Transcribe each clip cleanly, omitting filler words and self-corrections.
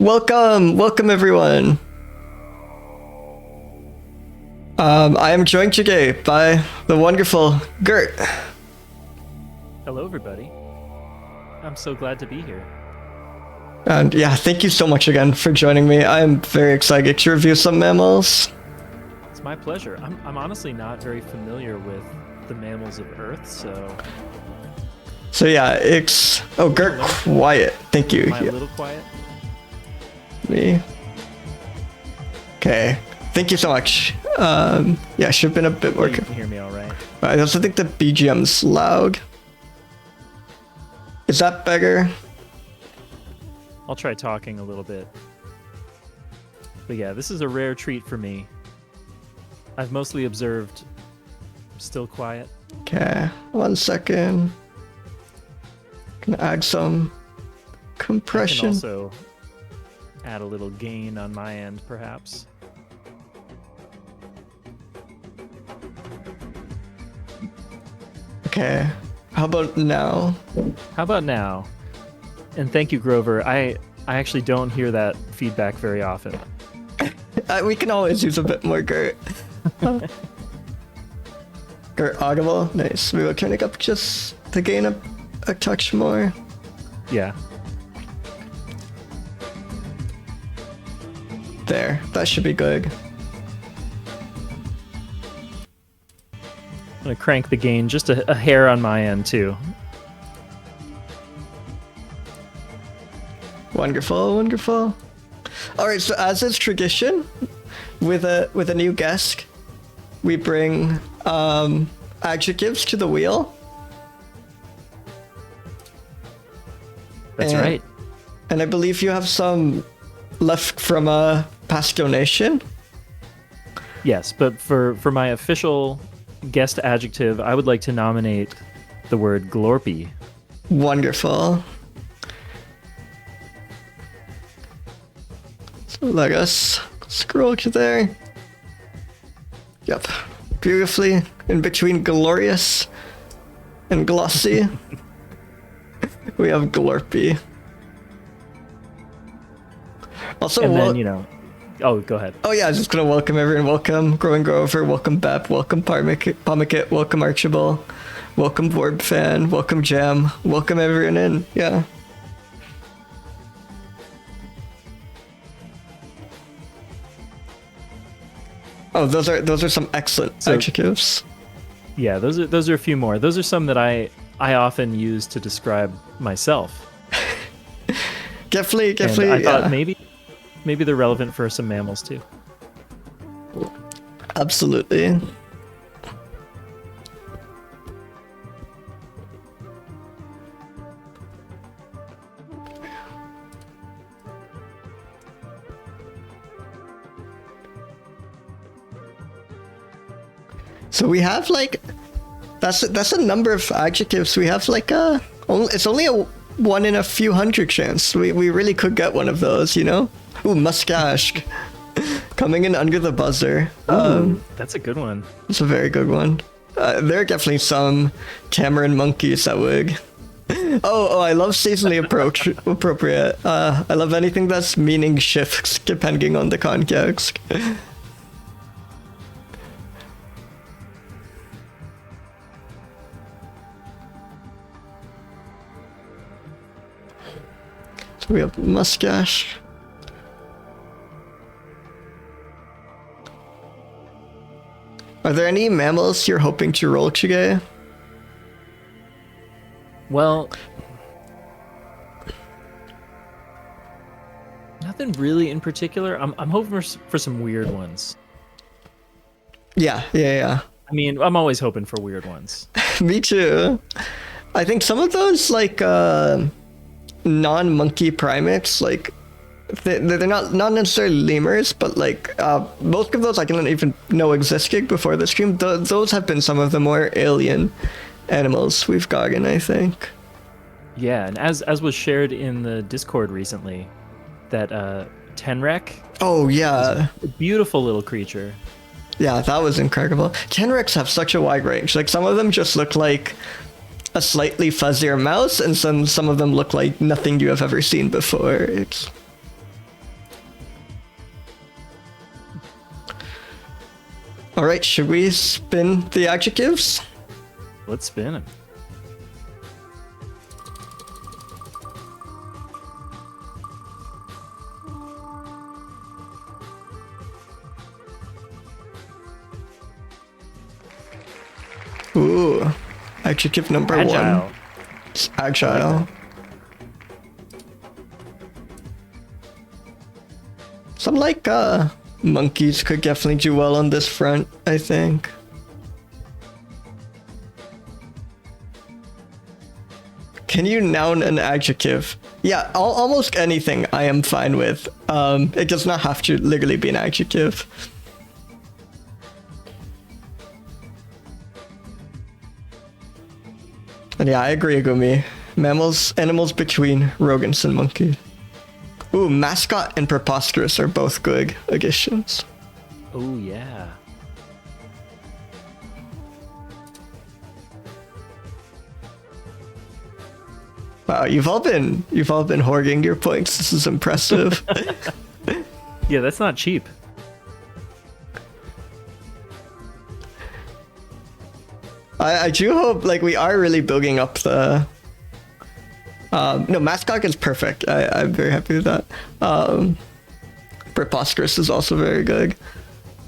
Welcome everyone. I am joined today by the wonderful Gert. Hello, everybody. I'm so glad to be here. And yeah, thank you so much again for joining me. I'm very excited to review some mammals. It's my pleasure. I'm honestly not very familiar with the mammals of Earth, so... So yeah, it's... Oh, Gert, quiet. Thank you. Am I a little quiet? Me. Okay. Thank you so much. Yeah, should have been a bit more... You can hear me all right. I also think the BGM's loud. Is that better? I'll try talking a little bit. But yeah, this is a rare treat for me. I've mostly observed. Still quiet. Okay, 1 second. Gonna add some compression. I can also add a little gain on my end, perhaps. Okay, how about now? How about now? And thank you, Grover. I actually don't hear that feedback very often. We can always use a bit more Gert. Gert audible? Nice. We will turn it up just to gain a touch more. Yeah. There, that should be good. I'm gonna crank the gain just a hair on my end too. Wonderful, wonderful. All right, so as is tradition, with a new guest, we bring adjectives to the wheel. That's right. And I believe you have some left from a past donation. Yes, but for my official guest adjective, I would like to nominate the word glorpy. Wonderful. So let us scroll to there. Yep. Beautifully in between glorious and glossy. We have glorpy. Also, And then, oh, go ahead. Oh yeah, I was just gonna welcome everyone. Welcome Growing Grover, welcome Bep, welcome Pomikit, welcome Archibald, welcome Vorb Fan, welcome Jam, welcome everyone in. Yeah. Oh, those are some excellent adjectives. Yeah, those are a few more. Those are some that I often use to describe myself. Definitely. And I thought maybe they're relevant for some mammals too. Absolutely. So we have that's a number of adjectives. We have it's only a 1 in a few hundred chance. We really could get one of those, Ooh, mustache. Coming in under the buzzer. Ooh, that's a good one. It's a very good one. There are definitely some Cameron monkeys that would... Oh, I love seasonally appropriate. I love anything that's meaning shifts depending on the context. So we have mustache. Are there any mammals you're hoping to roll today? Well, nothing really in particular. I'm hoping for some weird ones. Yeah. I mean, I'm always hoping for weird ones. Me too. I think some of those non-monkey primates, they're not necessarily lemurs, but most of those I didn't even know existed before the stream. Those have been some of the more alien animals we've gotten, I think. Yeah, and as was shared in the Discord recently, that Tenrec. Oh yeah, a beautiful little creature. Yeah, that was incredible. Tenrecs have such a wide range. Some of them just look like a slightly fuzzier mouse, and some of them look like nothing you have ever seen before. All right, should we spin the adjectives? Let's spin him. Ooh, adjective number Agile. one. It's agile. Some like monkeys could definitely do well on this front, I think. Can you noun an adjective? Yeah, almost anything I am fine with. It does not have to literally be an adjective. And yeah, I agree, Gumi. Mammals, animals between rodents and monkeys. Ooh, mascot and preposterous are both good additions. Oh yeah. Wow, you've all been hoarding your points. This is impressive. Yeah, that's not cheap. I do hope like we are really building up the. No, mascot is perfect. I'm very happy with that. Preposterous is also very good.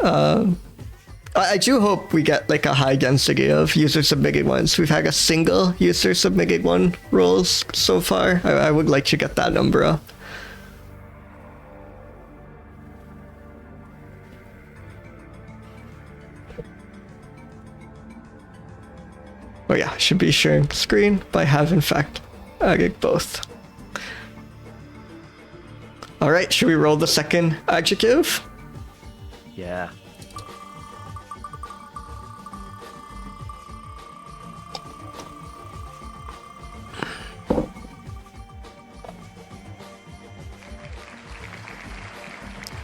I do hope we get like a high density of user submitted ones. We've had a single user submitted one rolls so far. I would like to get that number up. Oh yeah, should be sharing screen, but I have in fact added both. Alright, should we roll the second adjective? Yeah.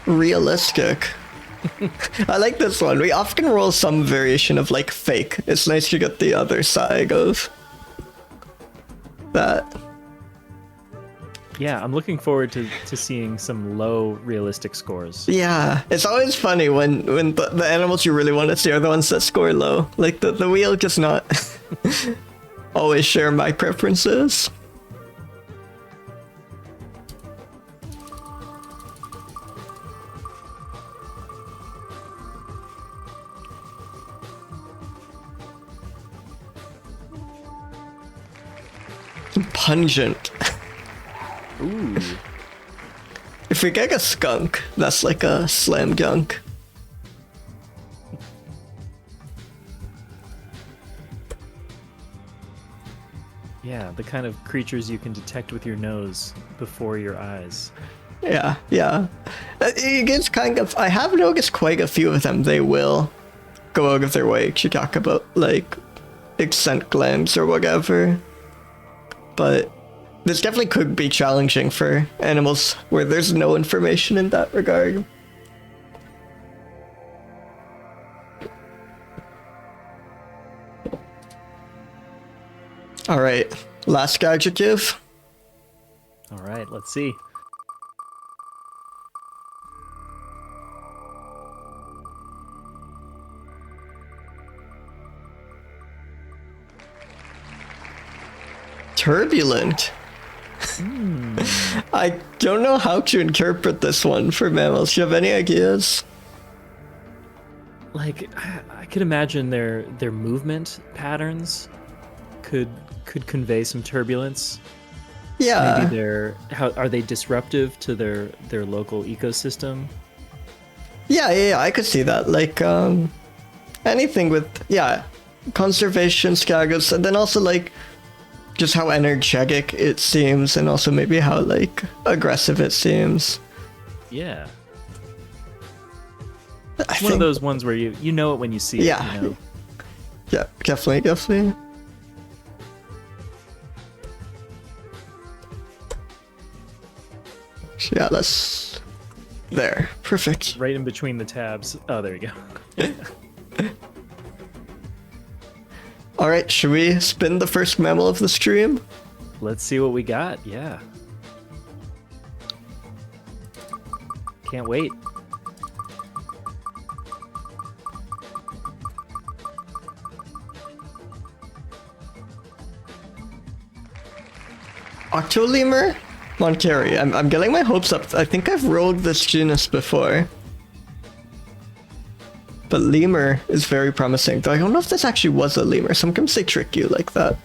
Realistic. I like this one. We often roll some variation of like fake. It's nice to get the other side of that. Yeah, I'm looking forward to seeing some low realistic scores. Yeah, it's always funny when the animals you really want to see are the ones that score low. Like the wheel does not always share my preferences. Pungent. Ooh. If we get a skunk, that's like a slam dunk. Yeah, the kind of creatures you can detect with your nose before your eyes. Yeah, yeah. It's kind of. I have noticed quite a few of them. They will go out of their way to talk about like scent glands or whatever. But this definitely could be challenging for animals where there's no information in that regard. All right, last adjective. All right, let's see. Turbulent. I don't know how to interpret this one for mammals. Do you have any ideas? Like, I could imagine their movement patterns could convey some turbulence. Yeah. Maybe how are they disruptive to their local ecosystem? Yeah, I could see that. Like, anything with, conservation, scarabs, and then also, like, just how energetic it seems, and also maybe how, like, aggressive it seems. Yeah. It's one of those ones where you know it when you see it. You know? Yeah, definitely. Yeah, let's... There. Perfect. Right in between the tabs. Oh, there you go. Alright, should we spin the first mammal of the stream? Let's see what we got. Yeah. Can't wait. Octolemur monteri. I'm getting my hopes up. I think I've rolled this genus before. But lemur is very promising. Though I don't know if this actually was a lemur. Sometimes they trick you like that.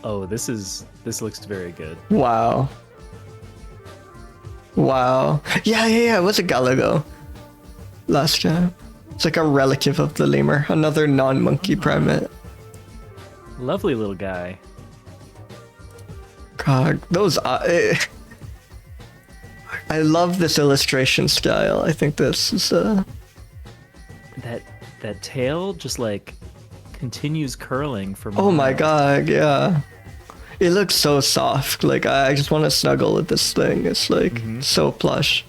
Oh, this looks very good. Wow. Wow. Yeah, it was a Galago last time. It's like a relative of the lemur, another non-monkey primate. Lovely little guy. God, those I love this illustration style. I think this is that tail just like continues curling for oh my miles. god, yeah. It looks so soft. Like I just want to snuggle with this thing. It's like so plush.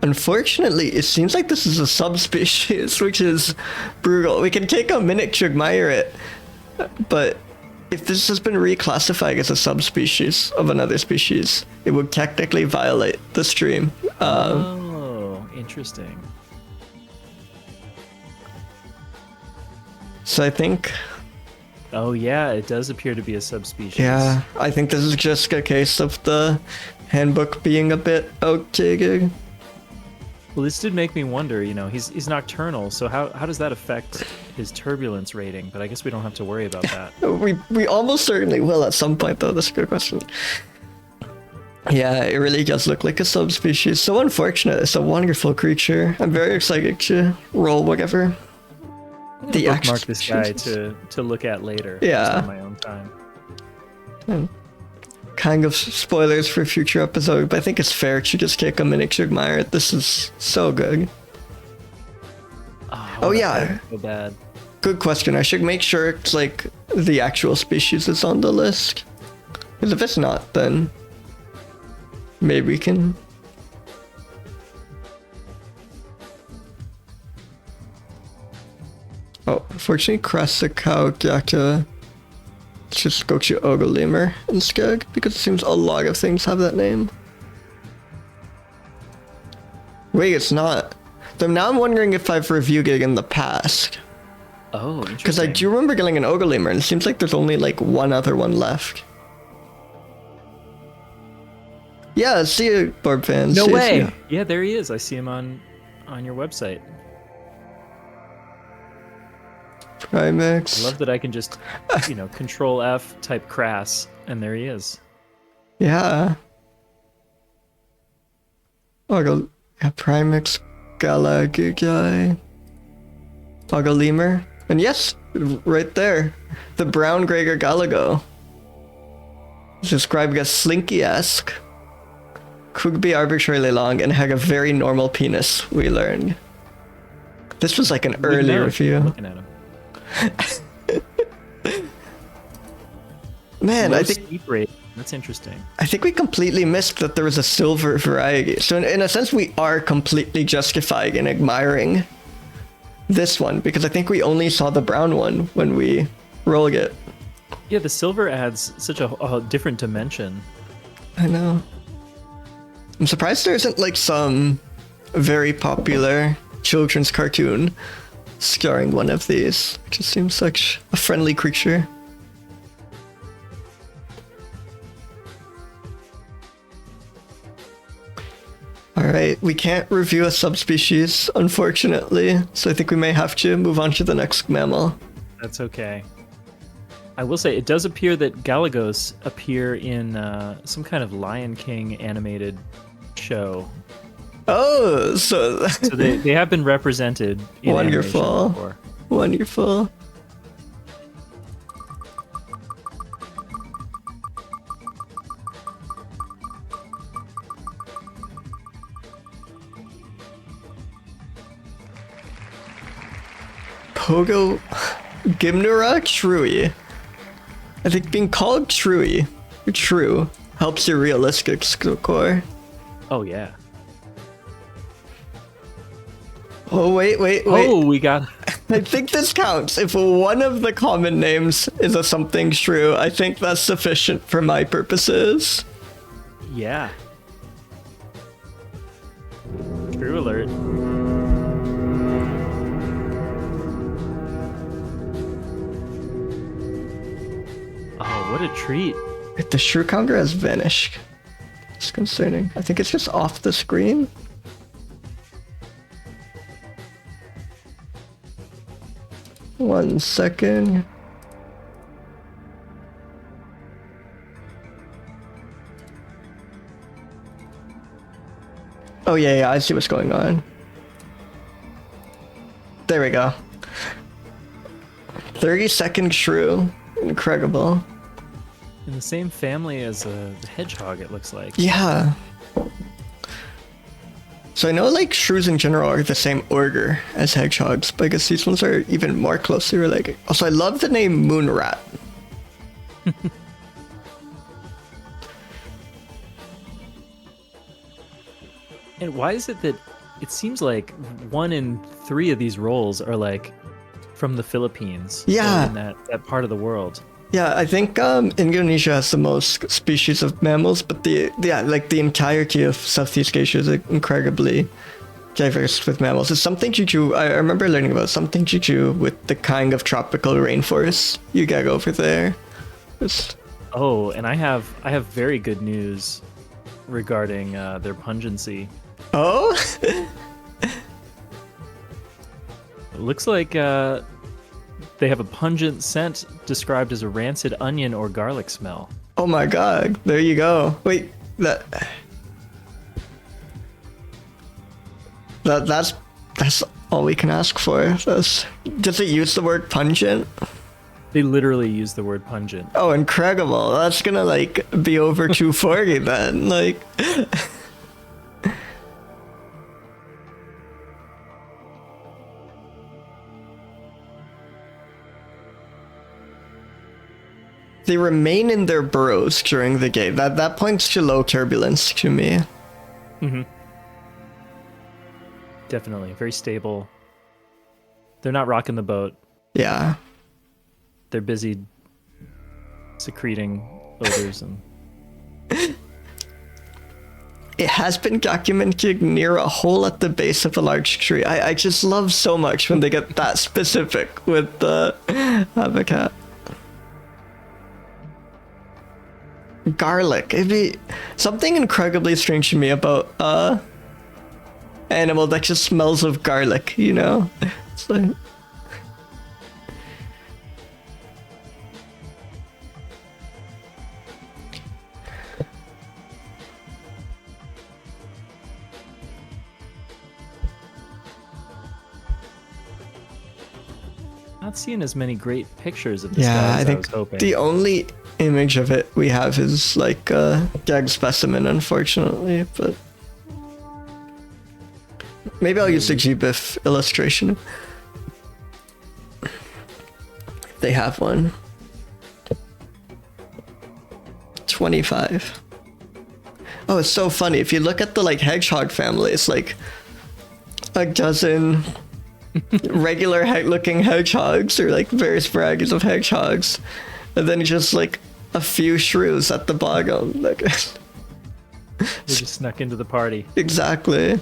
Unfortunately, it seems like this is a subspecies, which is brutal. We can take a minute to admire it, but if this has been reclassified as a subspecies of another species, it would technically violate the stream. Oh, interesting. So I think, Oh yeah, it does appear to be a subspecies. yeah, I think this is just a case of the handbook being a bit outdated. Well, this did make me wonder. You know, he's nocturnal, so how does that affect his turbulence rating? But I guess we don't have to worry about that. We almost certainly will at some point, though. That's a good question. Yeah, it really does look like a subspecies. So unfortunate. It's a wonderful creature. I'm very excited to roll whatever. The Bookmark this guy to look at later. Yeah. Just on my own time. Kind of spoilers for future episode, but I think it's fair to just take a minute to admire it. This is so good. Oh yeah. So bad. Good question. I should make sure it's like the actual species is on the list. Because if it's not, then maybe we can. Oh, unfortunately, Cricetomys. Let's just go to Ogolemur instead, because it seems a lot of things have that name. Wait, it's not. Then now I'm wondering if I've reviewed it in the past. Oh, interesting. Because I do remember getting an Ogolemur, and it seems like there's only like one other one left. Yeah, see you, Barb fans. No See way. you. Yeah, there he is. I see him on your website. Primex. I love that I can just, Control F, type crass, and there he is. Yeah. Primex, Galagugai, Ogolemur, and yes, right there, the brown Gregor Galago. It's described as slinky-esque, could be arbitrarily long, and had a very normal penis, we learned. This was like an early review. Looking at him. Man, Low I think steep rate. That's interesting. I think we completely missed that there was a silver variety. So in a sense, we are completely justified in admiring this one, because I think we only saw the brown one when we rolled it. Yeah, the silver adds such a different dimension. I know. I'm surprised there isn't like some very popular children's cartoon starring one of these. It just seems such a friendly creature. Alright, we can't review a subspecies, unfortunately, so I think we may have to move on to the next mammal. That's okay. I will say, it does appear that Galagos appear in some kind of Lion King animated show. Oh, so they have been represented in wonderful. animation before. Wonderful. Podogymnura truei. I think being called truei, or true, helps your realistic score. Oh, yeah. Oh, wait. Oh, we got... I think this counts. If one of the common names is a something true, I think that's sufficient for my purposes. Yeah. True alert. Oh, what a treat. The shrew counter has vanished. It's concerning. I think it's just off the screen. One second. Oh yeah, I see what's going on. There we go. 30-second shrew. Incredible. In the same family as a hedgehog, it looks like. Yeah. So I know like shrews in general are the same order as hedgehogs, but I guess these ones are even more closely related. Also, I love the name moon rat. And why is it that it seems like 1 in 3 of these rolls are like from the Philippines? Yeah. Or in that part of the world. Yeah, I think Indonesia has the most species of mammals, but the entirety of Southeast Asia is incredibly diverse with mammals. It's something juju. I remember learning about something juju with the kind of tropical rainforest you get over there. Oh, and I have very good news regarding their pungency. Oh. It looks like they have a pungent scent described as a rancid onion or garlic smell. Oh my god, there you go. Wait, that's all we can ask for. Does it use the word pungent? They literally use the word pungent. Oh, incredible. That's gonna like be over 240 then. Like they remain in their burrows during the game. That points to low turbulence to me. Mm-hmm. Definitely. Very stable. They're not rocking the boat. Yeah. They're busy secreting odors and... It has been documented near a hole at the base of a large tree. I just love so much when they get that specific with the habitat. Garlic. It'd be something incredibly strange to me about animal that just smells of garlic, you know? It's like not seeing as many great pictures of this yeah, guy as I I think was hoping. the only image of it we have is like a gag specimen, unfortunately, but maybe I'll use the GBIF illustration. If they have one. 25. Oh, it's so funny. If you look at the like hedgehog family, it's like a dozen regular looking hedgehogs or like various varieties of hedgehogs, and then just like a few shrews at the bottom. Like, They just snuck into the party. exactly.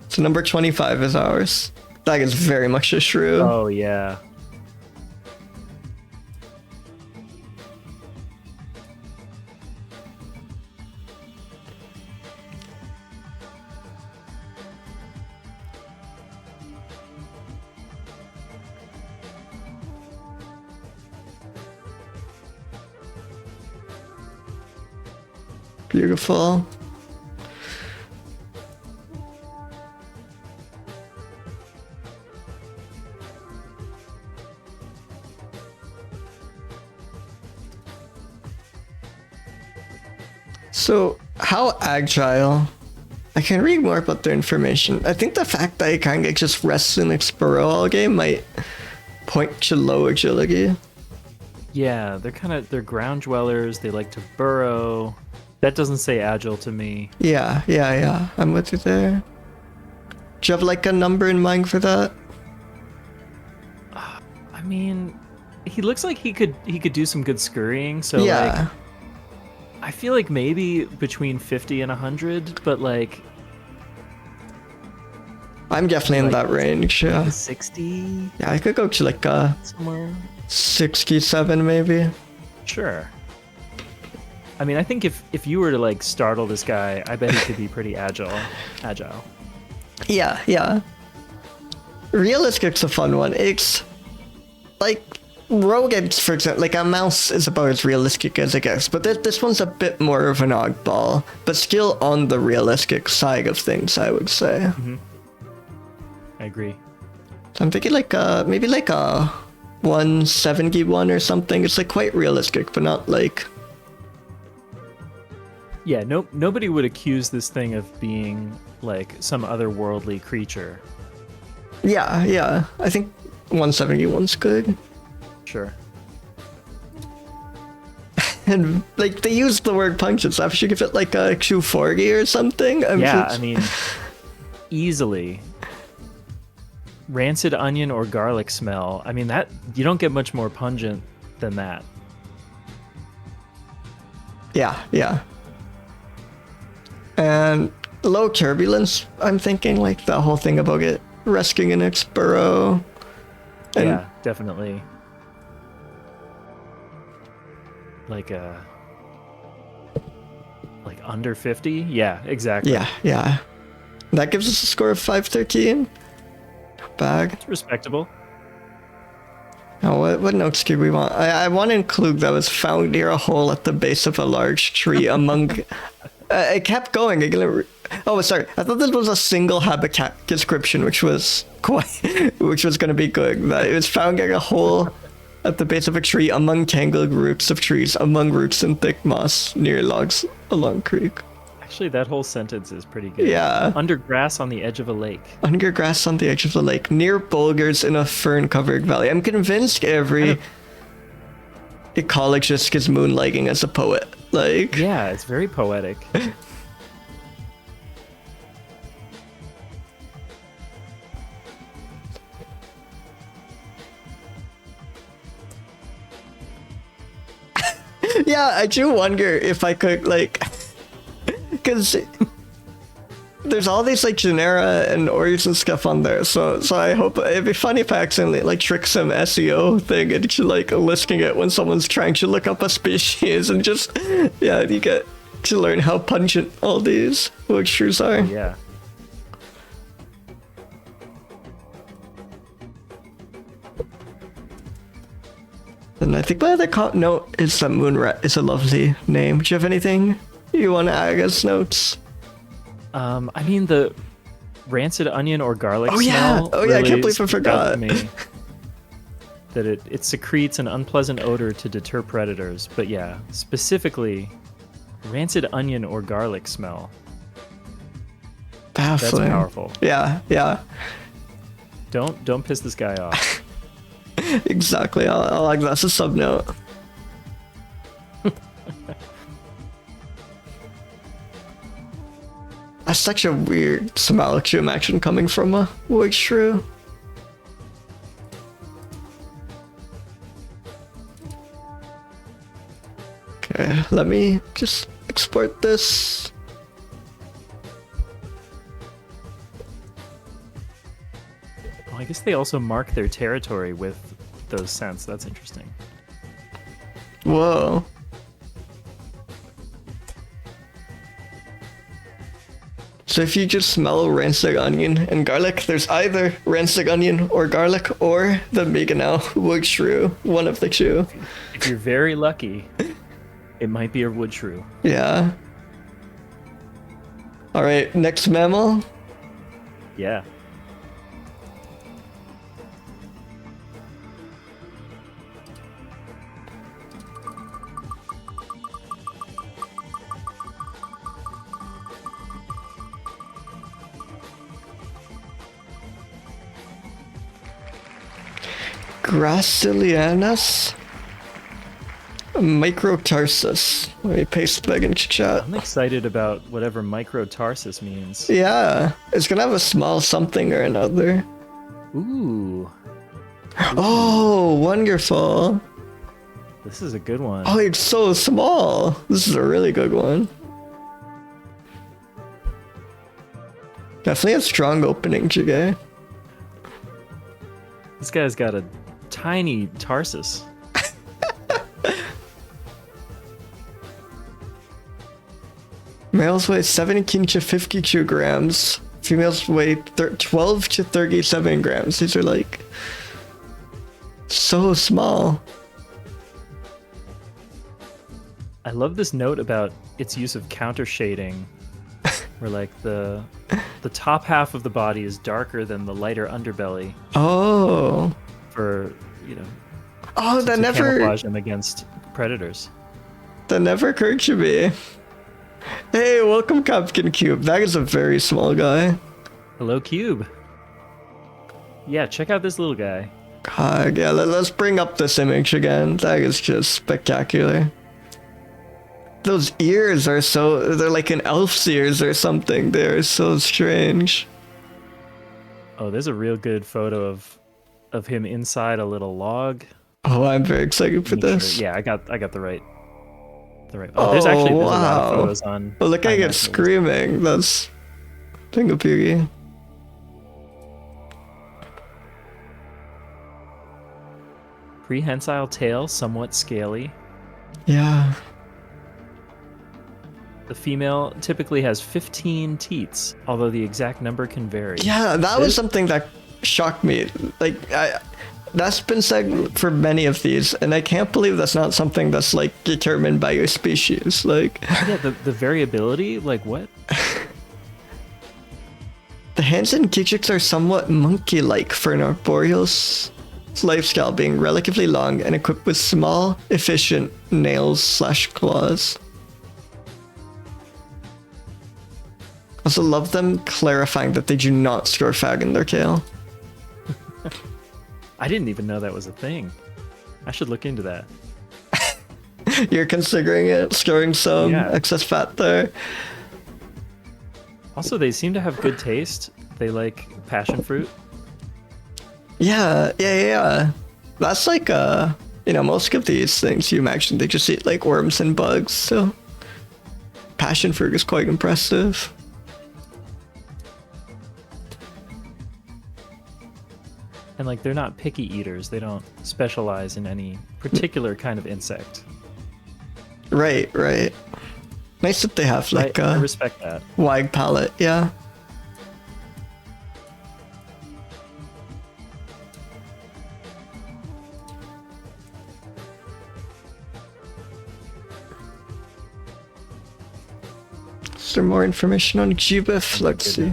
So number 25 is ours. That is very much a shrew. Oh, yeah. Beautiful. So, how agile? I can read more about their information. I think the fact that it kind of just rests in its burrow all game might point to low agility. Yeah, they're ground dwellers. They like to burrow. That doesn't say agile to me. Yeah. I'm with you there. Do you have like a number in mind for that? I mean, he looks like he could do some good scurrying. So Yeah. like, I feel like maybe between 50 and 100, but like I'm definitely in that range, yeah. 60 Yeah, I could go to like somewhere. 67 maybe. Sure. I mean, I think if you were to like startle this guy, I bet he could be pretty agile. Yeah, yeah. Realistic's a fun one. It's like rodents, for example, like a mouse is about as realistic as it gets, but this one's a bit more of an oddball, but still on the realistic side of things, I would say. Mm-hmm. I agree. So I'm thinking like maybe like a 171 or something. It's like quite realistic, but not like. Yeah, nobody would accuse this thing of being like some otherworldly creature. Yeah, yeah. I think 171's good. Sure. And like they use the word pungent, so I should give it like a 240 or something. I mean, easily. Rancid onion or garlic smell. I mean, that you don't get much more pungent than that. Yeah, yeah. And low turbulence, I'm thinking like the whole thing about it resting in its burrow. And yeah, definitely. Like under 50? Yeah, exactly. Yeah, yeah. That gives us a score of 513. Bag. It's respectable. Now, what notes do we want? I want to include that was found near a hole at the base of a large tree among... it kept going. Oh, sorry. I thought this was a single habitat description, which was which was going to be good. That it was found in a hole at the base of a tree among tangled roots of trees, among roots and thick moss near logs along creek. Actually, that whole sentence is pretty good. Yeah. Under grass on the edge of a lake. Under grass on the edge of the lake, near boulders in a fern-covered valley. I'm convinced every ecologist is moonlighting as a poet. Like. Yeah, it's very poetic. Yeah, I do wonder if I could, like, because there's all these, like, genera and orders and stuff on there, so I hope it'd be funny if I accidentally, like, trick some SEO thing into, like, listing it when someone's trying to look up a species and just, yeah, you get to learn how pungent all these woodshrews are. Yeah. And I think my other note is that moonrat is a lovely name. Do you have anything you want to add as notes? I mean, the rancid onion or garlic Oh yeah, smell oh yeah, I really can't believe I stuck out to forgot. me. That it secretes an unpleasant odor to deter predators. But yeah, specifically, rancid onion or garlic smell. Baffling. That's powerful. Yeah, yeah. Don't piss this guy off. Exactly. I like that's a sub note. That's such a weird simulacrum action coming from a wood shrew. Okay, let me just export this. I guess they also mark their territory with those scents. That's interesting. Whoa. So if you just smell rancid onion and garlic, there's either rancid onion or garlic or the Meganau wood shrew, one of the two. If you're very lucky, it might be a wood shrew. Yeah. All right, next mammal. Yeah. Gracilinanus. Microtarsus. Let me paste that into chat. I'm excited about whatever microtarsus means. Yeah, it's gonna have a small something or another. Ooh. Oh, wonderful. This is a good one. Oh, it's so small. This is a really good one. Definitely a strong opening, Jigay. This guy's got a tiny tarsus. Males weigh 17 to 52 grams. Females weigh 12 to 37 grams. These are like so small. I love this note about its use of counter shading, where like the top half of the body is darker than the lighter underbelly. Oh. For, you know, oh, that never camouflage them against predators. That never occurred to me. Hey, welcome Captain Cube. That is a very small guy. Hello, Cube. Yeah, check out this little guy. God, yeah, let's bring up this image again. That is just spectacular. Those ears are they're like an elf's ears or something. They're so strange. Oh, there's a real good photo of him inside a little log. Oh, I'm very excited for this. Sure. Yeah, I got the right. Oh, there's a lot of photos on. Oh, look, I get screaming. That's thing of beauty. Prehensile tail, somewhat scaly. Yeah. The female typically has 15 teats, although the exact number can vary. Yeah, that was something that shocked me. Like, that's been said for many of these, and I can't believe that's not something that's like determined by your species. Like, yeah, the variability, like what? The hands and digits are somewhat monkey-like for an arboreal's lifestyle, being relatively long and equipped with small, efficient nails/claws. Also love them clarifying that they do not store fag in their tail. I didn't even know that was a thing. I should look into that. You're considering it, storing some excess fat there. Also, they seem to have good taste. They like passion fruit. Yeah. That's like, most of these things you imagine they just eat like worms and bugs, so passion fruit is quite impressive. And like, they're not picky eaters. They don't specialize in any particular kind of insect. Right. Nice that they have like I respect that. Wide palate, yeah. Is there more information on GBIF? Let's see.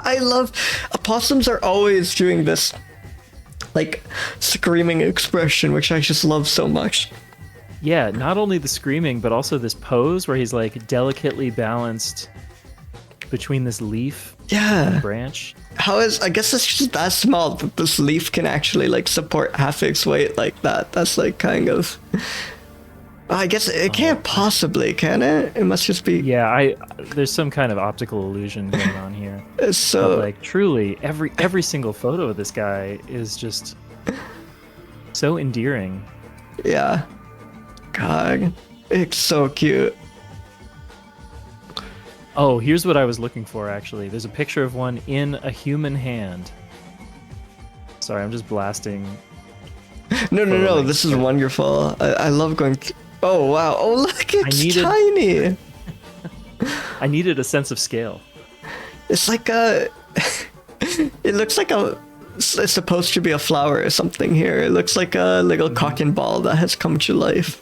I love opossums are always doing this like screaming expression, which I just love so much. Yeah, not only the screaming, but also this pose where he's like delicately balanced between this leaf and branch. I guess it's just that small that this leaf can actually like support half its weight like that. That's like kind of, I guess it can't possibly, can it? It must just be. Yeah, there's some kind of optical illusion going on here. It's so but like truly every single photo of this guy is just so endearing. Yeah. God, it's so cute. Oh, here's what I was looking for actually. There's a picture of one in a human hand. Sorry, I'm just blasting. No, this is wonderful. I love going oh wow, oh look, it's tiny. I needed a sense of scale. It's like it looks like it's supposed to be a flower or something here. It looks like a little cock and ball that has come to life.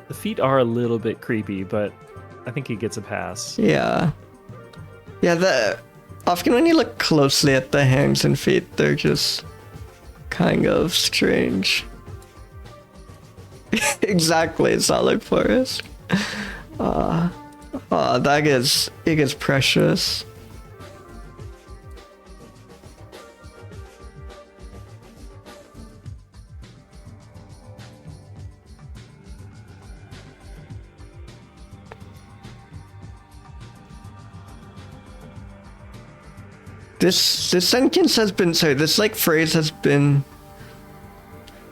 The feet are a little bit creepy, but I think he gets a pass. Yeah, often when you look closely at the hands and feet, they're just kind of strange. Exactly, solid forest. It gets precious. This sentence has been, this phrase has been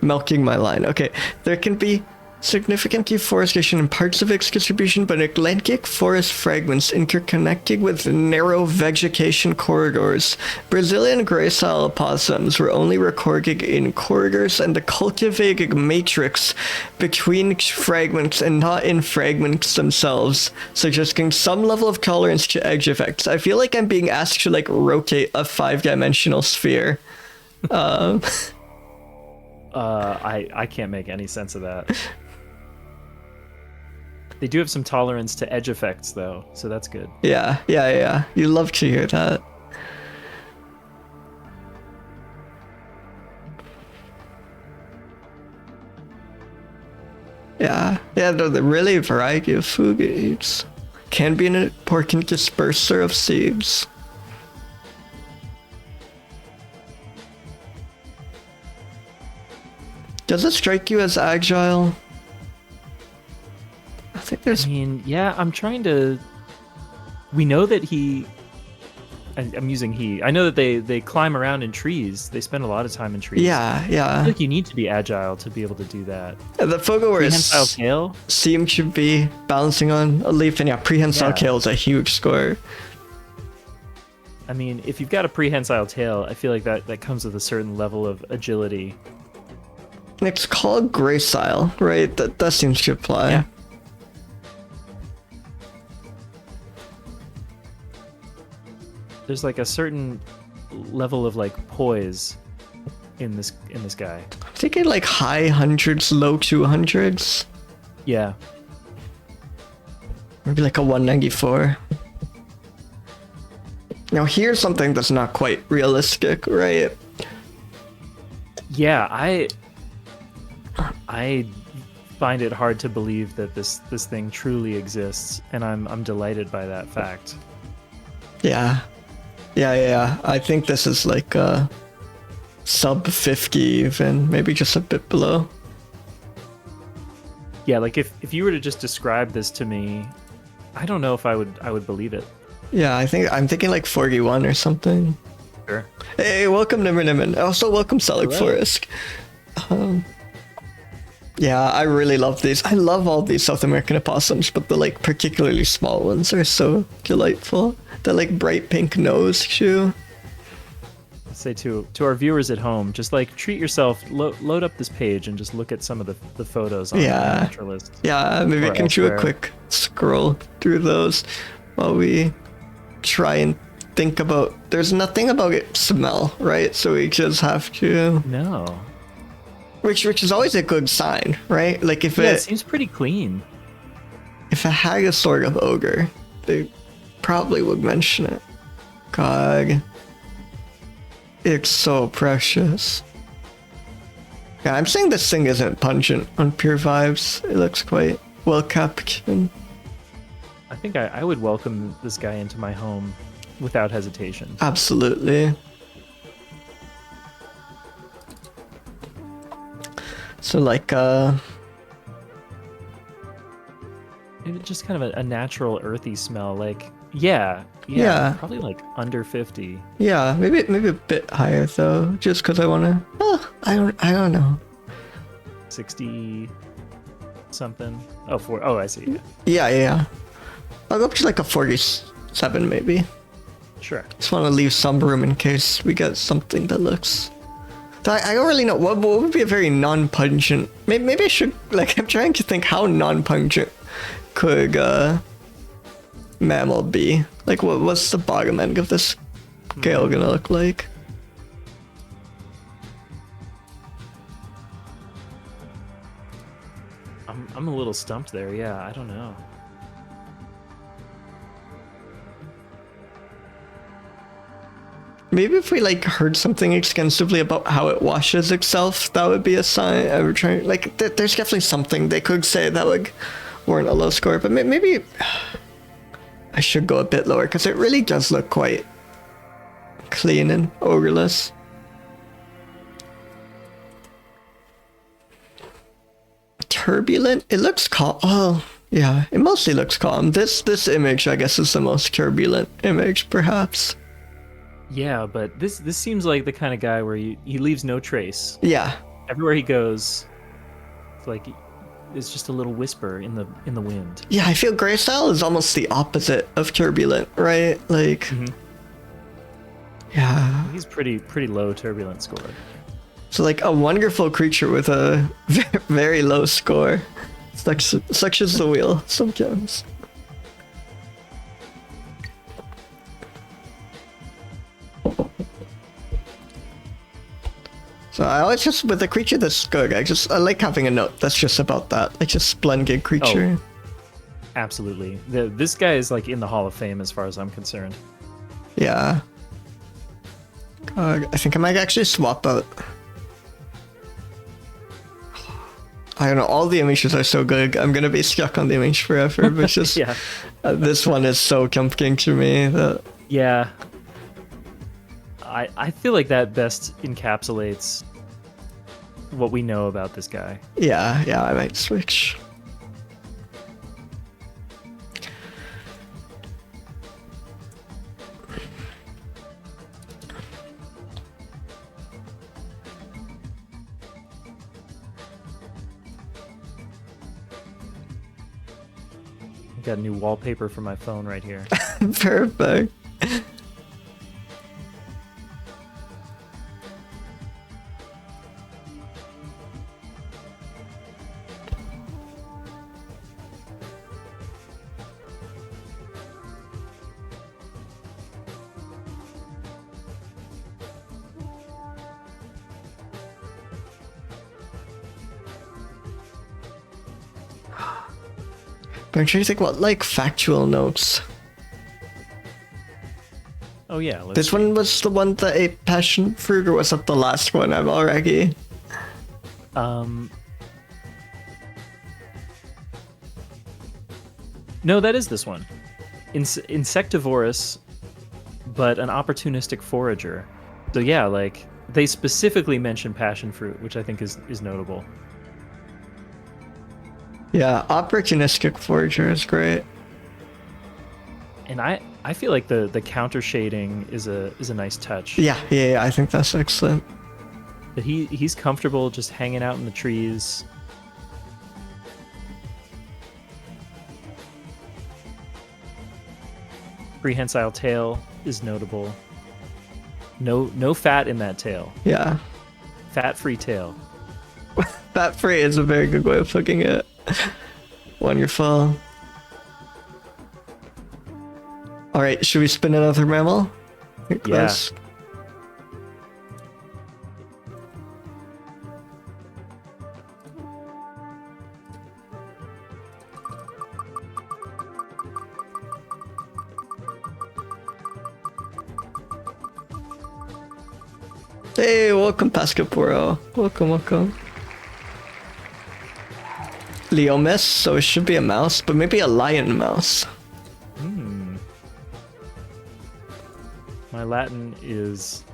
milking my line. Okay, there can be significant deforestation in parts of its distribution, but eclectic forest fragments interconnecting with narrow vegetation corridors. Brazilian gracile opossums were only recorded in corridors and the cultivated matrix between fragments and not in fragments themselves, suggesting some level of tolerance to edge effects. I feel like I'm being asked to like rotate a 5-dimensional sphere. I can't make any sense of that. They do have some tolerance to edge effects, though, so that's good. Yeah. You love to hear that. Yeah, the really variety of food it eats. Can be an important disperser of seeds. Does it strike you as agile? I think there's... I mean, yeah, I'm trying to... We know that I'm using he. I know that they climb around in trees. They spend a lot of time in trees. Yeah. I feel like you need to be agile to be able to do that. The photo where Prehensile tail seems to be balancing on a leaf, and yeah, prehensile tail is a huge score. I mean, if you've got a prehensile tail, I feel like that comes with a certain level of agility. It's called gracile, right? That seems to apply. Yeah. There's like a certain level of like poise in this guy. I'm thinking like high hundreds, low 200s. Yeah. Maybe like a 194. Now here's something that's not quite realistic, right? Yeah, I find it hard to believe that this thing truly exists, and I'm delighted by that fact. Yeah. I think this is like sub 50 even, maybe just a bit below. Yeah, like if you were to just describe this to me, I don't know if I would believe it. Yeah, I'm thinking like 41 or something. Sure. Hey, welcome Nimmer. Also welcome Selig Forest. Yeah, I really love these. I love all these South American opossums, but the like particularly small ones are so delightful. The like bright pink nose too. Say to our viewers at home, just like treat yourself, load up this page and just look at some of the photos on Naturalist. Yeah, maybe we can do a quick scroll through those while we try and think about. There's nothing about it smell, right? So we just have to. No. Which is always a good sign, right? Like if it seems pretty clean. If it had a sort of odor, they probably would mention it. God. It's so precious. Yeah, I'm saying this thing isn't pungent on pure vibes. It looks quite well kept. And I think I would welcome this guy into my home without hesitation. Absolutely. So like maybe just kind of a natural earthy smell, like yeah, probably like under 50. Yeah, maybe a bit higher though, just because I want to. I don't know. 60 something. Oh, I see. Yeah. I'll go up to like a 47 maybe. Sure. Just want to leave some room in case we get something that looks. I don't really know what would be a very non-pungent. Maybe I should like. I'm trying to think how non-pungent could mammal be. Like, what's the bottom end of this scale gonna look like? I'm a little stumped there. Yeah, I don't know. Maybe if we like heard something extensively about how it washes itself, that would be a sign. I would try like there's definitely something they could say that would warrant a low score, but maybe I should go a bit lower because it really does look quite clean and odorless. Turbulent. It looks calm. Oh yeah, it mostly looks calm. This image I guess is the most turbulent image perhaps. Yeah, but this seems like the kind of guy where he leaves no trace. Yeah. Everywhere he goes, it's like is just a little whisper in the wind. Yeah, I feel gracile is almost the opposite of turbulent, right? Like, yeah. He's pretty low turbulent score. So like a wonderful creature with a very low score. Such is the wheel sometimes. So I always just, with a creature that's good, I like having a note that's just about that. Like just splendid creature. Oh, absolutely. This guy is like in the Hall of Fame as far as I'm concerned. Yeah. I think I might actually swap out. I don't know, all the images are so good. I'm gonna be stuck on the image forever, but just yeah. This one is so comforting to me. That... Yeah. I feel like that best encapsulates what we know about this guy. Yeah, I might switch. Got new wallpaper for my phone right here. Perfect. But I'm trying to think what, like, factual notes. Oh yeah, this one was the one that ate passion fruit, or was that the last one? I'm already... No, that is this one. Insectivorous, but an opportunistic forager. So yeah, like, they specifically mention passion fruit, which I think is notable. Yeah, opportunistic forager is great. And I feel like the counter shading is a nice touch. Yeah, I think that's excellent. That he's comfortable just hanging out in the trees. Prehensile tail is notable. No fat in that tail. Yeah. Fat-free tail. Fat-free is a very good way of putting it. Wonderful. Alright, should we spin another mammal? Yeah. Hey, welcome Pascapuro. Welcome. Hylaeamys, so it should be a mouse, but maybe a lion mouse. My Latin is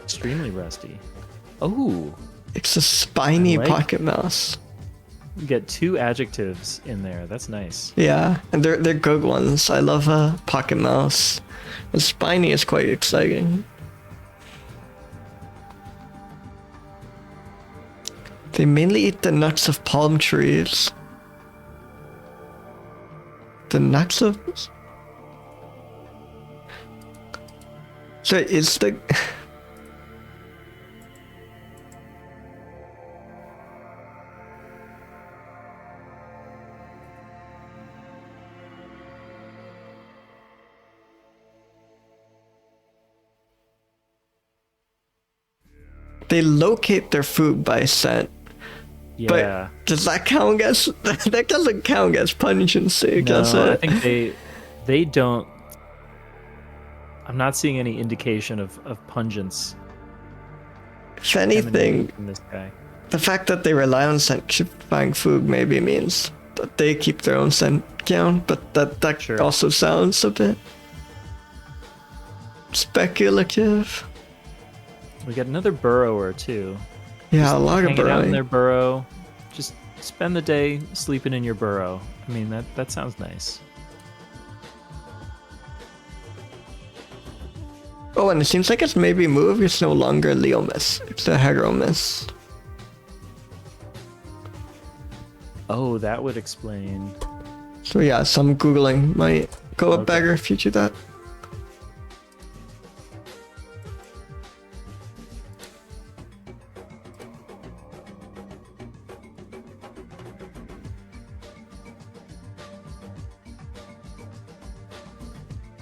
extremely rusty. Oh, it's a spiny pocket mouse. You get 2 adjectives in there. That's nice. Yeah, and they're good ones. I love a pocket mouse. The spiny is quite exciting. They mainly eat the nuts of palm trees. The nuts of... So is the... They locate their food by scent. Yeah. But does that count as... that doesn't count as pungency, does it? I think they don't... I'm not seeing any indication of pungence. If anything, from this guy. The fact that they rely on scent to find food maybe means that they keep their own scent count, but that Sure. also sounds a bit speculative. We got another burrower too. Yeah, Just a lot of hanging out in burrowing. their burrow. Just spend the day sleeping in your burrow. I mean, that sounds nice. Oh, and it seems like its maybe move is no longer Hylaeamys. It's a Heteromys. Oh, that would explain. So yeah, some Googling might go a Okay. beggar if you do that.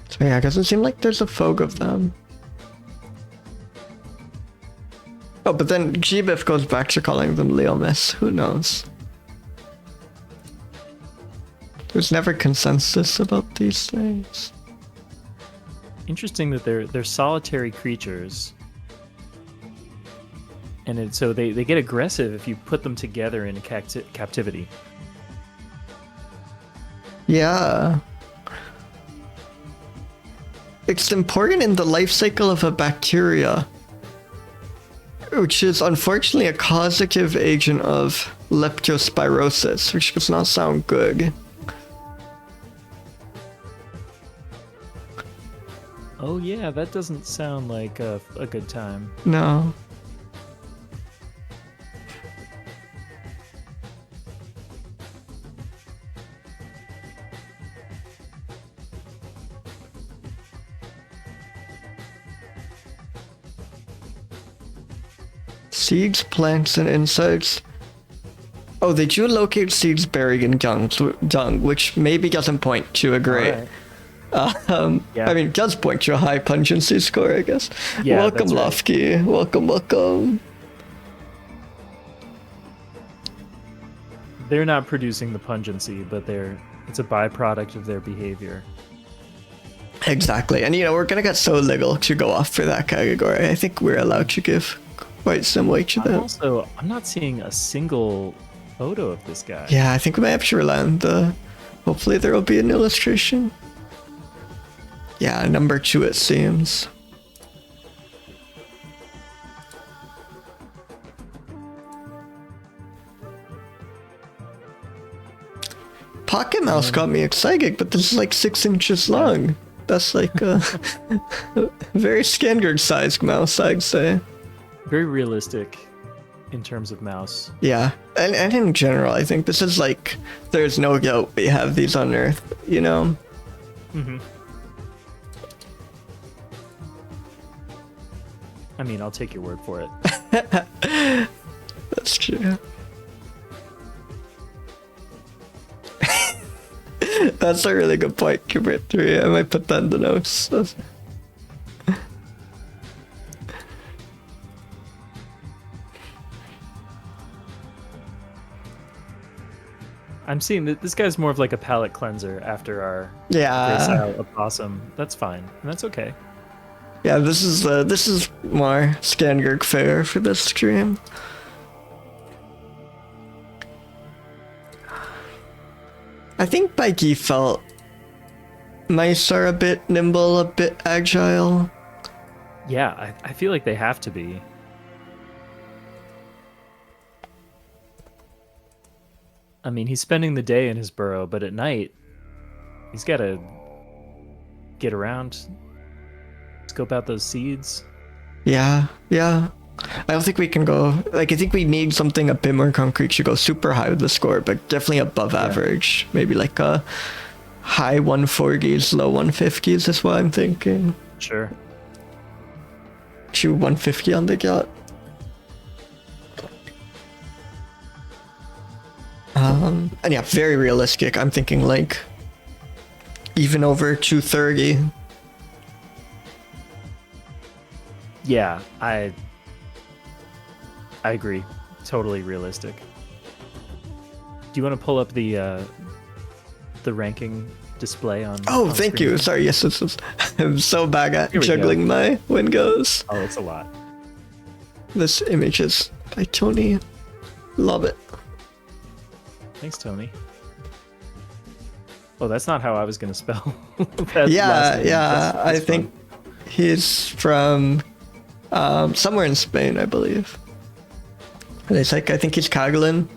So yeah, it doesn't seem like there's a fog of them. Oh, but then Gbif goes back to calling them Leomis. Who knows? There's never consensus about these things. Interesting that they're solitary creatures. And so they get aggressive if you put them together in a captivity. Yeah. It's important in the life cycle of a bacteria, which is unfortunately a causative agent of leptospirosis, which does not sound good. Oh yeah, that doesn't sound like a good time. No. Seeds, plants, and insects. Oh, they do locate seeds buried in dung, which maybe doesn't point to a great. Alright. Yeah. I mean, it does point to a high pungency score, I guess. Yeah, welcome, that's right. Lofty. Welcome, welcome. They're not producing the pungency, but it's a byproduct of their behavior. Exactly. And, we're going to get so little to go off for that category. I think we're allowed to give quite some weight to that. I'm not seeing a single photo of this guy. Yeah, I think we might have to rely on hopefully there will be an illustration. Yeah, number 2 it seems. Pocket mouse got me excited, but this is like 6 inches long. That's like a very standard sized mouse, I'd say. Very realistic in terms of mouse. Yeah, and in general, I think this is like, there's no doubt we have these on Earth, Mm-hmm. I mean, I'll take your word for it. That's true. That's a really good point, Cubert 3. I might put that in the notes. I'm seeing that this guy's more of like a palate cleanser after our Yeah. gracile opossum. That's fine, and that's okay. Yeah, this is more standard fare for this stream. I think by default, mice are a bit nimble, a bit agile. Yeah, I feel like they have to be. I mean, he's spending the day in his burrow, but at night, he's got to get around, scope out those seeds. Yeah. I don't think we can go, I think we need something a bit more concrete to go super high with the score, but definitely above average. Maybe like a high 140s, low 150s is what I'm thinking. Sure. 150 on the gut. And yeah, very realistic. I'm thinking like even over 230. Yeah, I agree. Totally realistic. Do you want to pull up the ranking display on? Oh, on thank screen? you. Sorry, yes, this is, I'm so bad at Here we juggling my windows. Oh, it's a lot. This image is by Tony. Love it. Thanks, Tony. Oh, that's not how I was going to spell. that Yeah, last name. yeah. That's I fun. think he's from somewhere in Spain, I believe. And it's like, I think he's Catalan.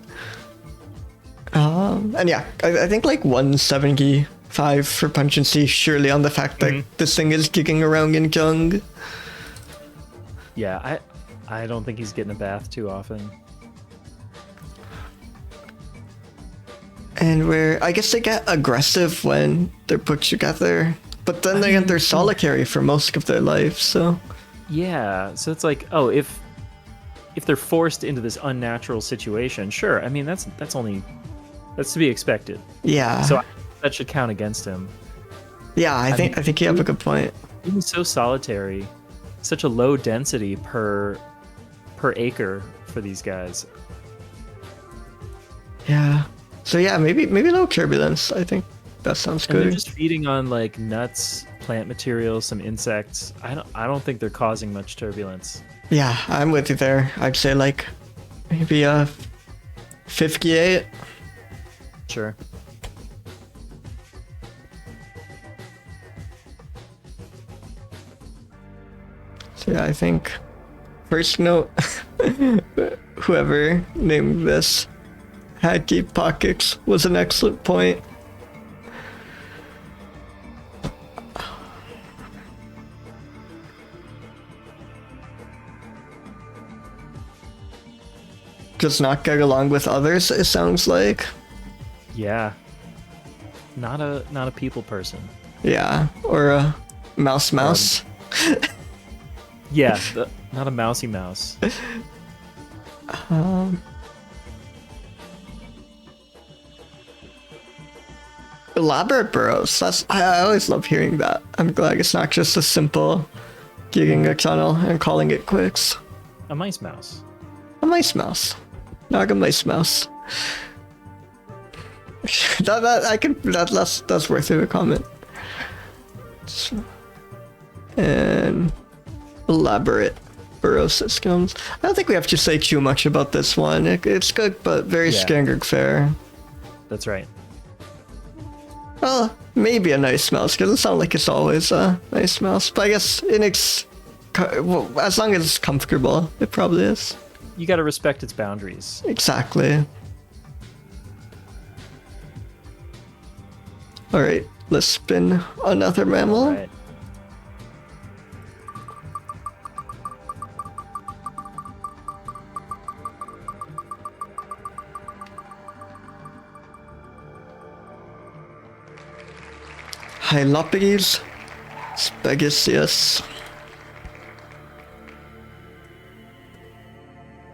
And yeah, I think like 175 for pungency, surely on the fact that this thing is kicking around in dung. Yeah, I don't think he's getting a bath too often. And where I guess they get aggressive when they're put together, but then they're solitary for most of their life. So yeah, so it's like, oh, if they're forced into this unnatural situation, sure. I mean, that's to be expected. yeah, So that should count against him. yeah, I think you have a good point. Being so solitary, such a low density per acre for these guys. Yeah. So yeah, maybe no turbulence. I think that sounds And they're good. just feeding on like nuts, plant material, some insects. I don't think they're causing much turbulence. Yeah, I'm with you there. I'd say like maybe 58. Sure. So yeah, I think first note, whoever named this had deep pockets was an excellent point. Just not get along with others, it sounds like. Yeah. Not a people person. Yeah, or a mouse. Yeah, not a mousy mouse. Elaborate burrows. I always love hearing that. I'm glad it's not just a simple digging a tunnel and calling it quicks. A mice mouse. A mice mouse. Not a mice mouse. That's worth a comment. And elaborate burrow systems. I don't think we have to say too much about this one. It's good, but very standard fare. That's right. Well, maybe a nice mouse. Doesn't sound like it's always a nice mouse, but I guess as long as it's comfortable, it probably is. You got to respect its boundaries. Exactly. All right, let's spin another mammal. All right. Hylopetes, spadiceus.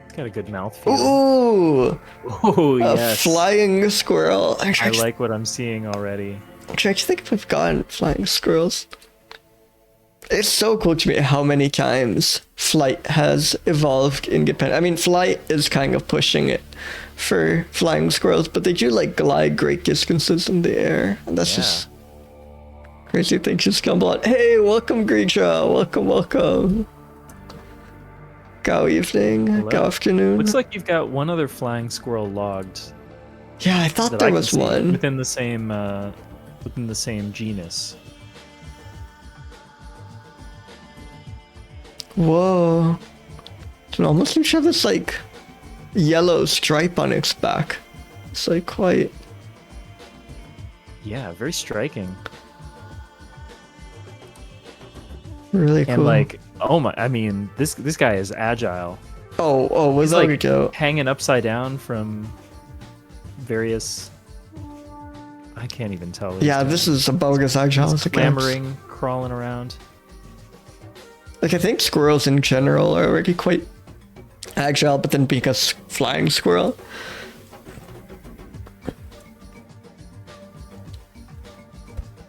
It's got a good mouthfeel. Ooh, Oh, a yes. flying squirrel. I like what I'm seeing already. I'm trying to think if I've gotten flying squirrels. It's so cool to me how many times flight has evolved independent. I mean, flight is kind of pushing it for flying squirrels, but they do like glide great distances in the air, and that's just crazy things just come on. Hey, welcome, Grisha. Welcome. Go evening. Hello. Go afternoon. Looks like you've got one other flying squirrel logged. Yeah, I thought that there I can was see one. within the same genus. Whoa. It almost looks like this like yellow stripe on its back. It's like quite. Yeah, very striking. Really cool. And like, oh my! I mean, this guy is agile. Oh, He's there we like go. hanging upside down from various. I can't even tell. what Yeah, he's this doing. is about as agile as it gets. Clambering, crawling around. Like, I think squirrels in general are already quite agile, but then being a flying squirrel.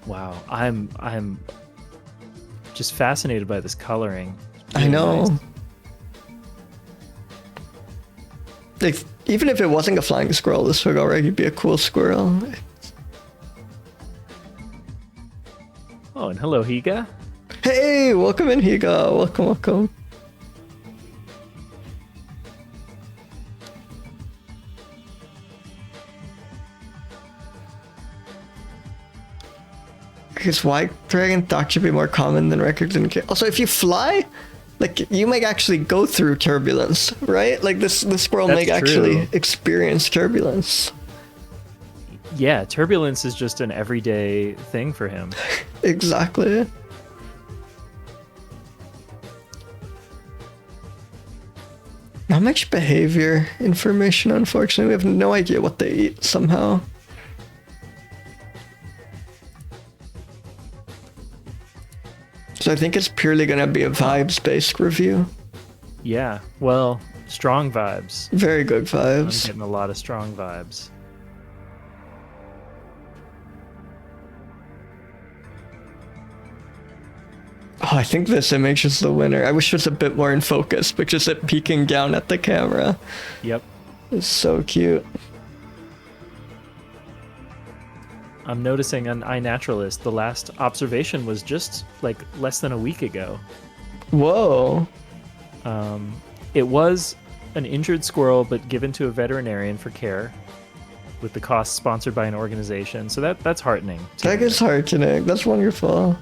Wow, I'm just fascinated by this coloring. It's I really know. nice. Like, even if it wasn't a flying squirrel, this would already be a cool squirrel. Oh, and hello, Higa. Hey, welcome in, Higa. Welcome. Because white dragon thought should be more common than records in. Also, if you fly, like, you might actually go through turbulence, right? Like, this squirrel That's might actually true. experience turbulence. Yeah, turbulence is just an everyday thing for him. Exactly. Not much behavior information, unfortunately. We have no idea what they eat somehow. So I think it's purely gonna be a vibes-based review. Yeah, well, strong vibes. Very good I'm vibes. getting a lot of strong vibes. Oh, I think this image is the winner. I wish it was a bit more in focus, but just it peeking down at the camera. Yep. It's so cute. I'm noticing on iNaturalist, the last observation was just like less than a week ago. Whoa. It was an injured squirrel, but given to a veterinarian for care, with the cost sponsored by an organization. So that's heartening. That is heartening. That's wonderful.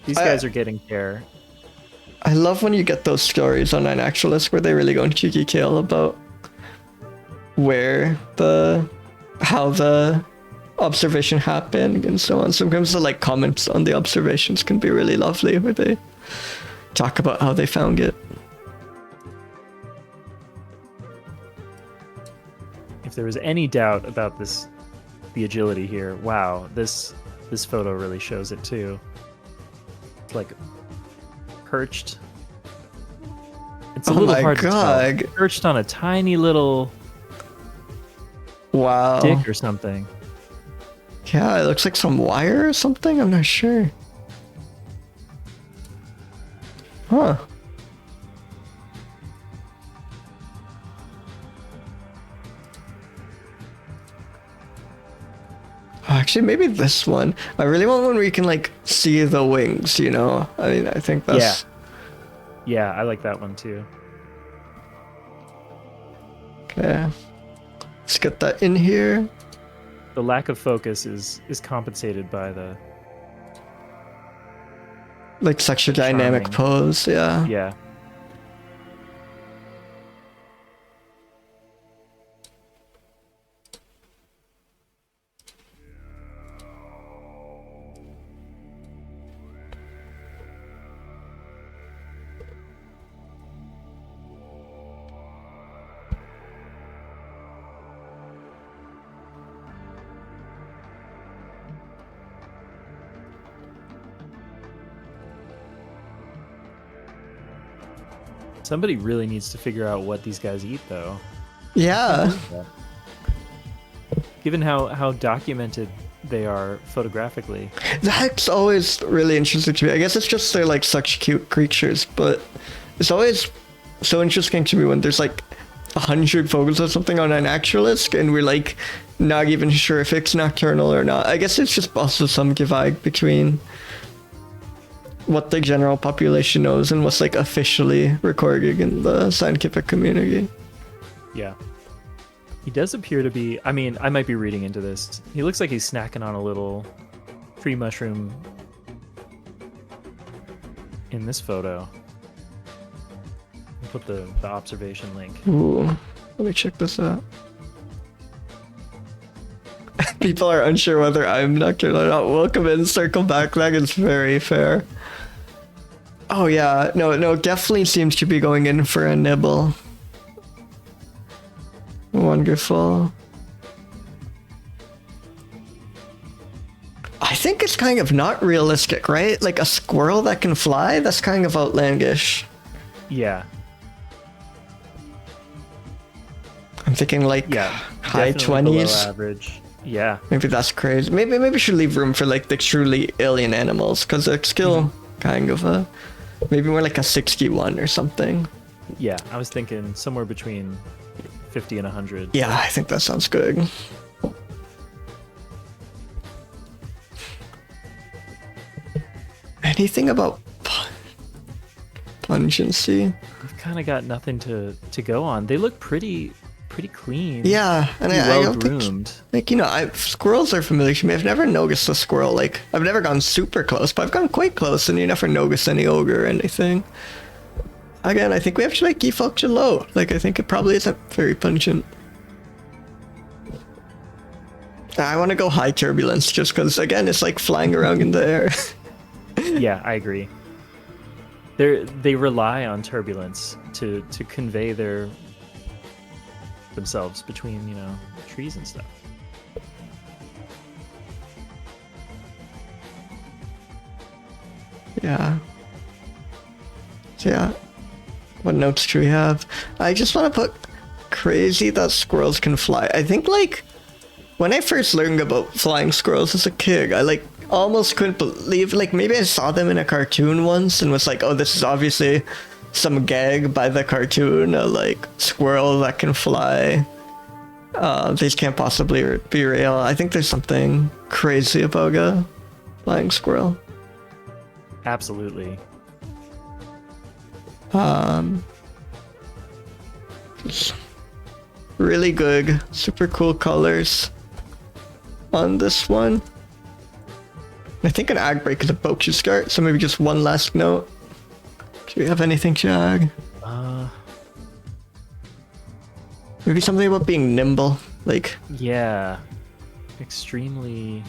These guys are getting care. I love when you get those stories on iNaturalist where they really go into detail about how the observation happened and so on. Sometimes the like comments on the observations can be really lovely where they talk about how they found it. If there was any doubt about the agility here, wow, this photo really shows it too. It's like perched. It's a little hard to tell. Perched on a tiny little stick or something. Yeah, it looks like some wire or something. I'm not sure. Huh. Actually, maybe this one. I really want one where you can like see the wings, you know? I mean, I think that's... Yeah, I like that one too. Okay. Let's get that in here. The lack of focus is compensated by the... Like such a dynamic pose, yeah. Yeah. Somebody really needs to figure out what these guys eat, though. Yeah. Given how documented they are photographically. That's always really interesting to me. I guess it's just they're like such cute creatures, but it's always so interesting to me when there's like 100 photos of something on iNaturalist and we're like not even sure if it's nocturnal or not. I guess it's just also some divide between what the general population knows and what's like officially recorded in the scientific community. Yeah. He does appear to be, I mean, I might be reading into this. He looks like he's snacking on a little tree mushroom in this photo. I'll put the observation link. Ooh, let me check this out. People are unsure whether I'm nocturnal or not. Welcome in, circle back. That is very fair. Oh yeah, no, definitely seems to be going in for a nibble. Wonderful. I think it's kind of not realistic, right? Like a squirrel that can fly? That's kind of outlandish. Yeah. I'm thinking like high 20s. Below average. Yeah. Maybe that's crazy. Maybe we should leave room for like the truly alien animals, because they're still kind of a... Maybe more like a 61 or something. Yeah, I was thinking somewhere between 50 and 100. Yeah, I think that sounds good. Anything about pungency? I've kind of got nothing to go on. They look pretty clean. Yeah, and I don't groomed. think, like, you know, squirrels are familiar to me. I've never noticed a squirrel. Like, I've never gone super close, but I've gone quite close, and you never notice any odor or anything. Again, I think we have to like default to low. Like, I think it probably isn't very pungent. I want to go high turbulence just because, again, it's like flying around in the air. Yeah, I agree. They rely on turbulence to convey themselves between, you know, trees and stuff. Yeah. So yeah. What notes do we have? I just want to put crazy that squirrels can fly. I think like when I first learned about flying squirrels as a kid, I like almost couldn't believe, like maybe I saw them in a cartoon once and was like, oh, this is obviously some gag by the cartoon, a like squirrel that can fly. These can't possibly be real. I think there's something crazy about a flying squirrel. Absolutely. Just really good, super cool colors on this one. I think an ag break is a boat should start, so maybe just one last note. Do we have anything, Jag? Maybe something about being nimble, like... Yeah. Extremely...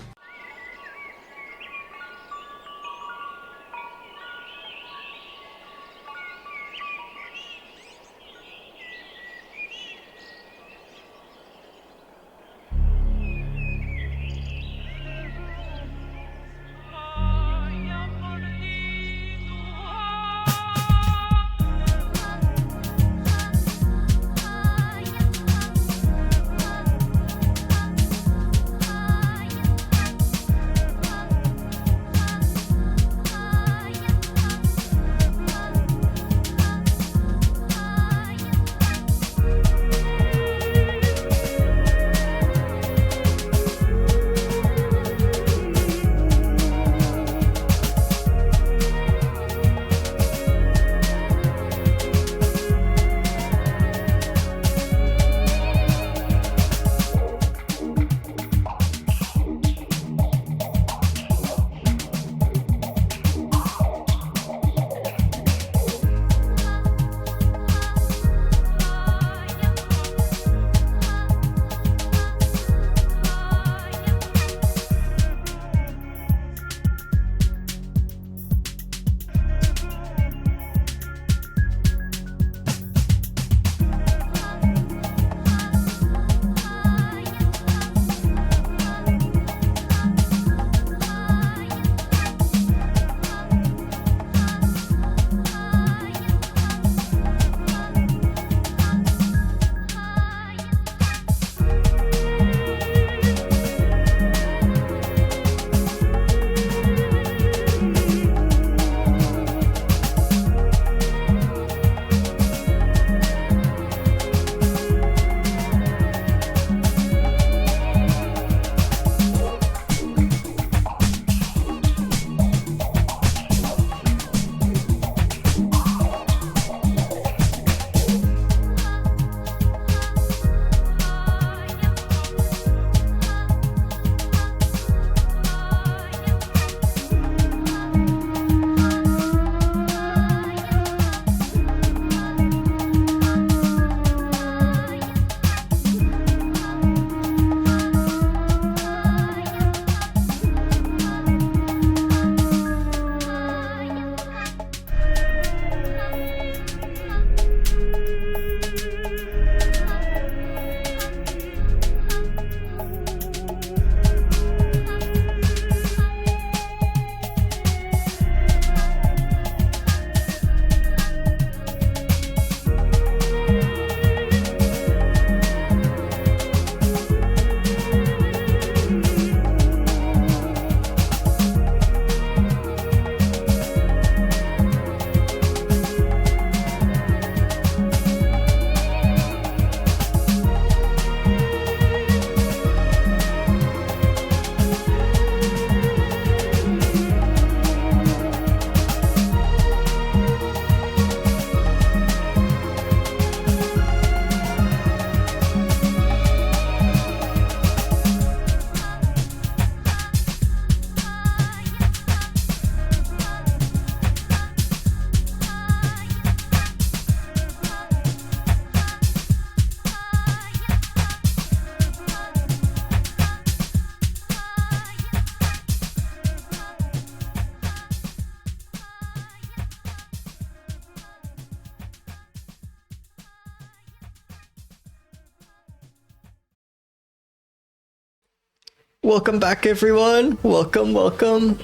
Welcome back, everyone. Welcome, welcome.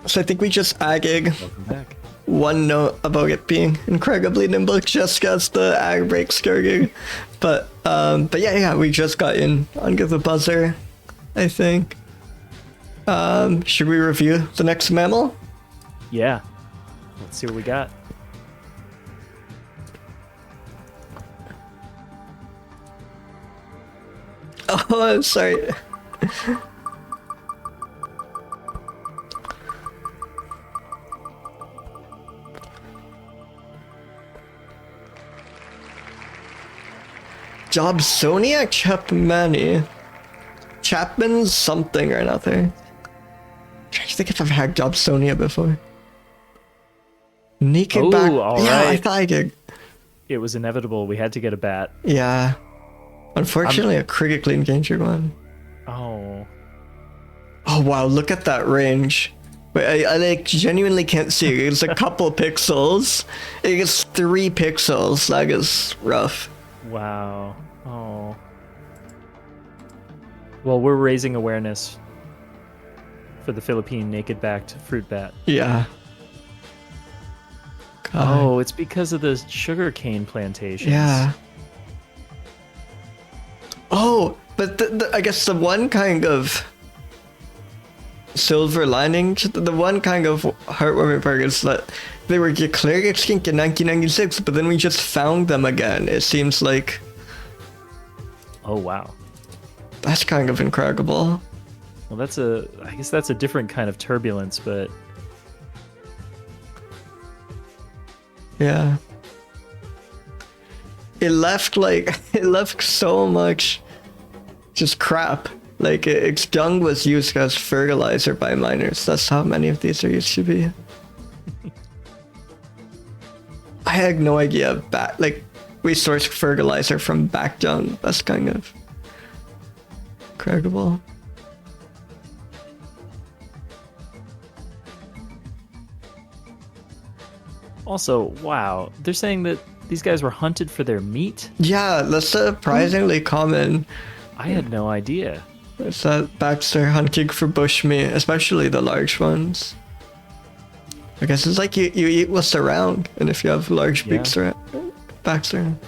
So I think we just added Welcome back. one note about it being incredibly nimble just as the ag break started. But yeah, we just got in under the buzzer, I think. Should we review the next mammal? Yeah. Let's see what we got. Oh, I'm sorry. Dobsonia chapmani. Chapman's something or another. I'm trying to think if I've had Dobsonia before. Naked Oh, back. all Yeah, I right. thought I did. It was inevitable. We had to get a bat. Yeah. Unfortunately, a critically endangered one. Oh. Oh wow, look at that range. Wait, I like genuinely can't see it. It's a couple pixels. It is 3 pixels. That is rough. Wow. Oh. Well, we're raising awareness for the Philippine naked-backed fruit bat. Yeah. God. Oh, it's because of the sugarcane plantations. Yeah. Oh, but I guess the one kind of silver lining, the one kind of heartwarming part is that they were declared extinct in 1996, but then we just found them again. It seems like Oh, wow. that's kind of incredible. Well, I guess that's a different kind of turbulence, but Yeah. It left so much just crap. Like its dung was used as fertilizer by miners. That's how many of these there used to be. I had no idea we source fertilizer from back dung. That's kind of incredible. also, wow. They're saying that these guys were hunted for their meat? Yeah, that's surprisingly common. I had no idea. It's that bats are hunting for bushmeat, especially the large ones. I guess it's like you eat what's around, and if you have large beaks around, backs around.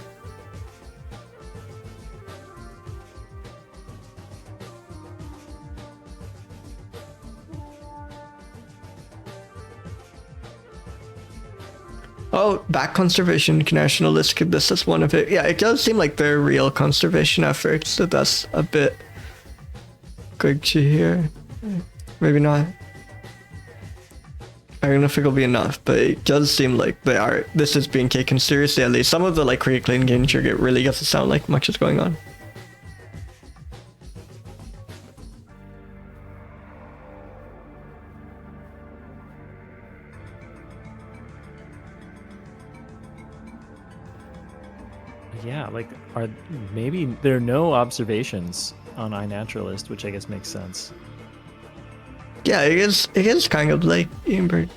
Oh, bat conservation international listed this as one of it. Yeah, it does seem like they're real conservation efforts, so that's a bit good to hear. Maybe not. I don't know if it'll be enough, but it does seem like this is being taken seriously at least. Some of the critically endangered, it really doesn't sound like much is going on. Yeah, maybe there are no observations on iNaturalist, which I guess makes sense. Yeah, it is kind of like Amber.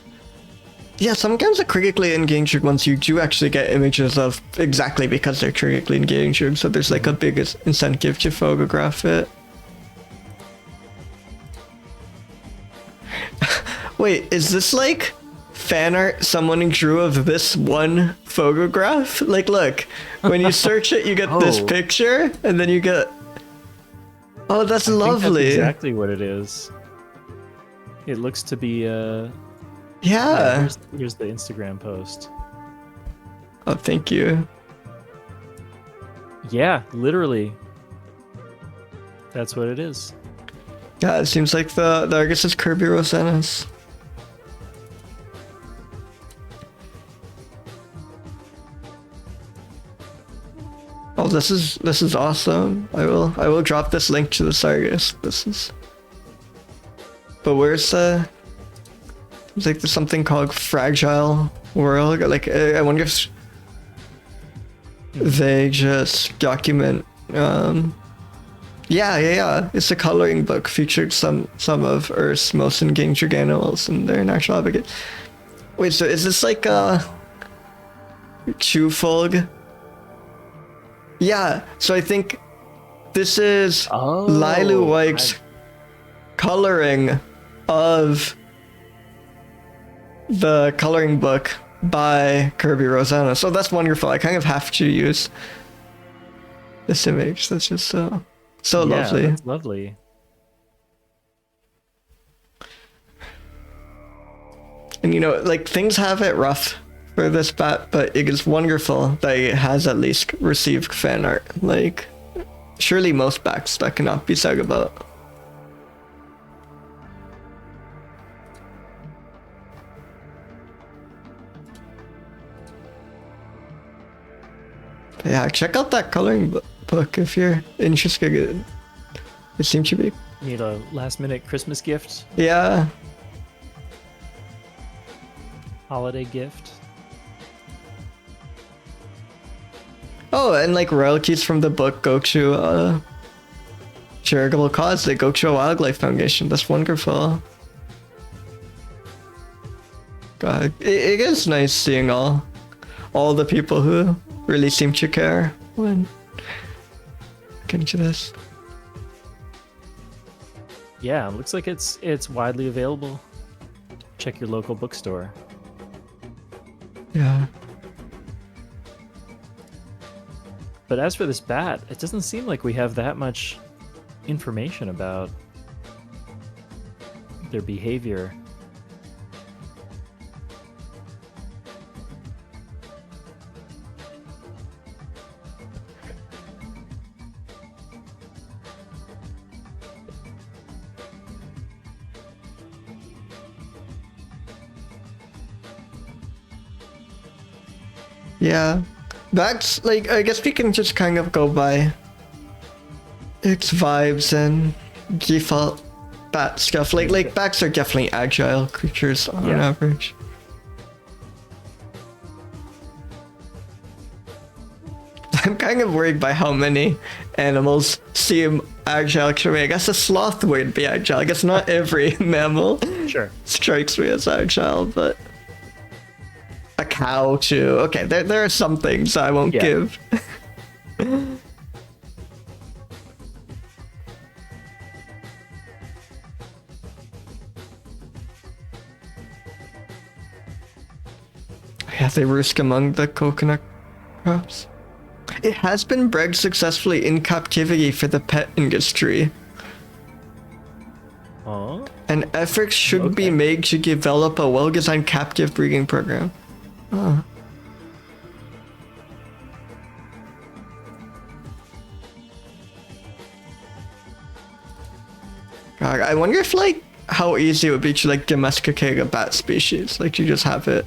Yeah, sometimes the critically endangered ones you do actually get images of exactly because they're critically endangered, so there's a big incentive to photograph it. Wait, is this fan art someone drew of this one photograph? Look, when you search it, you get this Oh. picture, and then you get... Oh, that's I think lovely. that's exactly what it is. It looks to be Yeah. here's the Instagram post. Oh, thank you. Yeah, literally. That's what it is. Yeah, it seems like the Argus is Kerivoula. Oh, this is awesome. I will drop this link to the Sargus. This is. But where's it's like there's something called Fragile World. I wonder if they just document. Yeah. It's a coloring book featured some of Earth's most endangered animals and their natural habitat. Wait, so is this twofold? Yeah, so I think this is Lilu White's coloring of the coloring book by Kirby Rosanna. So that's wonderful. I kind of have to use this image. That's just so lovely. That's lovely. And like things have it rough for this bat, but it is wonderful that it has at least received fan art. Like, surely most bats that cannot be said about. Yeah, check out that coloring book if you're interested. It seems to be. Need a last-minute Christmas gift? Yeah. Holiday gift? Oh, and like royalties from the book go to charitable cause. They go to a wildlife foundation. That's wonderful. God, it is nice seeing all the people who really seem to care when getting to this. Yeah, looks like it's widely available. Check your local bookstore. Yeah. But as for this bat, it doesn't seem like we have that much information about their behavior. Yeah. Bats, like, I guess we can just kind of go by its vibes and default bat stuff. Like bats are definitely agile creatures on average. I'm kind of worried by how many animals seem agile to me. I guess a sloth would be agile. I guess not every mammal strikes me as agile, but a cow too. Okay, there are some things I won't give. Yeah, they roost among the coconut crops. It has been bred successfully in captivity for the pet industry. Oh. And efforts should be made to develop a well-designed captive breeding program. Oh. God, I wonder if like how easy it would be to like domesticate a bat species. Like you just have it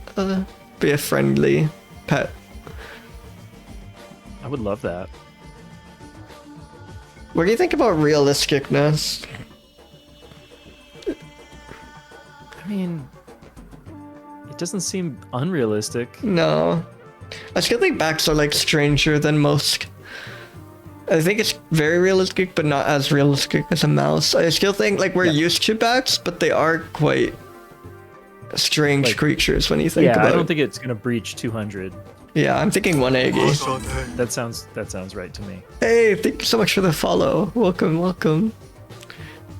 be a friendly pet. I would love that. What do you think about realisticness? I mean, it doesn't seem unrealistic. No. I still think bats are like stranger than most. I think it's very realistic, but not as realistic as a mouse. I still think like we're used to bats, but they are quite strange creatures when you think about it. Yeah, I don't think it's gonna breach 200. Yeah, I'm thinking 180. That sounds right to me. Hey, thank you so much for the follow. Welcome, welcome.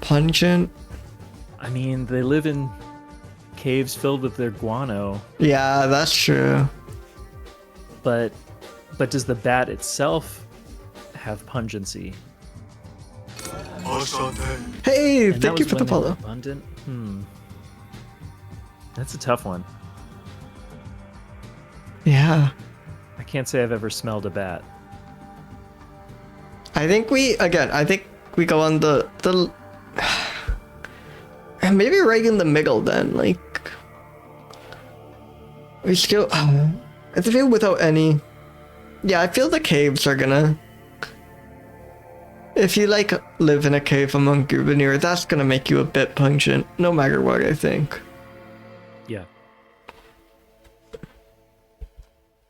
Pungent. I mean, they live in caves filled with their guano. Yeah, that's true. But does the bat itself have pungency? Hey, thank you for the follow. Abundant? That's a tough one. Yeah. I can't say I've ever smelled a bat. I think we go on the and maybe right in the middle then, like we still I feel without any. Yeah, I feel the caves are gonna, if you like live in a cave among Gubernir, that's gonna make you a bit pungent no matter what, I think. Yeah.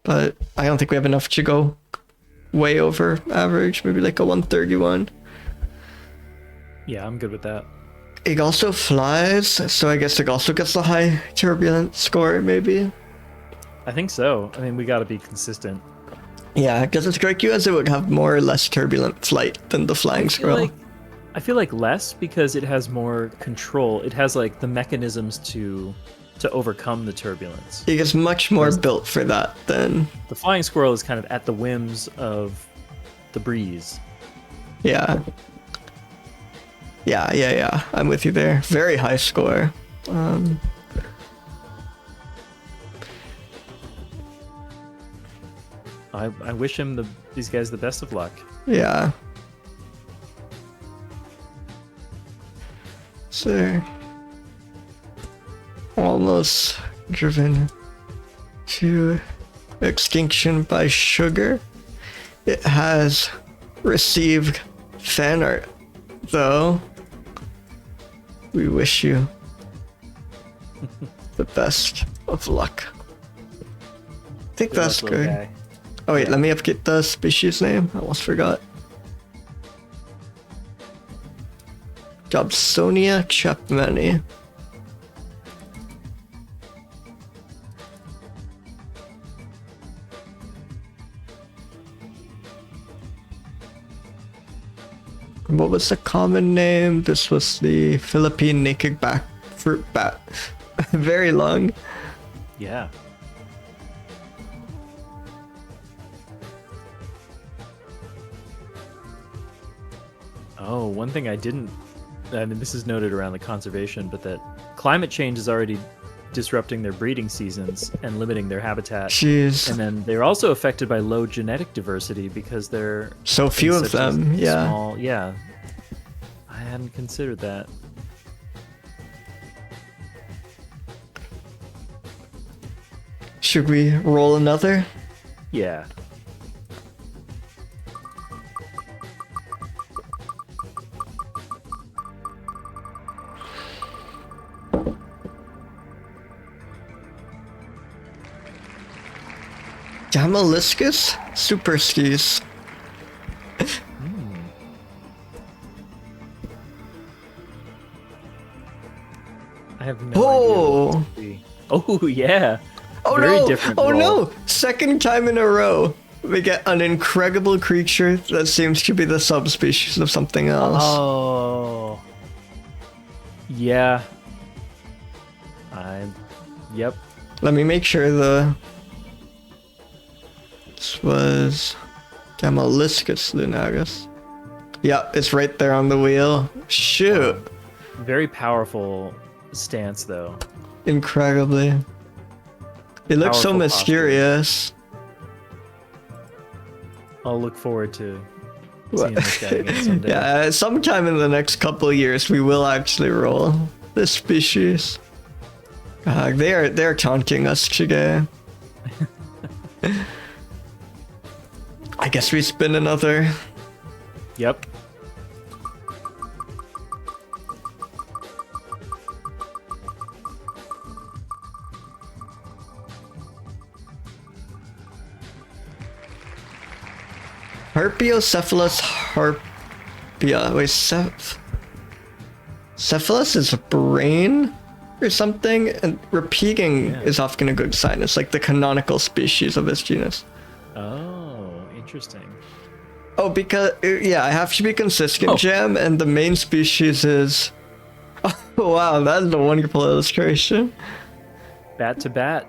But I don't think we have enough to go way over average, maybe like a 131. Yeah, I'm good with that. It also flies, so I guess it also gets the high turbulent score, maybe. I think so. I mean, we gotta be consistent. Yeah, does it strike you as it would have more or less turbulent flight than the flying squirrel? I feel like less because it has more control. It has like the mechanisms to to overcome the turbulence. He gets much more built for that than... The flying squirrel is kind of at the whims of the breeze. Yeah. Yeah. I'm with you there. Very high score. I wish him these guys the best of luck. Yeah. So, almost driven to extinction by sugar. It has received fan art, though. We wish you the best of luck. I think that's good. Guy. Oh wait, let me update the species name. I almost forgot. Dobsonia chapmani. What was the common name? This was the Philippine naked back fruit bat. Very long. Yeah. Oh, one thing I mean, this is noted around the conservation, but that climate change is already disrupting their breeding seasons and limiting their habitat. Jeez. And then they're also affected by low genetic diversity because they're so few of them. Yeah. Small, yeah. I hadn't considered that. Should we roll another? Yeah. Gamaliscus superstes. I have no idea. What it be. Oh yeah. Oh Very no! different Oh role. no! Second time in a row, we get an incredible creature that seems to be the subspecies of something else. Oh. Yeah. Yep. Let me make sure this was Gamaliscus lunatus. Yeah, it's right there on the wheel. Shoot. Very powerful stance though. Incredibly. It looks so Powerful mysterious. I'll look forward to seeing this guy again someday. Yeah, sometime in the next couple of years we will actually roll this species. They're taunting us today. I guess we spin another. Yep. Harpiocephalus harpia. Wait, cephalus is a brain or something, and repeating is often a good sign. It's like the canonical species of this genus. Oh, interesting. Oh, because yeah, I have to be consistent, Jam, and the main species is. Oh wow, that's a wonderful illustration. Bat to bat.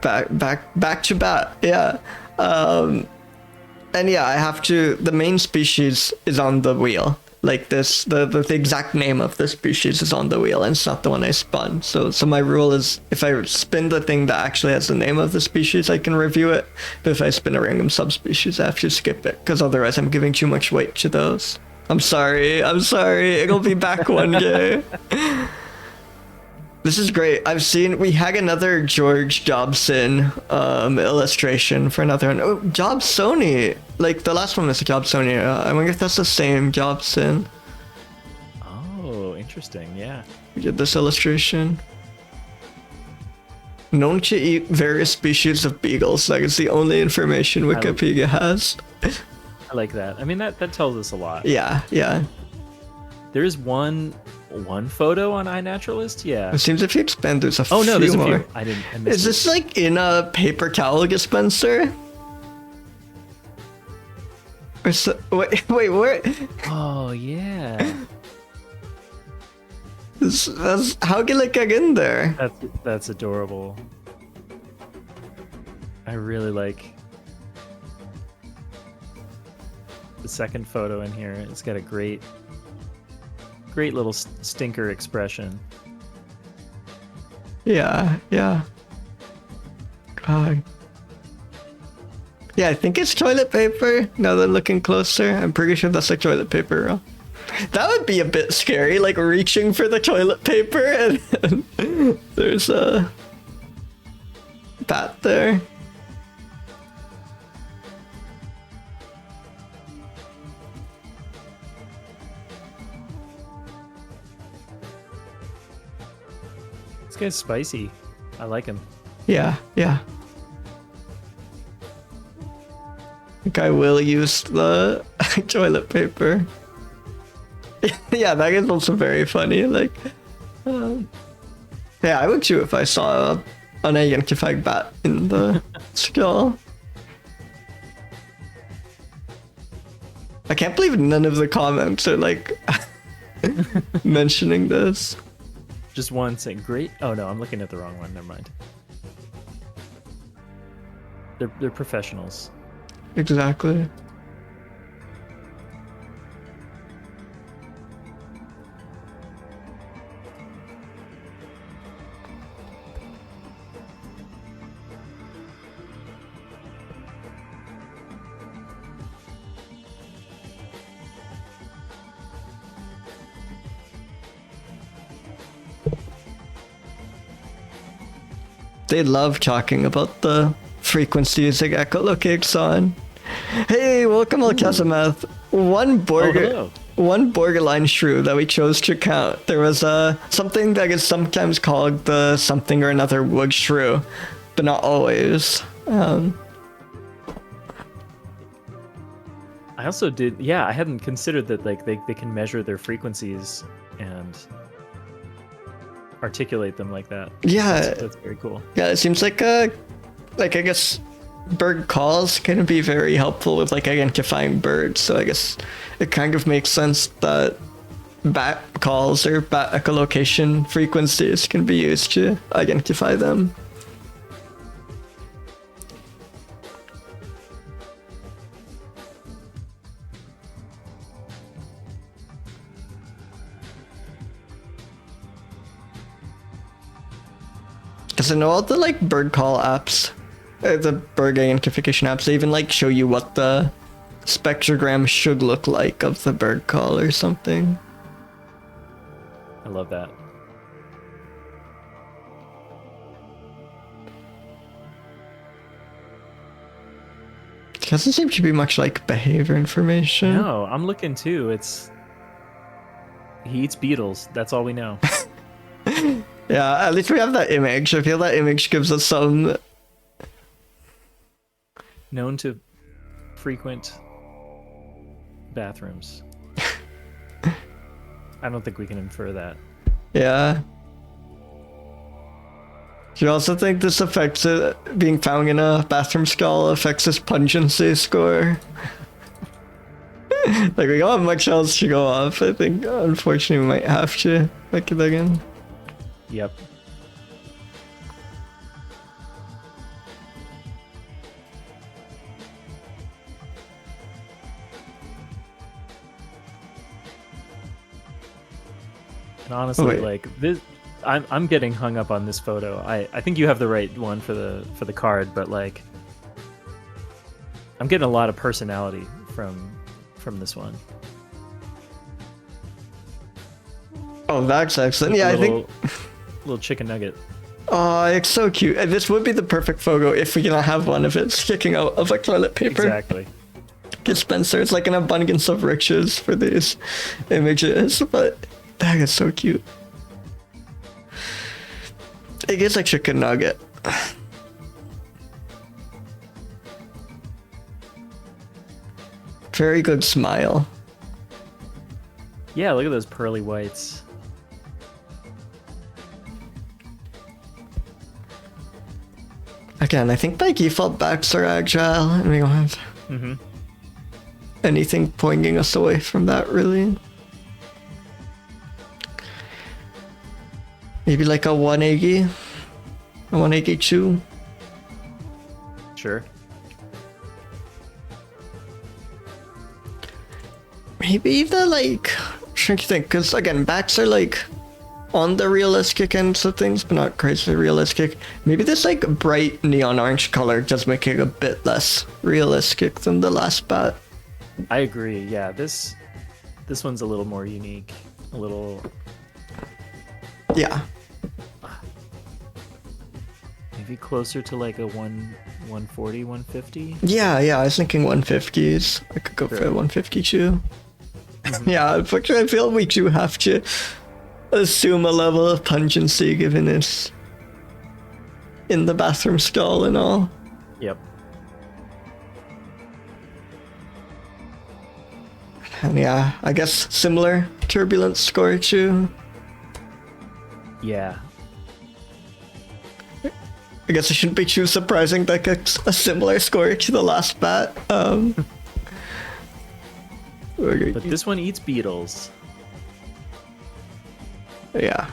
Back to bat, yeah. And yeah, I have to. The main species is on the wheel. Like this, the exact name of the species is on the wheel, and it's not the one I spun. So my rule is, if I spin the thing that actually has the name of the species, I can review it. But if I spin a random subspecies, I have to skip it, because otherwise I'm giving too much weight to those. I'm sorry. It'll be back one day. This is great. We had another George Dobson illustration for another one. Oh, Dobsonia. Like the last one was Dobsonia. I wonder if that's the same Dobson. Oh, interesting. Yeah. We did this illustration. Known to eat various species of beagles. That is the only information Wikipedia has. I like that. I mean, that tells us a lot. Yeah. There is one photo on iNaturalist. Yeah. It seems if you expand, there's a few more. Oh no, there's a few. I missed Is this like in a paper towel dispenser? Or wait, where? Oh yeah. How can I get in there? That's adorable. I really like the second photo in here. It's got a great little stinker expression. Yeah. God. Yeah, I think it's toilet paper. Now that I'm looking closer, I'm pretty sure that's like toilet paper roll. That would be a bit scary, like reaching for the toilet paper and there's a bat there. This guy's spicy. I like him. Yeah. I think I will use the toilet paper. Yeah, that is also very funny. Like, yeah, I would too if I saw an unidentified bat in the skull. I can't believe none of the comments are like mentioning this. Just one saying great. Oh no, I'm looking at the wrong one. Never mind. They're professionals. Exactly. They love talking about the frequencies it echolocates on. Hey, welcome Alcazamath. One borderline shrew that we chose to count. There was something that is sometimes called the something or another wood shrew, but not always. I also did, I hadn't considered that like they can measure their frequencies and articulate them like that. Yeah, that's very cool. Yeah, it seems like I guess bird calls can be very helpful with like identifying birds. So I guess it kind of makes sense that bat calls or bat echolocation frequencies can be used to identify them. Because I know all the like bird call apps, the bird identification apps, they even like show you what the spectrogram should look like of the bird call or something. I love that. It doesn't seem to be much like behavior information. No, I'm looking too. He eats beetles. That's all we know. Yeah, at least we have that image. I feel that image gives us some... Known to frequent bathrooms. I don't think we can infer that. Yeah. Do you also think this affects it, being found in a bathroom stall affects his pungency score? Like, we don't have much else to go off. I think, unfortunately, we might have to look it again. Yep. And honestly, like this, I'm getting hung up on this photo. I think you have the right one for the card, but like, I'm getting a lot of personality from this one. Oh, that's excellent. Yeah, I think little chicken nugget. Oh, it's so cute. And this would be the perfect photo if we don't have one of it sticking out of like toilet paper. Exactly. Get Spencer, it's like an abundance of riches for these images, but that is so cute. It is like chicken nugget. Very good smile. Yeah, look at those pearly whites. Again, I think by default backs are agile, and we don't have anything pointing us away from that, really. Maybe like a 180, a 182. Sure. Maybe the like, trying to think, because again, backs are like on the realistic ends of things, but not crazy realistic. Maybe this like bright neon orange color does make it a bit less realistic than the last bat. I agree. Yeah, this one's a little more unique. A little. Yeah. Maybe closer to like a 140, 150. Yeah, I was thinking 150s. I could go for a 152. Yeah, unfortunately, I feel we do have to assume a level of pungency given it's in the bathroom stall and all. Yep. And yeah, I guess similar turbulence score too. Yeah. I guess it shouldn't be too surprising that gets a similar score to the last bat. But this one eats beetles. Yeah.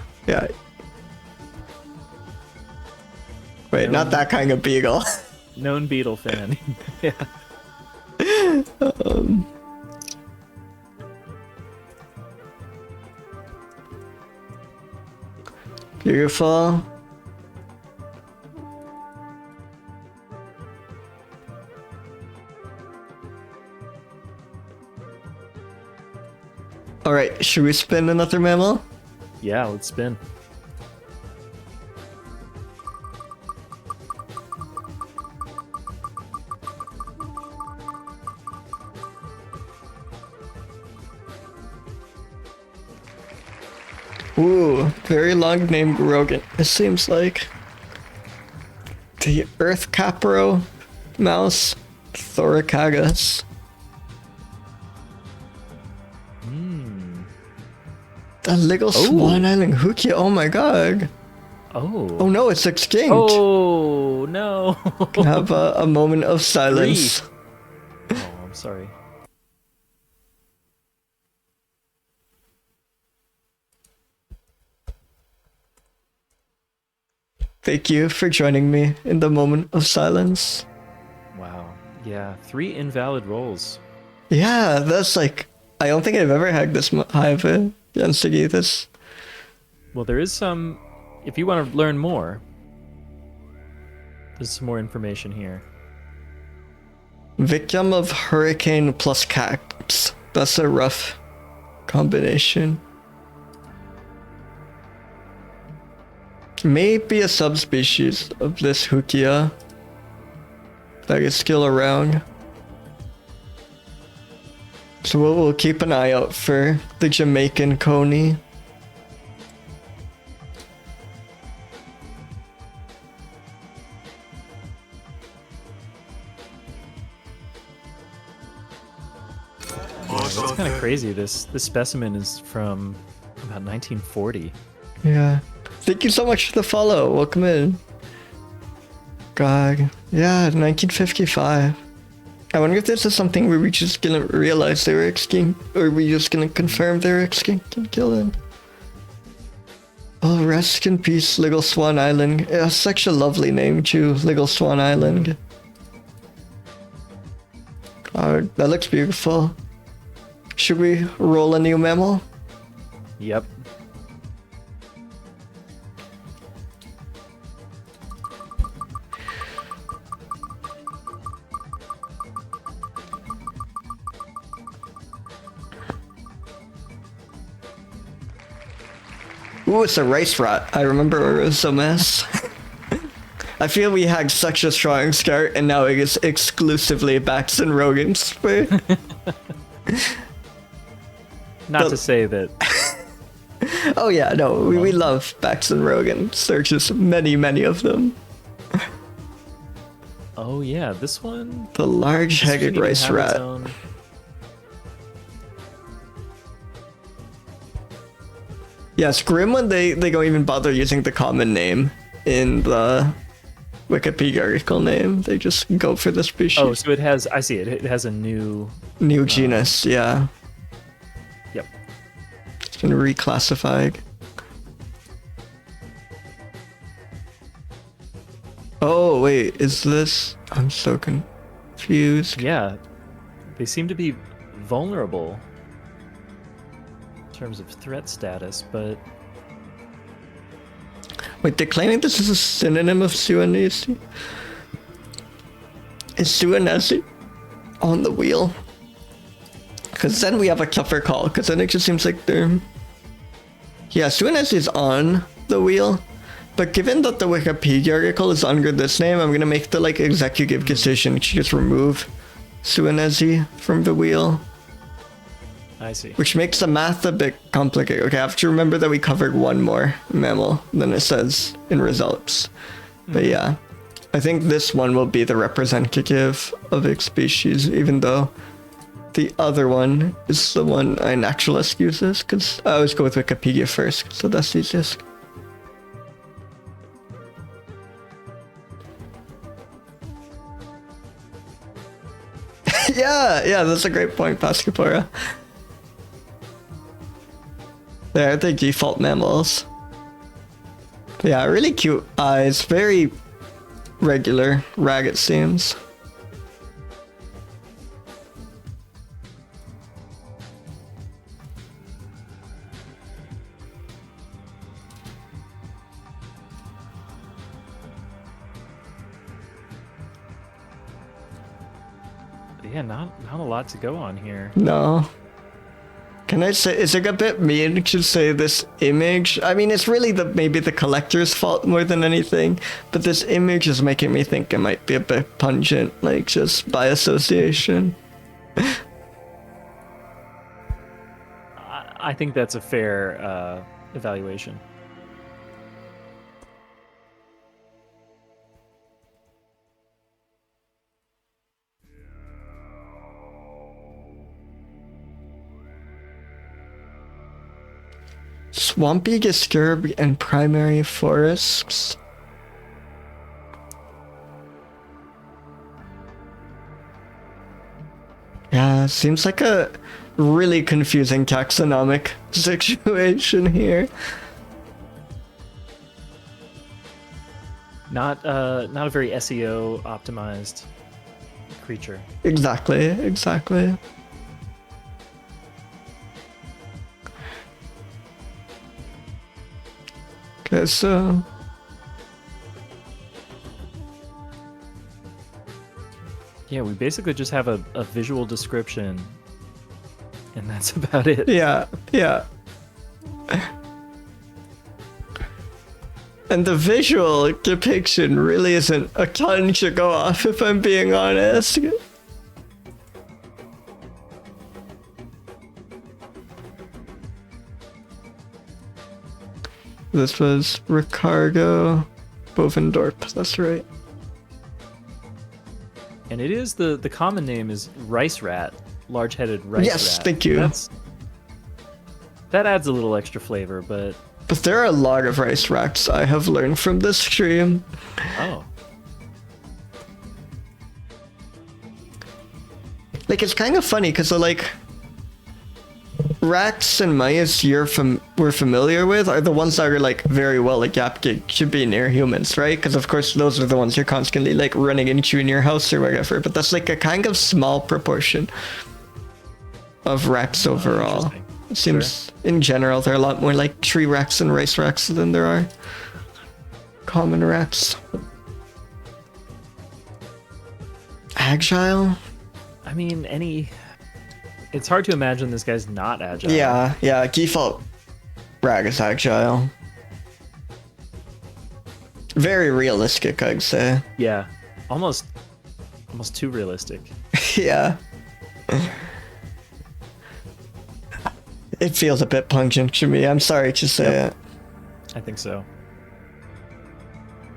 Wait, not that kind of beagle. Known beetle fan. Yeah. Beautiful. Alright, should we spin another mammal? Yeah, let's spin. Ooh, very long name Rogan. It seems like the Earth Capro mouse Thoracagus. The Little Swan Island Hukia, oh my god. Oh no, it's extinct. Oh no. Can have a moment of silence. Oh, I'm sorry. Thank you for joining me in the moment of silence. Wow. Yeah, 3 invalid rolls. Yeah, that's like, I don't think I've ever had this high of a this. Well, there is some, if you want to learn more, there's some more information here. Victim of hurricane plus cactus. That's a rough combination. May be a subspecies of this Hukia that is still around. So we'll keep an eye out for the Jamaican coney. That's kind of crazy. This specimen is from about 1940. Yeah. Thank you so much for the follow. Welcome in. God. Yeah, 1955. I wonder if this is something where we just gonna realize they were extinct, or we just gonna confirm they were extinct and kill them. Oh, rest in peace, Little Swan Island. It has such a lovely name too, Little Swan Island. God, that looks beautiful. Should we roll a new mammal? Yep. Ooh, it's a rice rat. I remember it was a mess. I feel we had such a strong start, and now it is exclusively Bax and Rogan's spray. Not to say that. Oh yeah, no, we love Bax and Rogan. There's just many of them. Oh yeah, this one. The large-headed rice rat. Yes, grim when they don't even bother using the common name in the Wikipedia article name. They just go for the species. Oh, so it has. I see it. It has a new genus. Yeah. Yep. It's been reclassified. Wait, is this? I'm so confused. Yeah, they seem to be vulnerable in terms of threat status, but Wait, they're claiming this is a synonym of Suanesi? Is Suanesi on the wheel? Because then we have a tougher call, because then it just seems like they're... Yeah, Suanesi is on the wheel, but given that the Wikipedia article is under this name, I'm going to make the like executive decision to just remove Suanesi from the wheel. I see. Which makes the math a bit complicated. Okay, I have to remember that we covered one more mammal than it says in results. But yeah, I think this one will be the representative of its species, even though the other one is the one I naturalist uses, because I always go with Wikipedia first, so that's easiest. yeah, that's a great point, Pascapora. They're the default mammals. Yeah, really cute eyes. Very regular rag, it seems. Yeah, not a lot to go on here. No. Can I say, is it a bit mean to say this image? I mean, it's really maybe the collector's fault more than anything, but this image is making me think it might be a bit pungent, like just by association. I think that's a fair evaluation. Swampy disturb and primary forests. Yeah, seems like a really confusing taxonomic situation here. Not a very SEO optimized creature. Exactly. Okay, so... Yeah, we basically just have a visual description, and that's about it. Yeah. And the visual depiction really isn't a ton to go off, if I'm being honest. This was Ricardo Bovendorp, that's right. And it is the common name is rice rat, large-headed rice rat. Yes, thank you. That adds a little extra flavor, but there are a lot of rice rats I have learned from this stream. oh. Like, it's kind of funny, because like, rats and mice we're familiar with are the ones that are like very well adapted to be near humans, right? Because of course those are the ones you're constantly like running into in your house or whatever, but that's like a kind of small proportion of rats overall. It seems in general there are a lot more like tree rats and rice rats than there are common rats. Agile? I mean, it's hard to imagine this guy's not agile. Yeah, default rag is agile. Very realistic, I'd say. Yeah, almost too realistic. Yeah. It feels a bit pungent to me, I'm sorry to say it. I think so.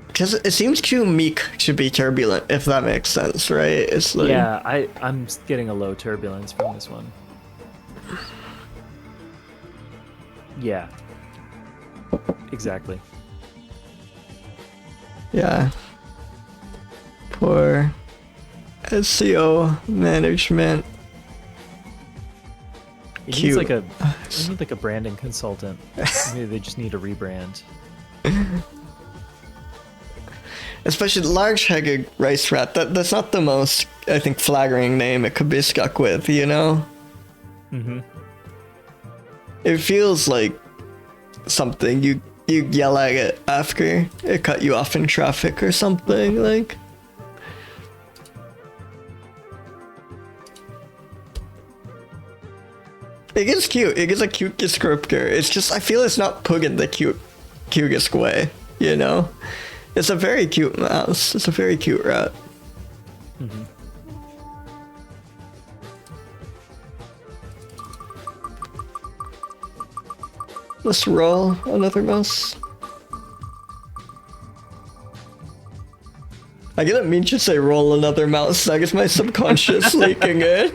Because it seems too meek to be turbulent, if that makes sense, right? It's like... Yeah, I'm getting a low turbulence from this one. Yeah. Exactly. Yeah. Poor SEO management. It needs like a branding consultant. Maybe they just need a rebrand. Especially large-headed rice rat. That's not the most, I think, flattering name it could be stuck with, you know? Mm-hmm. It feels like something you yell at it after it cut you off in traffic or something, like. It is cute. It is a cute descriptor. It's just, I feel it's not put in the cutest way, you know? It's a very cute mouse. It's a very cute rat. Mm-hmm. Let's roll another mouse. I didn't mean to say roll another mouse. I guess my subconscious leaking it.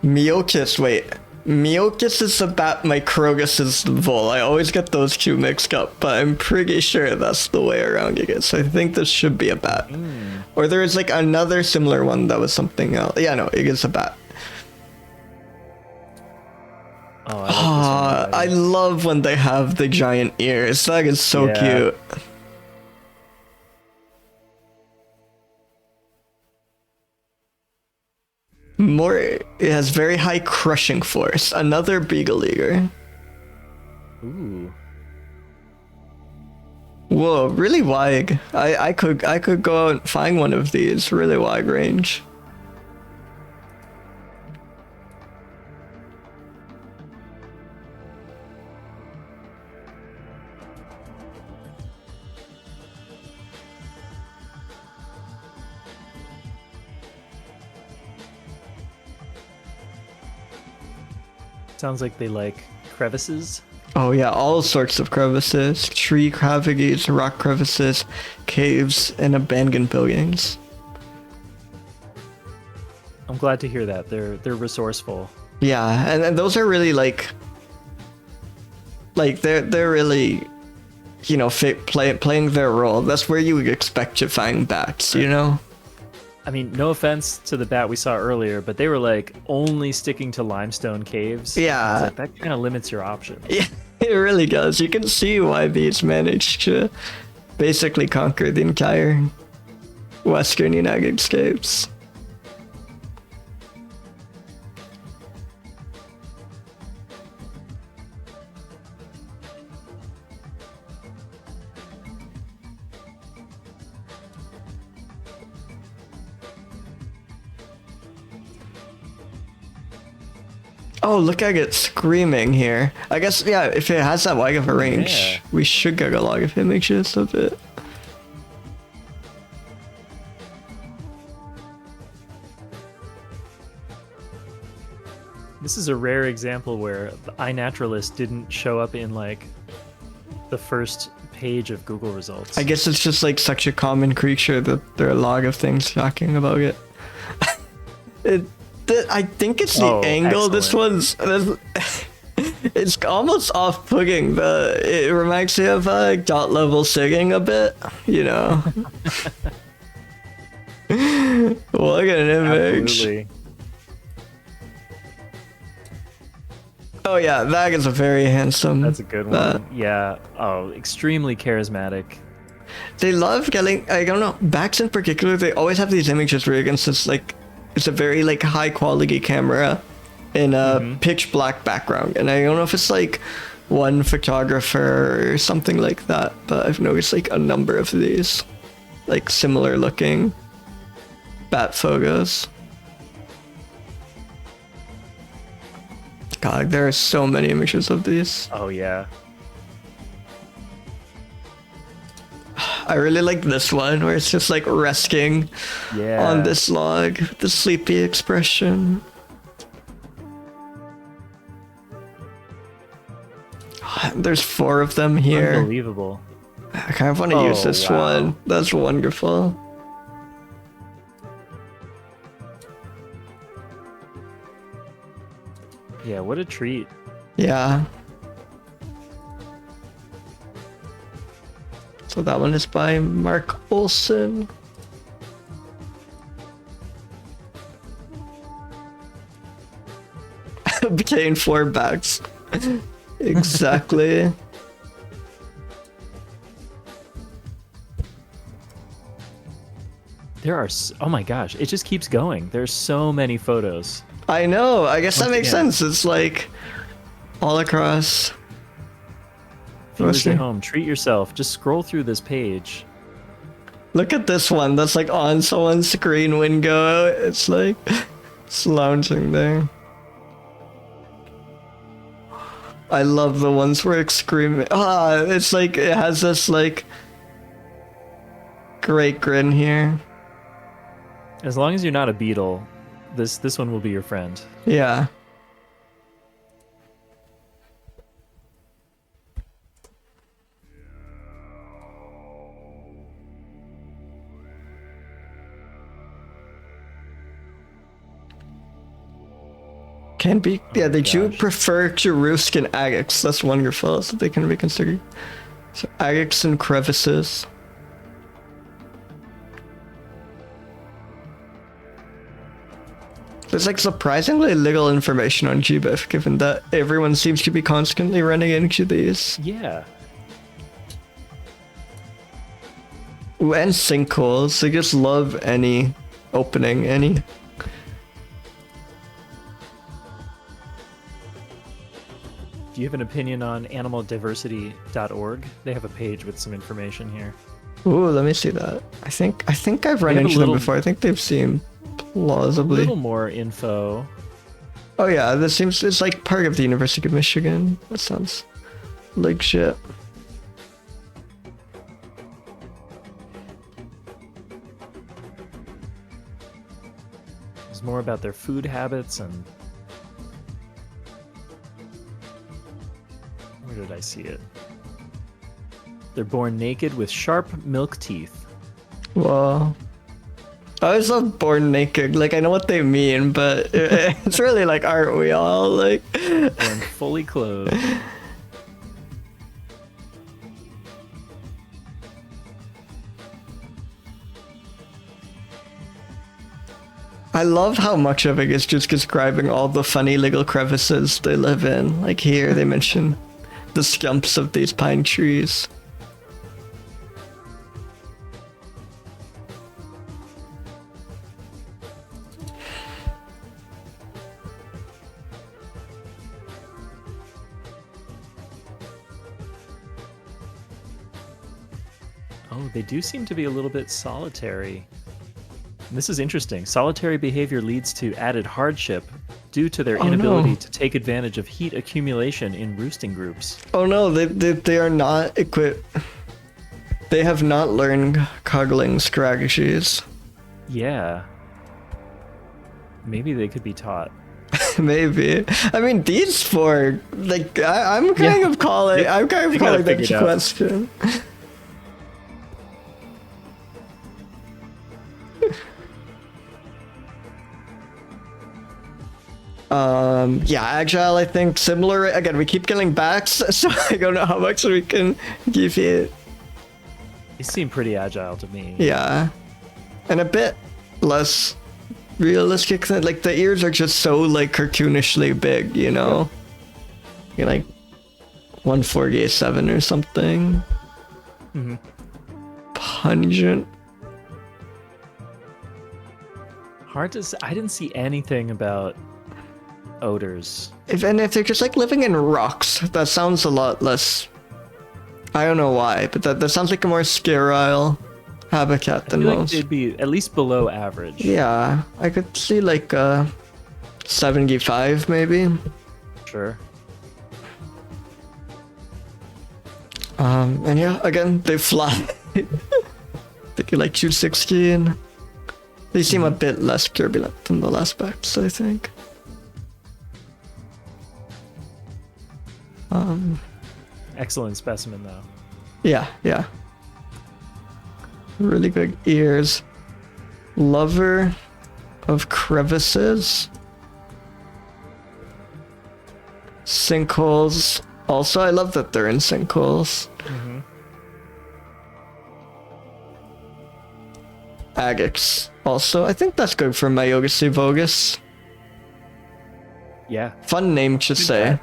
Myotis, wait. Myotis is the bat, Microgus is the vole. I always get those two mixed up, but I'm pretty sure that's the way around it is. So I think this should be a bat. Or there is like another similar one that was something else. Yeah, no, it is a bat. Oh, I like this one. I love when they have the giant ears. That is so cute. More, it has very high crushing force. Another beagle eater. Ooh. Whoa, really wide. I could go out and find one of these. Really wide range. Sounds like they like crevices. Oh yeah, all sorts of crevices, tree cavities, rock crevices, caves, and abandoned buildings. I'm glad to hear that. They're resourceful. Yeah, and those are really like they're really, you know, playing their role. That's where you would expect to find bats, you know? I mean, no offense to the bat we saw earlier, but they were like only sticking to limestone caves. Yeah. Like, that kind of limits your options. Yeah, it really does. You can see why these managed to basically conquer the entire western United States. Oh, look at it screaming here. I guess, yeah, if it has that wide of a range, Yeah. we should get a lot of images of it. This is a rare example where the iNaturalist didn't show up in like the first page of Google results. I guess it's just like such a common creature that there are a lot of things talking about it. I think it's the angle. Excellent. This one's it's almost off-putting. It reminds me of dot level singing a bit, you know. Look at an image. Absolutely. Oh yeah, that is a very handsome. That's a good one. Yeah. Oh, extremely charismatic. They love getting, I don't know, bats in particular, they always have these images where against this, like, it's a very, like, high quality camera in a pitch black background. And I don't know if it's, like, one photographer or something like that, but I've noticed, like, a number of these, like, similar looking bat photos. God, there are so many images of these. Oh, yeah. I really like this one where it's just like resting on this log, the sleepy expression. There's 4 of them here. Unbelievable. I kind of want to use this one. That's wonderful. Yeah, what a treat. Yeah. So that one is by Mark Olson. Obtain 4 bats. Exactly. There are, oh my gosh, it just keeps going. There's so many photos. I know. I guess that Once makes again. sense. It's like all across. Viewers at home, treat yourself. Just scroll through this page. Look at this one. That's like on someone's screen window. It's like it's lounging there. I love the ones where it's screaming. Ah, it's like it has this like great grin here. As long as you're not a beetle, this one will be your friend. Yeah. Can be, yeah, they do prefer to roost in agates. That's wonderful, so they can be considered. So agates and crevices. There's like surprisingly little information on GBIF, given that everyone seems to be constantly running into these. Yeah. Ooh, and sinkholes. They just love any opening, any. Do you have an opinion on animaldiversity.org? They have a page with some information here. Ooh, let me see that. I think I've run They have a into them little- before. I think they've seen A plausibly. little more info. Oh yeah, this seems it's like part of the University of Michigan. That sounds like shit. There's more about their food habits and... Where did I see it? They're born naked with sharp milk teeth. Wow. I always love born naked. Like I know what they mean, but it's really like, aren't we all like? Born fully clothed. I love how much of it is just describing all the funny little crevices they live in. Like here, they mention the stumps of these pine trees. Oh, they do seem to be a little bit solitary. And this is interesting. Solitary behavior leads to added hardship due to their inability to take advantage of heat accumulation in roosting groups. Oh no, they are not equipped. They have not learned cuddling strategies. Yeah. Maybe they could be taught. Maybe. I mean, these four, like, I'm kind of calling that figured out. question. Yeah, agile, I think, similar. Again, we keep getting backs, so I don't know how much we can give it. They seem pretty agile to me. Yeah. And a bit less realistic. Like, the ears are just so, like, cartoonishly big, you know? You're like 147 or something. Mm-hmm. Pungent. Hard to say. I didn't see anything about odors. If they're just like living in rocks, that sounds a lot less. I don't know why, but that sounds like a more sterile habitat I than feel like most. it'd be at least below average. Yeah, I could see like 75 maybe. Sure. And yeah, again they fly. They can like 216. They seem a bit less turbulent than the last backs, I think. Excellent specimen, though. Yeah. Really big ears. Lover of crevices. Sinkholes. Also, I love that they're in sinkholes. Mm-hmm. Agates. Also, I think that's good for Myotis vogus. Yeah. Fun name to say.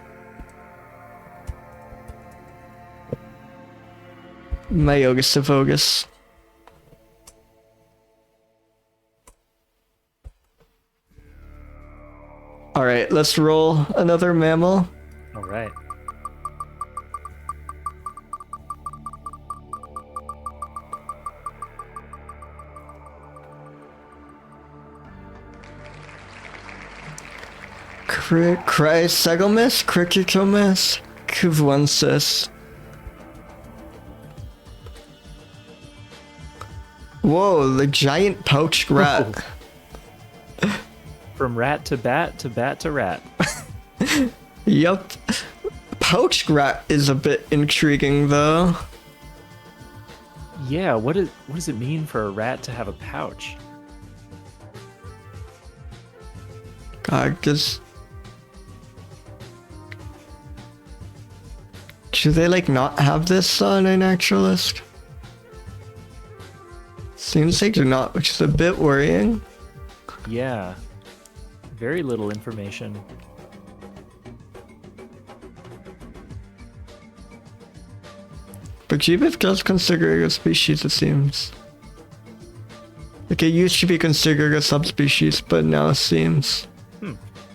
Myotis. Alright, let's roll another mammal. All right. Cricetomys, kivuensis. Whoa, the giant pouched rat. From rat to bat to bat to rat. Yup. Pouched rat is a bit intriguing though. Yeah, what does it mean for a rat to have a pouch? God, does... Should they like not have this on a naturalist? Seems like they're not, which is a bit worrying. Yeah. Very little information. But GBIF does consider it a species, it seems. Like it used to be considered a subspecies, but now it seems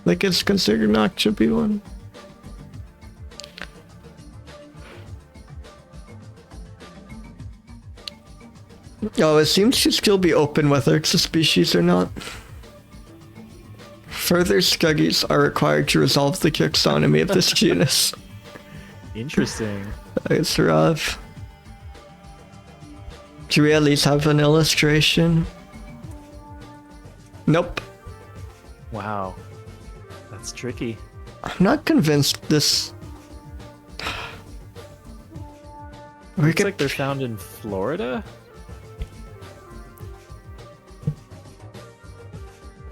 like it's considered not to be one. Oh, it seems to still be open whether it's a species or not. Further studies are required to resolve the taxonomy of this genus. Interesting. It's rough. Do we at least have an illustration? Nope. Wow. That's tricky. I'm not convinced this... Looks like they're found in Florida?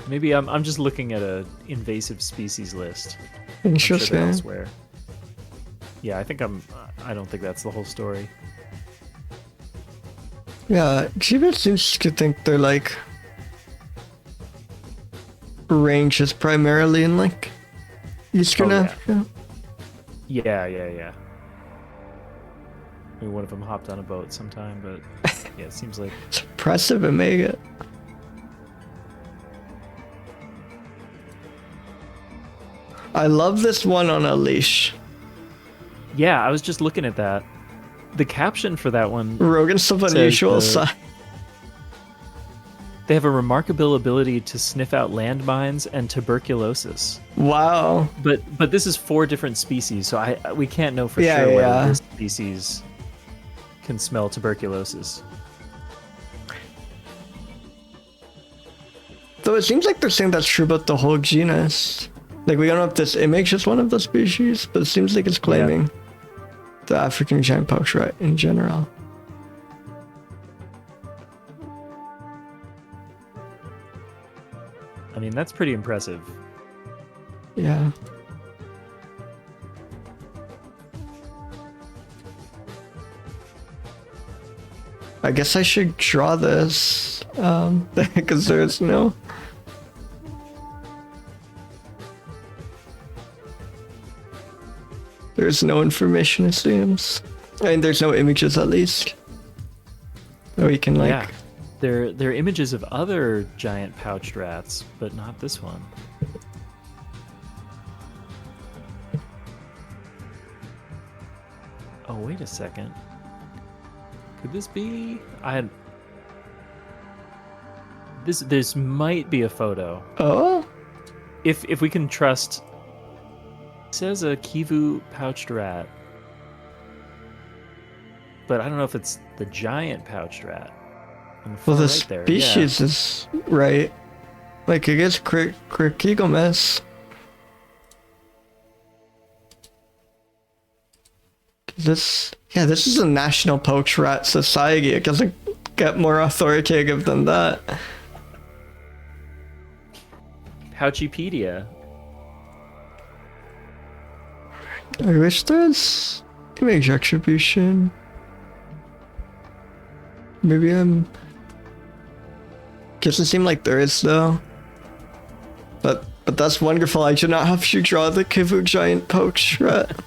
Maybe I'm just looking at a invasive species list. Interesting. I'm sure elsewhere. Yeah, I don't think that's the whole story. Yeah, GBIF seems to think they're like ranges primarily in like Eastern Africa. Yeah. Maybe one of them hopped on a boat sometime, but yeah, it seems like It's impressive and make it. I love this one on a leash. Yeah, I was just looking at that. The caption for that one. Rodents of unusual size. They have a remarkable ability to sniff out landmines and tuberculosis. Wow. But this is 4 different species, so we can't know for Yeah, sure whether yeah. this species can smell tuberculosis. Though it seems like they're saying that's true about the whole genus. Like we don't know if this image is one of the species, but it seems like it's claiming the African giant pouch rat in general. I mean, that's pretty impressive. Yeah. I guess I should draw this, because there's no... There's no information, it seems. I mean, there's no images, at least. That we can, like... Yeah. There are images of other giant pouched rats, but not this one. Oh, wait a second. Could this be? This might be a photo. Oh? If we can trust. It says a kivu pouched rat, but I don't know if it's the giant pouched rat. Well, the right there, species yeah. is right. Like, it gets Cricetomys. This is a National Pouch Rat Society. It doesn't get more authoritative than that. Pouchipedia. I wish there's image attribution. Maybe doesn't seem like there is though. But that's wonderful. I do not have to draw the Kivu giant pouch rat.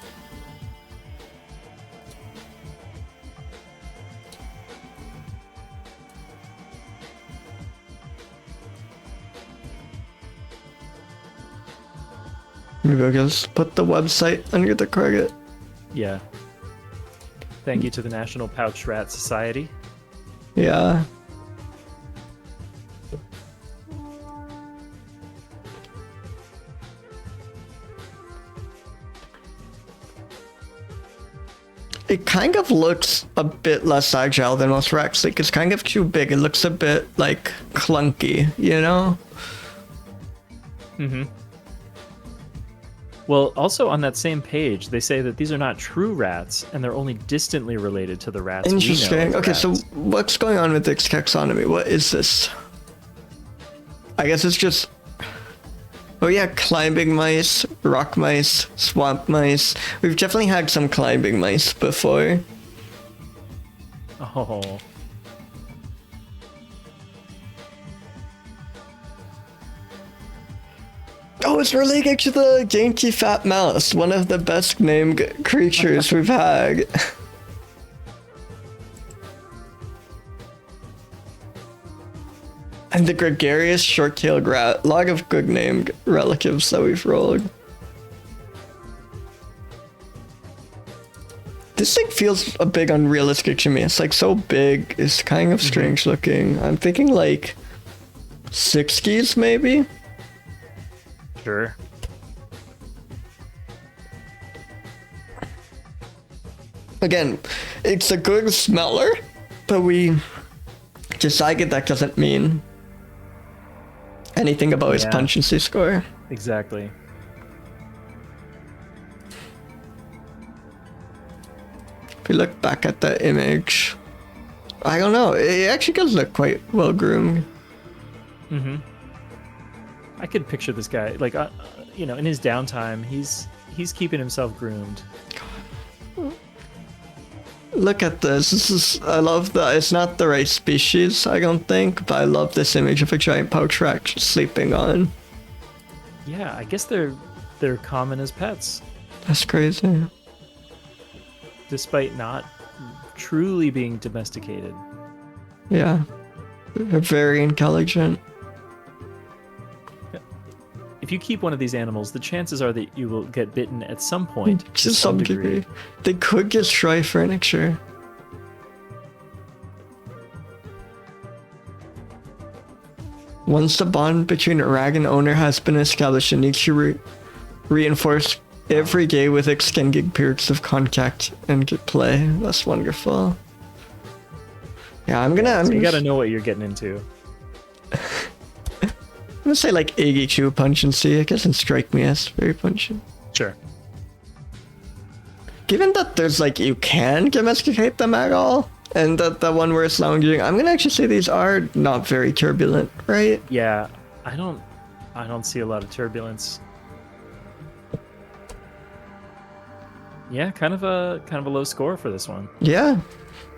Maybe I'll just put the website under the credit. Yeah. Thank you to the National Pouch Rat Society. Yeah. It kind of looks a bit less agile than most rats. Like, it's kind of too big. It looks a bit, like, clunky, you know? Mm-hmm. Well, also on that same page, they say that these are not true rats, and they're only distantly related to the rats we know Interesting. as Okay, rats. so what's going on with this taxonomy? What is this? I guess it's just... Oh yeah, climbing mice, rock mice, swamp mice. We've definitely had some climbing mice before. Oh. Oh, it's related to the dainty fat mouse, one of the best named creatures we've had. And the gregarious short-tailed rat. A lot of good named relatives that we've rolled. This thing feels a bit unrealistic to me. It's like so big, it's kind of strange looking. I'm thinking like 60s maybe? Sure. Again, it's a good smeller, but we decided that doesn't mean anything about his Yeah. pungency score. Exactly. If we look back at the image, I don't know, it actually does look quite well groomed. Mm-hmm. I could picture this guy, like, you know, in his downtime, he's keeping himself groomed. Look at this. This is, I love that. It's not the right species, I don't think, but I love this image of a giant pouch rat just sleeping on. Yeah, I guess they're common as pets, That's crazy. despite not truly being domesticated. Yeah. They're very intelligent. If you keep one of these animals, the chances are that you will get bitten at some point To some degree. They could destroy furniture. Once the bond between a rat and owner has been established, it needs to reinforce every day with extended periods of contact and play. That's wonderful. Yeah, I'm So you gonna gotta know what you're getting into. I'm gonna say like 82 pungency. It doesn't strike me as very pungent. Sure. Given that there's like you can domesticate them at all, and that the one where it's lounging, I'm gonna actually say these are not very turbulent, right? Yeah, I don't see a lot of turbulence. Yeah, kind of a low score for this one. Yeah.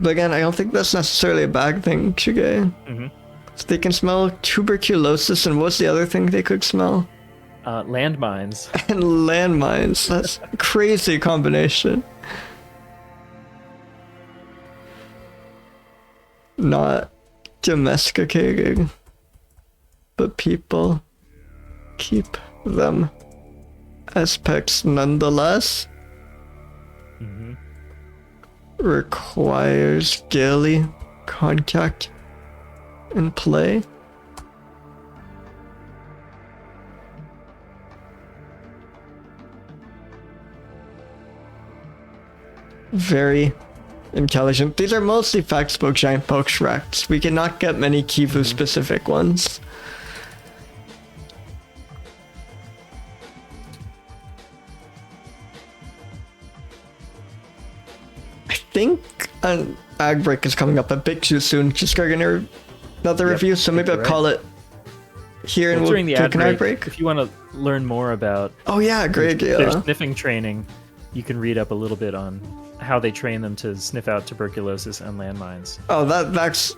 But again, I don't think that's necessarily a bad thing, Shige. Mm-hmm. So they can smell tuberculosis, and what's the other thing they could smell? Landmines. And landmines. That's a crazy combination. Not domesticated, but people keep them as pets nonetheless. Mm-hmm. Requires daily contact and play. Very intelligent. These are mostly fact-spoke giant pouch rats. We cannot get many Kivu specific ones. I think an ag break is coming up a bit too soon. Just got another review, so maybe I'll call it here and we'll during the take ad an ag break, break. if you want to learn more about Oh yeah, great their idea. sniffing training, you can read up a little bit on how they train them to sniff out tuberculosis and landmines. Oh, that's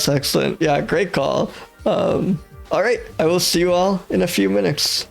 excellent. Yeah, great call. All right, I will see you all in a few minutes.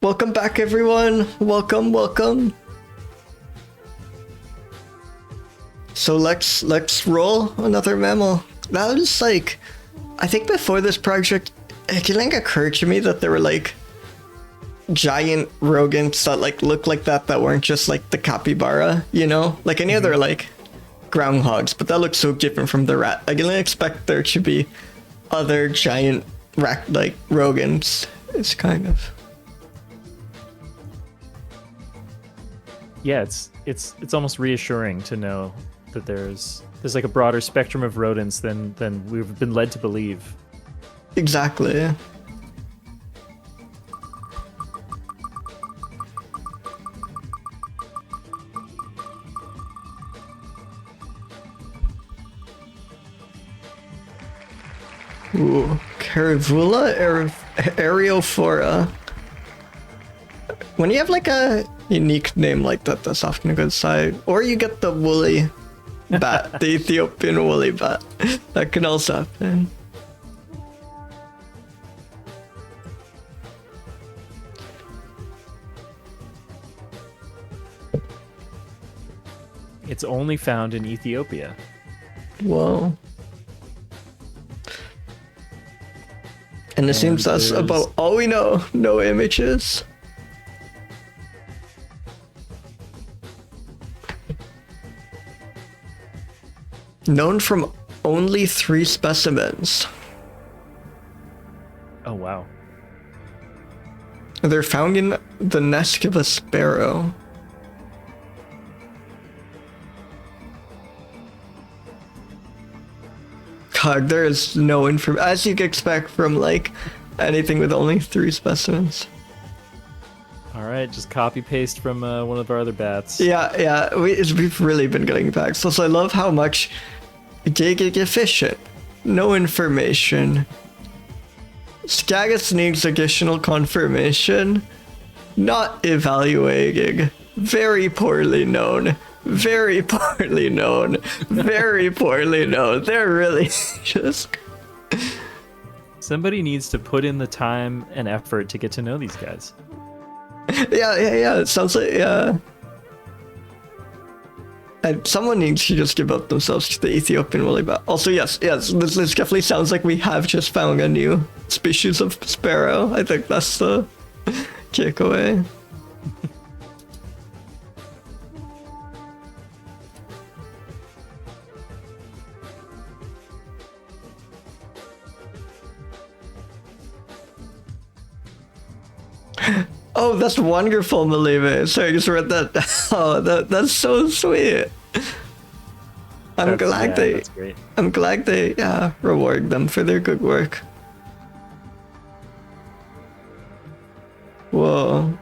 Welcome back, everyone. Welcome, welcome. So let's roll another mammal. That was like, I think before this project, it didn't occur to me that there were like giant rodents that like look like that weren't just like the capybara, you know? Like I knew they were like groundhogs, but that looks so different from the rat. I didn't expect there to be other giant like rodents. It's kind of. Yeah, it's almost reassuring to know that there's like a broader spectrum of rodents than we've been led to believe. Exactly. Ooh, Kerivoula, eriophora. When you have like a unique name like that, that's often a good sign. Or you get the woolly bat, the Ethiopian woolly bat. That can also happen. It's only found in Ethiopia. Whoa. And it seems that's about all we know. No images. Known from only 3 specimens. Oh, wow. They're found in the nest of a sparrow. God, there is no information, as you could expect from like anything with only 3 specimens. All right, just copy paste from one of our other bats. Yeah, we've really been getting back. So I love how much dig efficient. No information. Skagus needs additional confirmation. Not evaluating. Very poorly known. Very poorly known. Very poorly known. They're really just... Somebody needs to put in the time and effort to get to know these guys. Yeah. It sounds like, yeah. And someone needs to just give up themselves to the Ethiopian woolly bat. Also, yes, this definitely sounds like we have just found a new species of sparrow. I think that's the takeaway. Oh, that's wonderful, Maleve. Sorry, I just read that. Oh, that's so sweet. I'm glad they reward them for their good work. Whoa.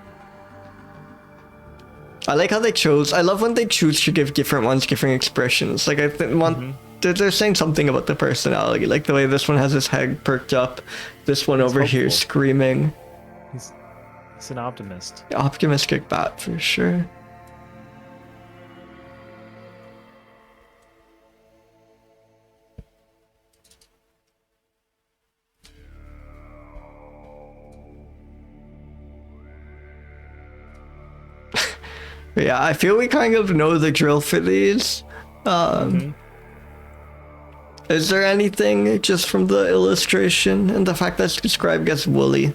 I like how they chose. I love when they choose to give different ones different expressions. Like I want. They're saying something about the personality, like the way this one has his head perked up, this one over here screaming. He's an optimist. Optimistic bat for sure. Yeah, I feel we kind of know the drill for these. Is there anything just from the illustration and the fact that it's described as woolly?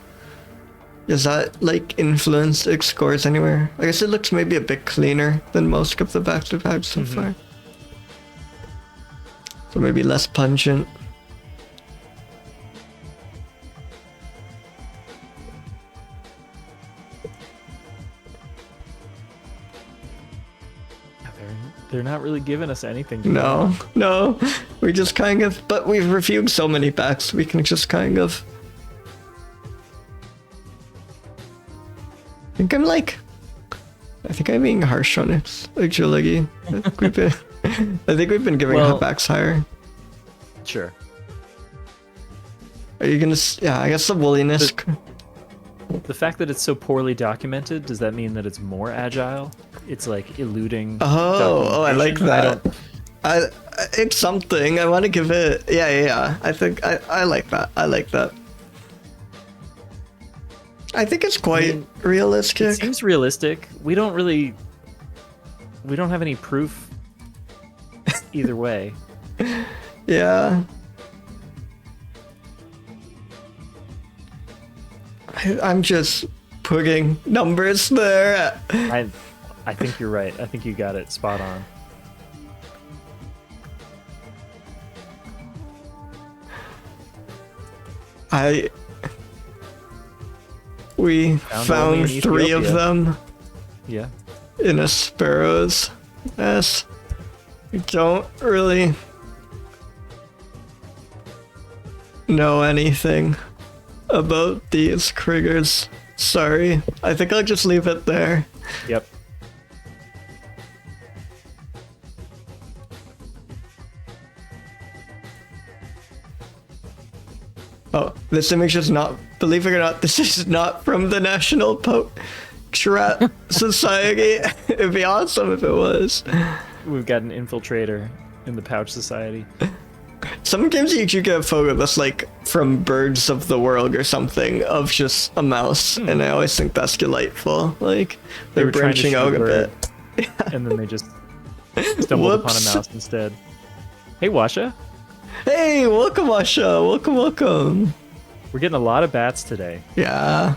Does that like influence its scores anywhere? I guess it looks maybe a bit cleaner than most of the bats we've had so far. So maybe less pungent. They're not really giving us anything. No. We just kind of, but we've reviewed so many bats, we can just kind of. I think I'm being harsh on its agility. I think we've been giving our backs higher. Sure. Are you gonna? Yeah, I guess the woolliness. The fact that it's so poorly documented, does that mean that it's more agile? It's like eluding. Oh, I like that. It's something. I want to give it. Yeah. I think I like that. I think it's quite It realistic. seems realistic. We don't have any proof either way. Yeah. I'm just putting numbers there. I think you're right. I think you got it spot on. We only in found 3 of Ethiopia. them Yeah. in a sparrow's nest. We don't really know anything about these critters. Sorry. I think I'll just leave it there. Yep. Oh, this image is not, believe it or not, this is not from the National Portrait Society. It'd be awesome if it was. We've got an infiltrator in the Pouch Society. Some games you get a photo that's like from Birds of the World or something of just a mouse, and I always think that's delightful. Like, they're were trying to branching out shoot a bird. bit. And then they just stumbled upon a Whoops. mouse instead. Hey, Washa. Hey, welcome, Asha. Welcome, welcome. We're getting a lot of bats today. Yeah.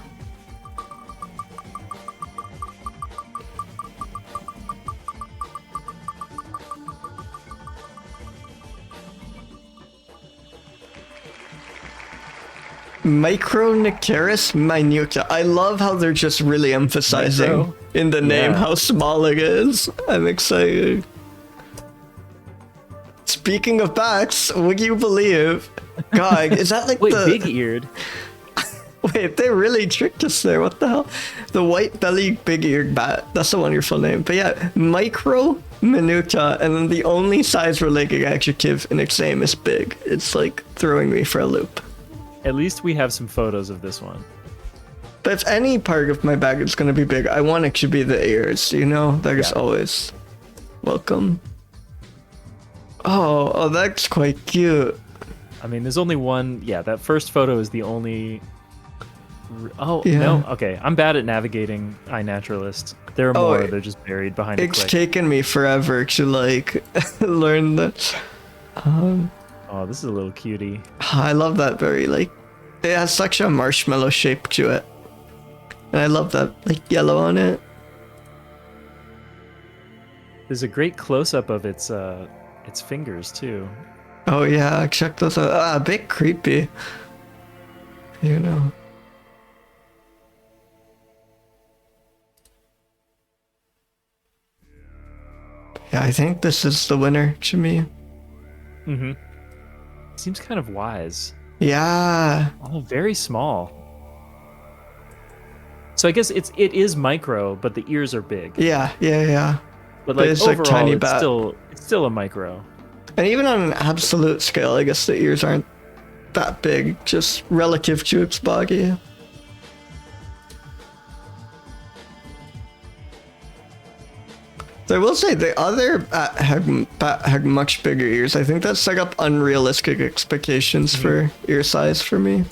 Micronycteris minuta. I love how they're just really emphasizing Micro? in the name Yeah. how small it is. I'm excited. Speaking of bats, would you believe? God, is that like Wait, the big-eared. Wait, they really tricked us there. What the hell? The white-bellied big-eared bat. That's a wonderful name. But yeah, micro minuta, and then the only size-related adjective in its name is big. It's like throwing me for a loop. At least we have some photos of this one. But if any part of my bag is going to be big, I want it to be the ears, you know? That is Yeah. always welcome. Oh, that's quite cute. I mean, there's only one. Yeah, that first photo is the only. Oh, Yeah. no. Okay, I'm bad at navigating iNaturalist. There are Oh, more. They're just buried behind a It's click. taken me forever to, like, learn that. Oh, this is a little cutie. I love that very, like, it has such a marshmallow shape to it. And I love that, like, yellow on it. There's a great close-up of its fingers, too. Oh yeah, check those out. Ah, a bit creepy. You know. Yeah, I think this is the winner to me. Mm-hmm. Seems kind of wise. Yeah. Oh, very small. So I guess it is micro, but the ears are big. Yeah. But But like it's a overall, tiny it's bat. still a micro. And even on an absolute scale, I guess the ears aren't that big, just relative to its body. So I will say the other bat had much bigger ears. I think that set up unrealistic expectations for ear size for me.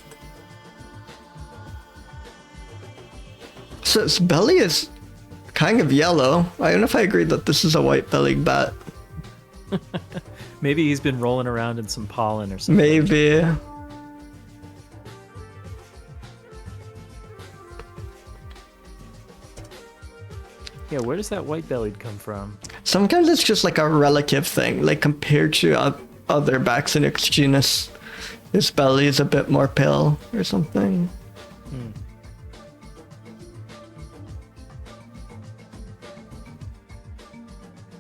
So its belly is kind of yellow. I don't know if I agree that this is a white-bellied bat. Maybe he's been rolling around in some pollen or something. Maybe. Yeah, where does that white-bellied come from? Sometimes it's just like a relative thing, like compared to other bats in its genus. His belly is a bit more pale or something.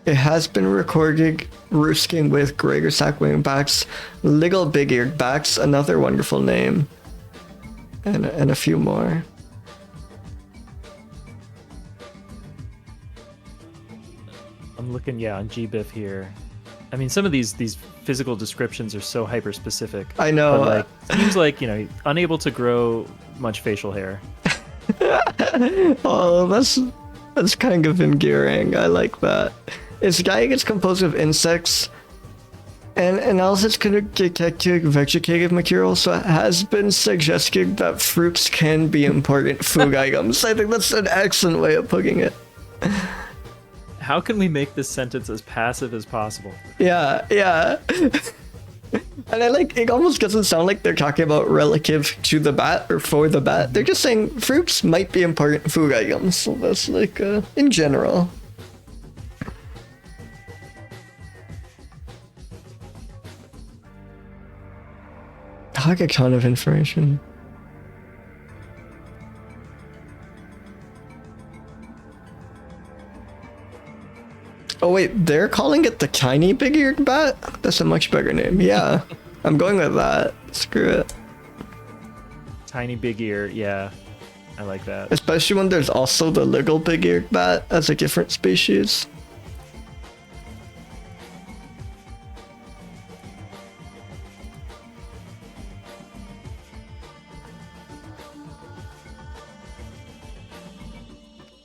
It has been recorded roosting with greater sack-winged bats, little big-eared bats, another wonderful name, and a few more. I'm looking, yeah, on GBIF here. I mean, some of these physical descriptions are so hyper-specific. I know. But like, seems like, unable to grow much facial hair. Oh, that's kind of endearing. I like that. Its diet is composed of insects, And analysis can detect vegetative material, so it has been suggested that fruits can be important food items. I think that's an excellent way of putting it. How can we make this sentence as passive as possible? Yeah, yeah. And I like, it almost doesn't sound like they're talking about relative to the bat or for the bat. They're just saying fruits might be important food items. So that's like, in general. I like a ton of information. Oh wait, they're calling it the tiny big-eared bat? That's a much better name. Yeah, I'm going with that. Screw it. Tiny big ear, yeah. I like that. Especially when there's also the little big-eared bat as a different species.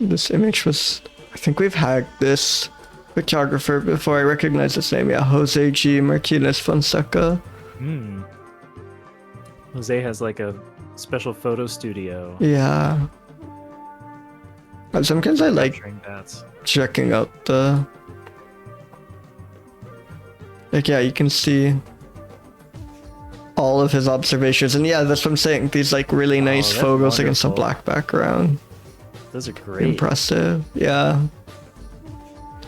This image was... I think we've had this photographer before. I recognize his name. Yeah, Jose G. Martinez Fonseca. Hmm. Jose has like a special photo studio. Yeah. And sometimes I like Capturing bats. checking out the... Like, yeah, you can see all of his observations. And yeah, that's what I'm saying. These like really nice that's photos against a wonderful. black background. Those are great. Impressive. Yeah.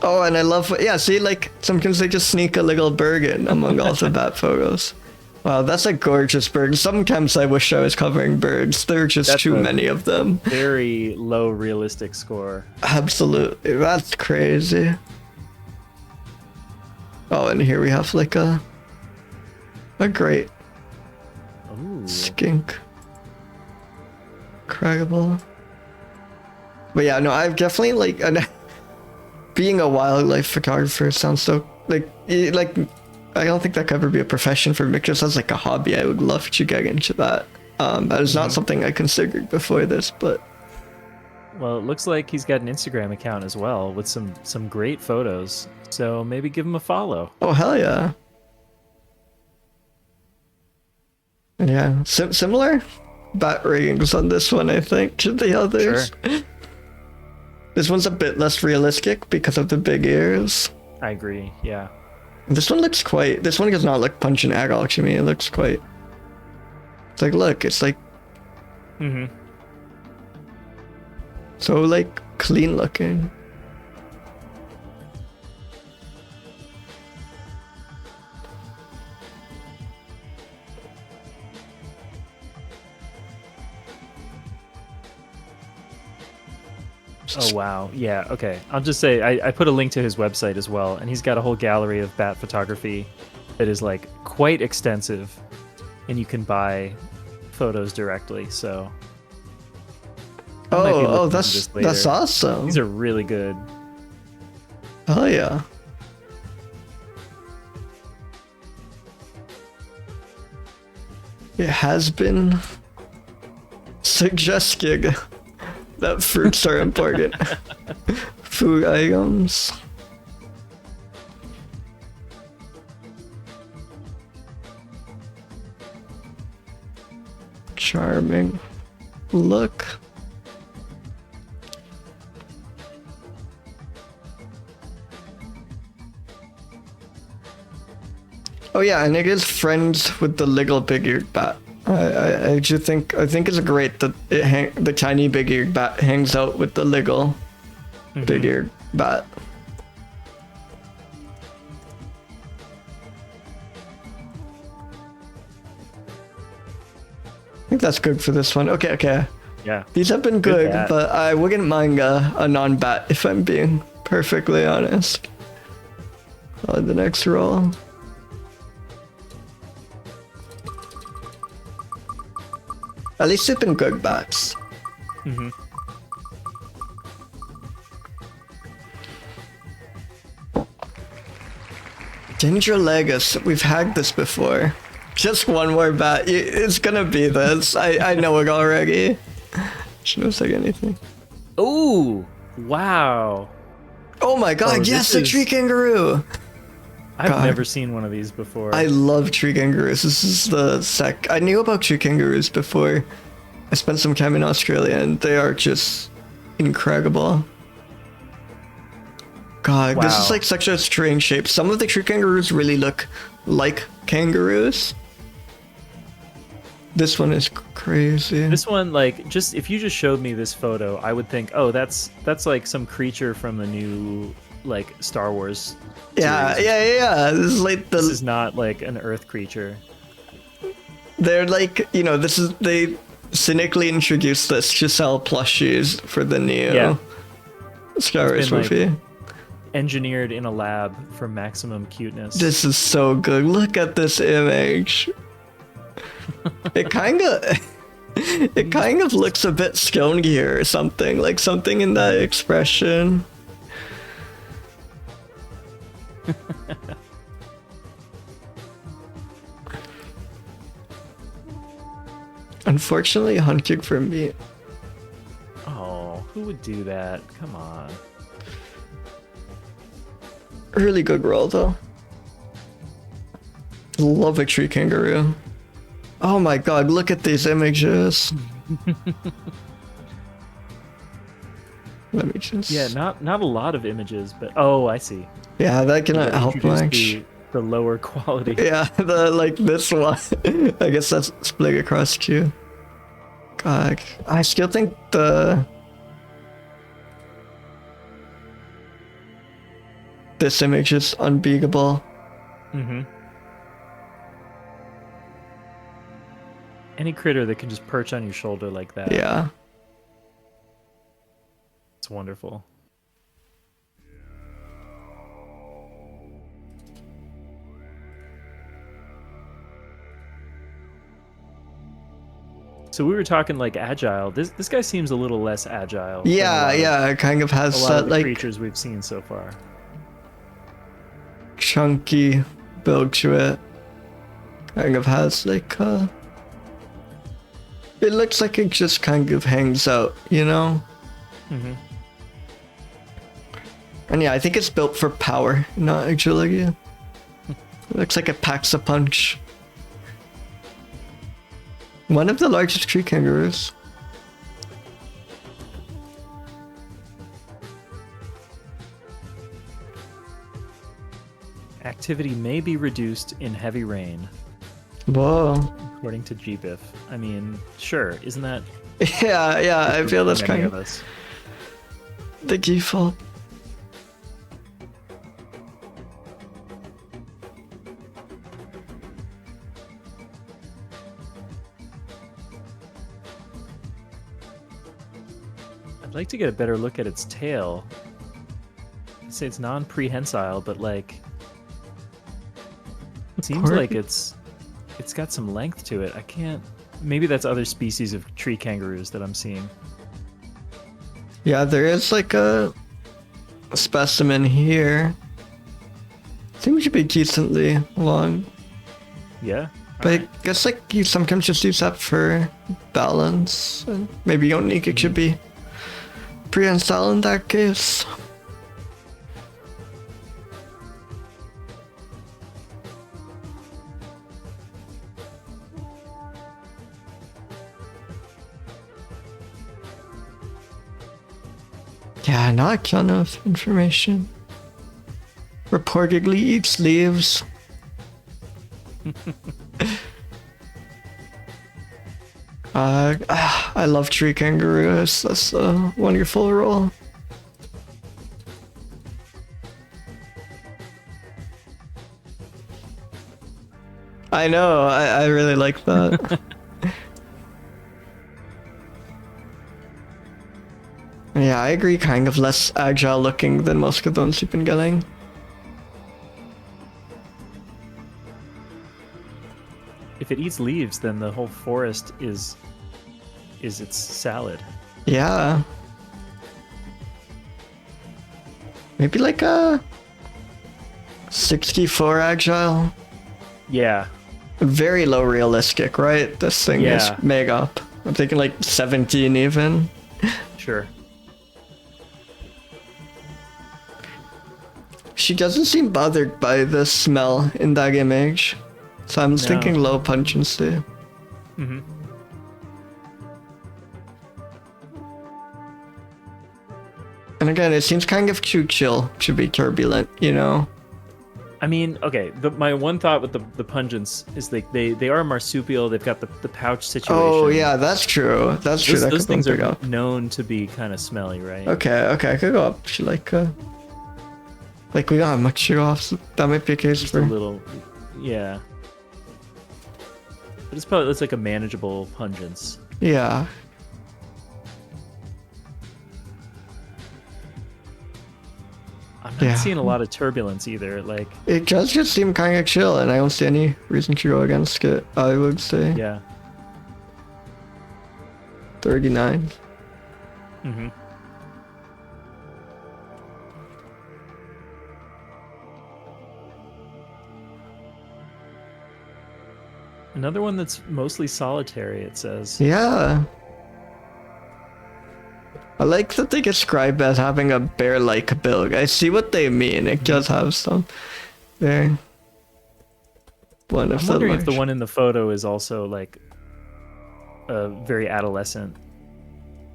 Oh, and I love, yeah, see, like, sometimes they just sneak a little bird in among all the bat photos. Wow, that's a gorgeous bird. Sometimes I wish I was covering birds. There are just That's too a- many of them. Very low realistic score. Absolutely. That's crazy. Oh, and here we have, like, a great Ooh. skink. Incredible. But yeah, no, I've definitely, like, being a wildlife photographer sounds so, like, I don't think that could ever be a profession for me. It just sounds like a hobby. I would love to get into that. That is not something I considered before this, but Well, it looks like he's got an Instagram account as well with some great photos. So maybe give him a follow. oh, hell yeah. Yeah, similar bat ratings on this one, I think, to the others. Sure. This one's a bit less realistic because of the big ears. I agree. Yeah. This one looks quite... This one does not look pungent at all to me. It looks quite... It's like, look, it's like... Mm-hmm. So, like, clean looking. Oh wow, yeah, okay. I'll just say I put a link to his website as well, and he's got a whole gallery of bat photography that is like quite extensive, and you can buy photos directly. So I might be looking Oh, into that's this later. awesome. These are really good. Oh yeah. It has been suggested that fruits are important food items. Charming look. Oh yeah, and it is friends with the little big-eared bat. I think it's great that the tiny big-eared bat hangs out with the little big-eared bat. I think that's good for this one. Okay. Yeah. These have been good, bat. but I wouldn't mind a non-bat if I'm being perfectly honest. On the next roll. At least they've been good bats. Mm-hmm. Dendrolagus, we've had this before. Just one more bat. It's gonna be this. I know it already. Shouldn't say anything. Ooh! Wow! Oh my god, Oh, yes, this the tree is- kangaroo! I've God. never seen one of these before. I love tree kangaroos. This is the I knew about tree kangaroos before. I spent some time in Australia and they are just incredible. God, this is Wow. like such a strange shape. Some of the tree kangaroos really look like kangaroos. This one is crazy. This one, like, just if you just showed me this photo, I would think, oh, that's like some creature from the new, like, Star Wars. Yeah, series. yeah. This is like This is not like an Earth creature. they're like, you know, they cynically introduced this to sell plushies for the new Yeah. Star Wars It's been, like, movie. Engineered in a lab for maximum cuteness. This is so good. Look at this image. It kind of looks a bit stony or something, like something in that expression. Unfortunately, hunting for meat. Oh, who would do that? Come on. Really good roll though. Love a tree kangaroo. Oh my god, look at these images. Let me just... Yeah, not a lot of images, but oh, I see. Yeah, that cannot They help introduced much. the lower quality. Yeah, like this one. I guess that's split across too. God, I still think this image is unbeatable. Mm-hmm. Any critter that can just perch on your shoulder like that. Yeah. It's wonderful. So we were talking like agile. This guy seems a little less agile. than Yeah, it kind of A has lot that of the like creatures we've seen so far. chunky build to it. Kind of has like it looks like it just kind of hangs out, you know? Mm-hmm. And yeah, I think it's built for power, not agility. It looks like it packs a punch. One of the largest tree kangaroos. Activity may be reduced in heavy rain, Whoa. according to GBIF. I mean, sure, isn't that Yeah, I feel that's many kind of of us? the default. I'd like to get a better look at its tail. I'd say it's non-prehensile, but like, it seems like it's got some length to it. I can't. Maybe that's other species of tree kangaroos that I'm seeing. Yeah, there is like a specimen here. Seems to be decently long. Yeah. But I guess like you sometimes just use that for balance. And maybe you don't think it should be prehensile in that case. Yeah, not a ton of information. Reportedly eats leaves. I love tree kangaroos. That's a wonderful role. I know, I really like that. Yeah, I agree, kind of less agile looking than most of the ones you've been getting. If it eats leaves, then the whole forest is its salad. Yeah. Maybe like a 64 agile. Yeah. Very low realistic, right? This thing is Yeah. mega up. I'm thinking like 17 even. Sure. She doesn't seem bothered by the smell in that image. So I'm thinking low pungency. Mm-hmm. And again, it seems kind of too chill to be turbulent, you know? I mean, okay, my one thought with the pungents is they are marsupial, they've got the pouch situation. Oh, yeah, that's true. That's true. Those things are known to be kind of smelly, right? Okay, I could go up to like we don't have much to go off, so that might be a case Just for... a little, yeah. But it's like a manageable pungence. Yeah. I'm not seeing a lot of turbulence either. Like, it does just seem kind of chill, and I don't see any reason to go against it, I would say. yeah. 39. Mm-hmm. Another one that's mostly solitary, it says. Yeah. I like that they describe as having a bear-like build. I see what they mean. It does have some there. I'm wondering if the one in the photo is also like very adolescent.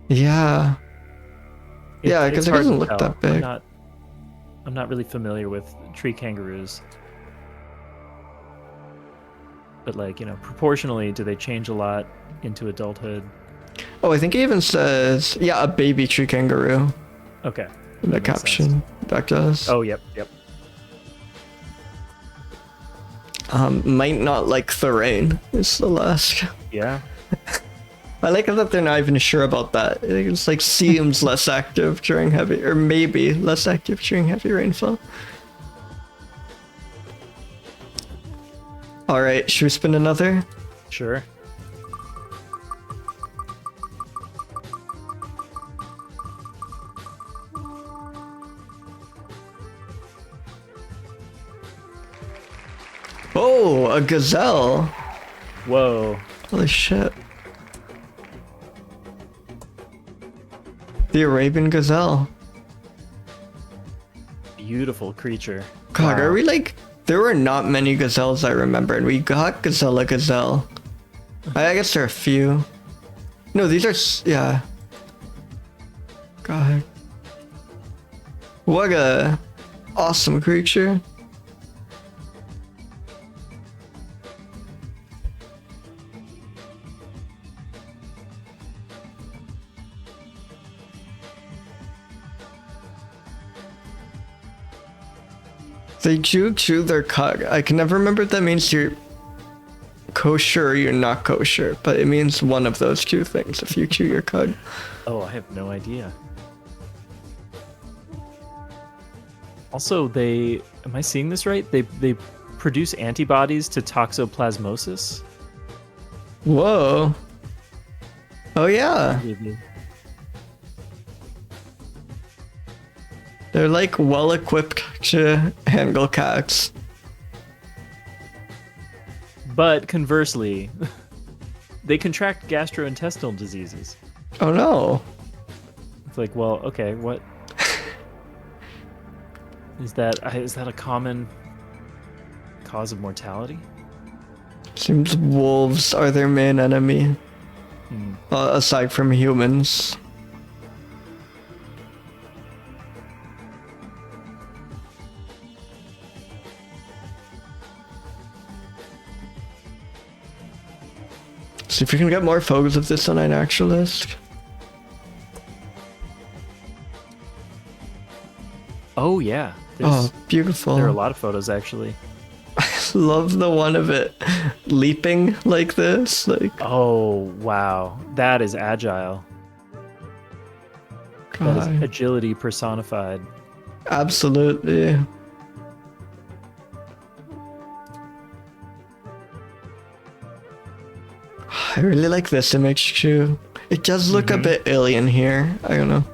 Yeah. Yeah, because it doesn't look that big. I'm not really familiar with tree kangaroos. But like, you know, proportionally, do they change a lot into adulthood? Oh, I think it even says, yeah, a baby tree kangaroo. Okay. In the caption. That does. Oh, yep. Might not like the rain is the last. Yeah. I like that they're not even sure about that. It's like seems less active during heavy, or maybe less active during heavy rainfall. All right, should we spin another? Sure. Oh, a gazelle. Whoa. Holy shit. The Arabian gazelle. Beautiful creature. God, wow. Are we like... There were not many gazelles I remember, and we got gazelle. I guess there are a few. No, these are... Yeah. God. What a awesome creature. They chew their cud. I can never remember if that means you're kosher or you're not kosher, but it means one of those two things if you chew your cud. Oh, I have no idea. Also, am I seeing this right? They produce antibodies to toxoplasmosis. Whoa. Oh yeah. They're like well equipped to handle cats. But conversely, they contract gastrointestinal diseases. Oh no. It's like, well, okay, what is that a common cause of mortality? Seems wolves are their main enemy. Aside from humans. See if we can get more photos of this on our naturalist. Oh yeah. Oh, beautiful. There are a lot of photos actually. I love the one of it leaping like this. Like, oh wow, that is agile. God. That is agility personified. Absolutely. I really like this image too. It does look a bit alien here. I don't know.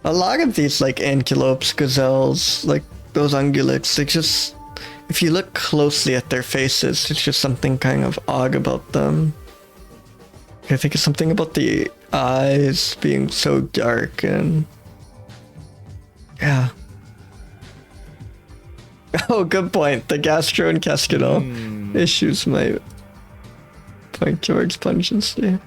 A lot of these like antelopes, gazelles, like those ungulates, they just, if you look closely at their faces, it's just something kind of odd about them. I think it's something about the eyes being so dark and yeah. Oh, good point. The gastrointestinal issues might point towards pungency.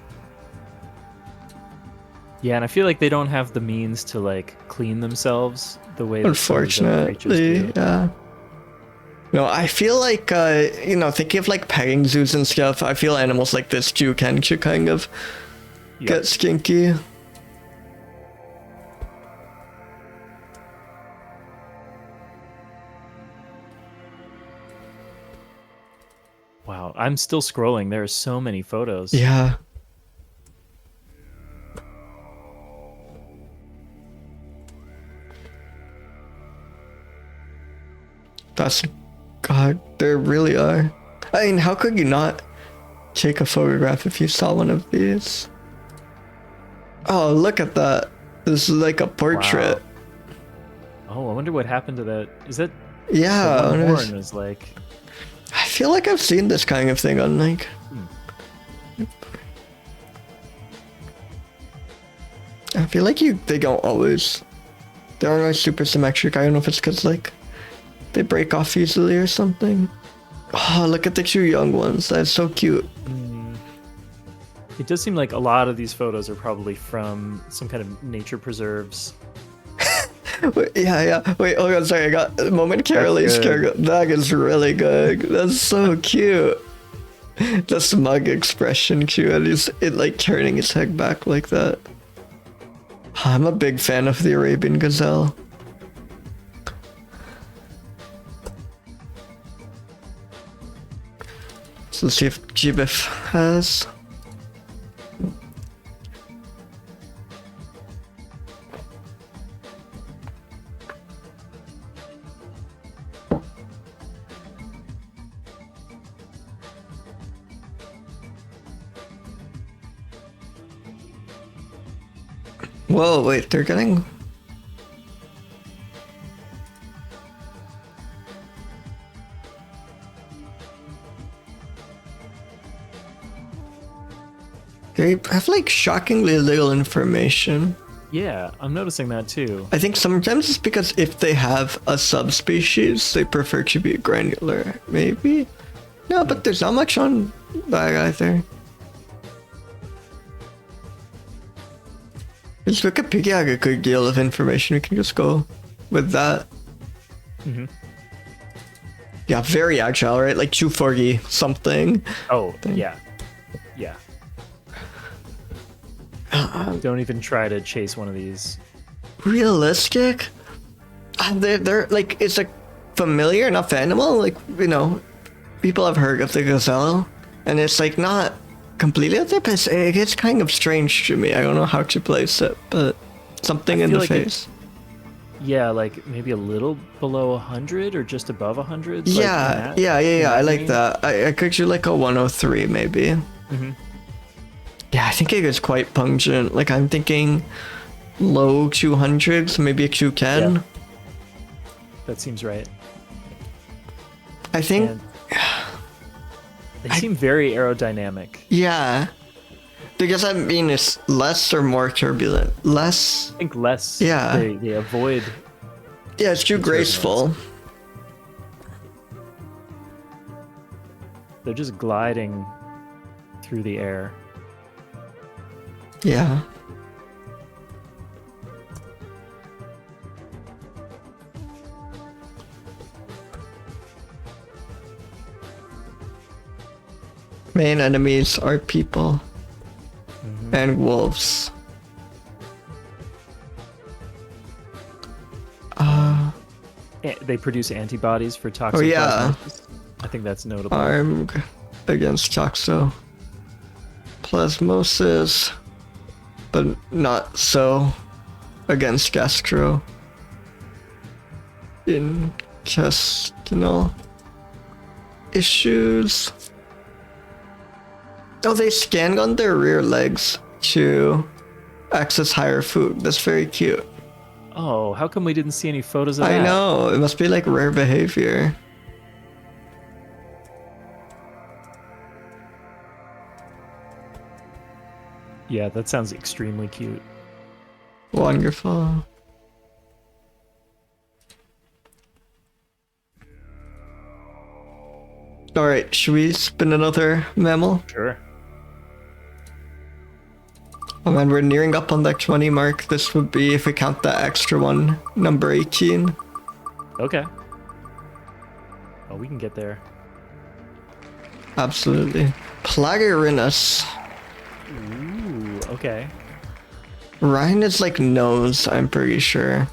Yeah, and I feel like they don't have the means to like clean themselves the way that some of the other creatures Unfortunately, do. yeah. No, I feel like thinking of like petting zoos and stuff, I feel animals like this too can kind of Yep. get skinky. Wow, I'm still scrolling. There are so many photos. Yeah. That's... God, there really are. I mean, how could you not take a photograph if you saw one of these? Oh, look at that. This is like a portrait. Wow. Oh, I wonder what happened to that. Is that Yeah. the one I horn was like... feel like I've seen this kind of thing on like... I feel like they don't always... They aren't always super symmetric. I don't know if it's because like they break off easily or something. Oh, look at the two young ones. That's so cute. It does seem like a lot of these photos are probably from some kind of nature preserves. Wait, yeah. Wait, oh god, sorry. I got momentarily scared. That is really good. That's so cute. The smug expression too, and it like turning his head back like that. I'm a big fan of the Arabian gazelle. So let's see if GBIF has. Whoa, wait, they're getting... They have like shockingly little information. Yeah, I'm noticing that too. I think sometimes it's because if they have a subspecies, they prefer to be granular, maybe? No, but there's not much on that either. This Wikipedia had a good deal of information. We can just go with that. Mm-hmm. Yeah, very agile, right? Like 240 something. Oh, yeah. Yeah. Don't even try to chase one of these. Realistic? They're like, it's a familiar enough animal. Like, you know, people have heard of the gazelle. And it's like not completely out there, but it gets kind of strange to me. I don't know how to place it, but something in the like face. Yeah, like maybe a little below 100 or just above 100. Yeah, like yeah. I like that. I could do like a 103 maybe. Mm-hmm. Yeah, I think it is quite pungent. Like I'm thinking low 200s, maybe a 210. Yeah. That seems right. I think. And they seem very aerodynamic. Yeah. Because I mean, it's less or more turbulent? Less. I think less. Yeah. They avoid. Yeah, it's too graceful. They're just gliding through the air. Yeah. Main enemies are people and wolves. They produce antibodies for toxic. Oh yeah. I think that's notable. Armed against toxoplasmosis, but not so against gastrointestinal issues. Oh, they scan on their rear legs to access higher food. That's very cute. Oh, how come we didn't see any photos of that? I know, it must be like rare behavior. Yeah, that sounds extremely cute. Wonderful. All right, should we spin another mammal? Sure. Oh man, we're nearing up on that 20 mark. This would be, if we count that extra one, number 18. Okay. Oh, we can get there. Absolutely. Platyrrhinus. Ooh, okay. Rhine is like nose, I'm pretty sure.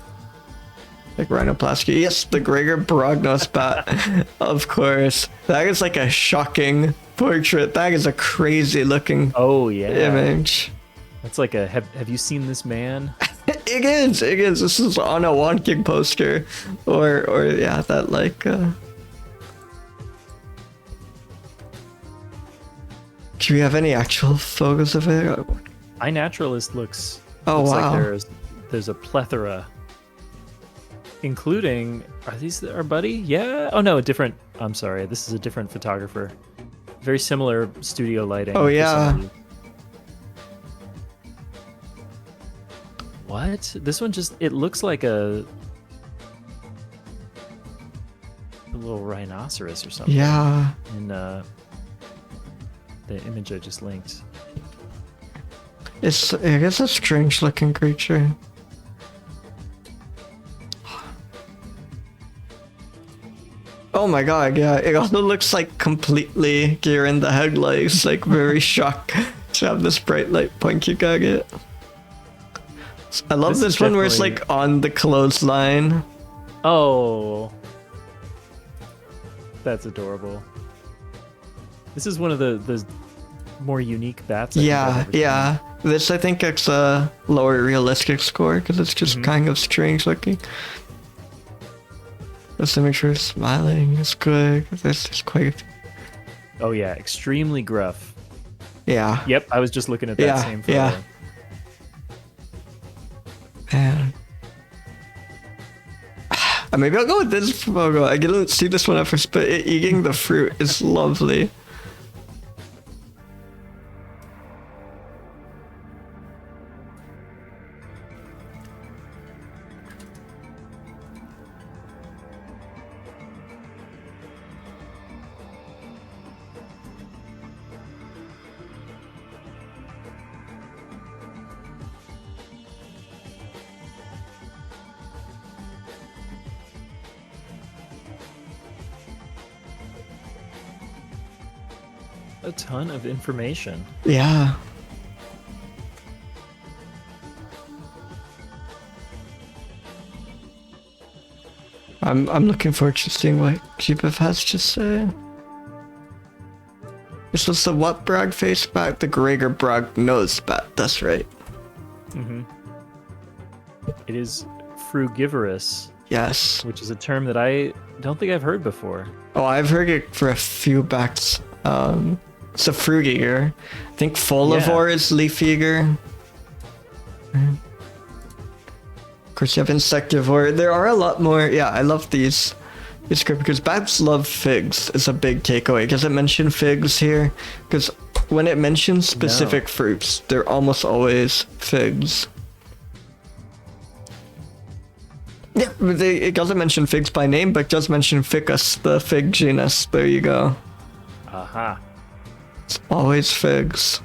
Like rhinoplasty. Yes, the Gregor Brognos bat. Of course. That is like a shocking portrait. That is a crazy looking Oh, yeah. image. That's like a, have you seen this man? It is. This is on a wonking poster. Or yeah, that like... Do we have any actual photos of it? iNaturalist looks Oh, looks wow. like there's a plethora, including, are these our buddy? Yeah. Oh no, a different. I'm sorry, this is a different photographer. Very similar studio lighting. Oh, for yeah. somebody. What? This one just, it looks like a little rhinoceros or something. Yeah. In the image I just linked. It's, I guess, a strange looking creature. Oh my god, yeah, it also looks like completely gear in the headlights, like very shocked to have this bright light pointy gadget. I love This this is one where it's definitely- like on the clothesline. Oh, that's adorable. This is one of the more unique bats. I think I've Yeah, ever seen. yeah. This, I think, it's a lower realistic score because it's just kind of strange looking. This image of smiling is good. This is quite. Oh yeah, extremely gruff. Yeah. Yep, I was just looking at that Yeah, same photo. yeah. Man. Maybe I'll go with this photo. I didn't see this one at first, but eating the fruit is lovely. A ton of information. Yeah. I'm looking forward to seeing what Keepeth has to say. This was the what brag face bat? The Gregor brag nose bat. That's right. It is frugivorous, Yes. which is a term that I don't think I've heard before. Oh, I've heard it for a few backs. It's a fruit eater. I think folivore is leaf eater. Of course, you have insectivore. There are a lot more. Yeah, I love these. It's good because bats love figs. Is a big takeaway. Does it mention figs here? Because when it mentions specific fruits, they're almost always figs. Yeah, but it doesn't mention figs by name, but it does mention ficus, the fig genus. There you go. Aha. It's always figs.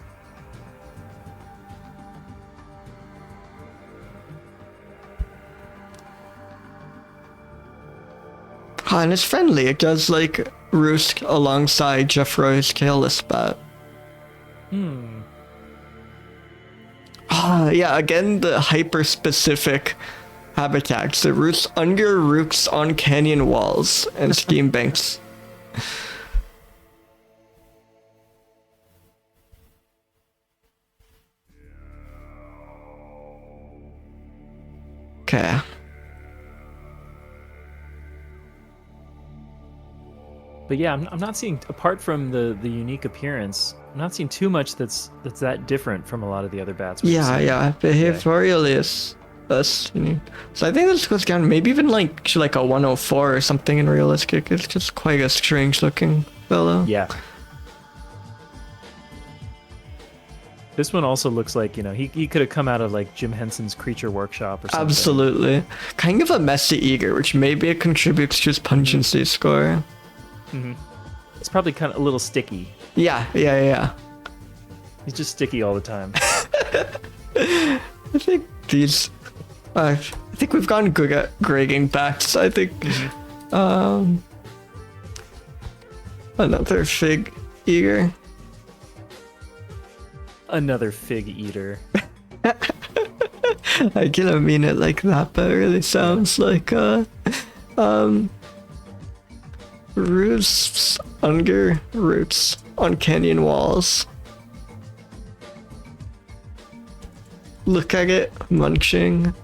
Ah, and it's friendly. It does like roost alongside Jeffroy's tailless bat. Ah, yeah, again, the hyper-specific habitats. It roosts under roots on canyon walls and stream banks. Okay. But yeah, I'm not seeing, apart from the unique appearance, I'm not seeing too much that's that different from a lot of the other bats. we've Yeah, seen. yeah. Behaviorally is us. So I think this goes down maybe even like a 104 or something in realistic. It's just quite a strange looking fellow. Yeah. This one also looks like, he could have come out of like Jim Henson's Creature Workshop or something. Absolutely. Kind of a messy eager, which maybe it contributes to his pungency score. Mm-hmm. It's probably kind of a little sticky. Yeah. He's just sticky all the time. I think these... I think we've gotten good at grading bats. I think... Another fig eater. Another fig eater. I can't mean it like that, but it really sounds like roosts under roots on canyon walls. Look at it munching.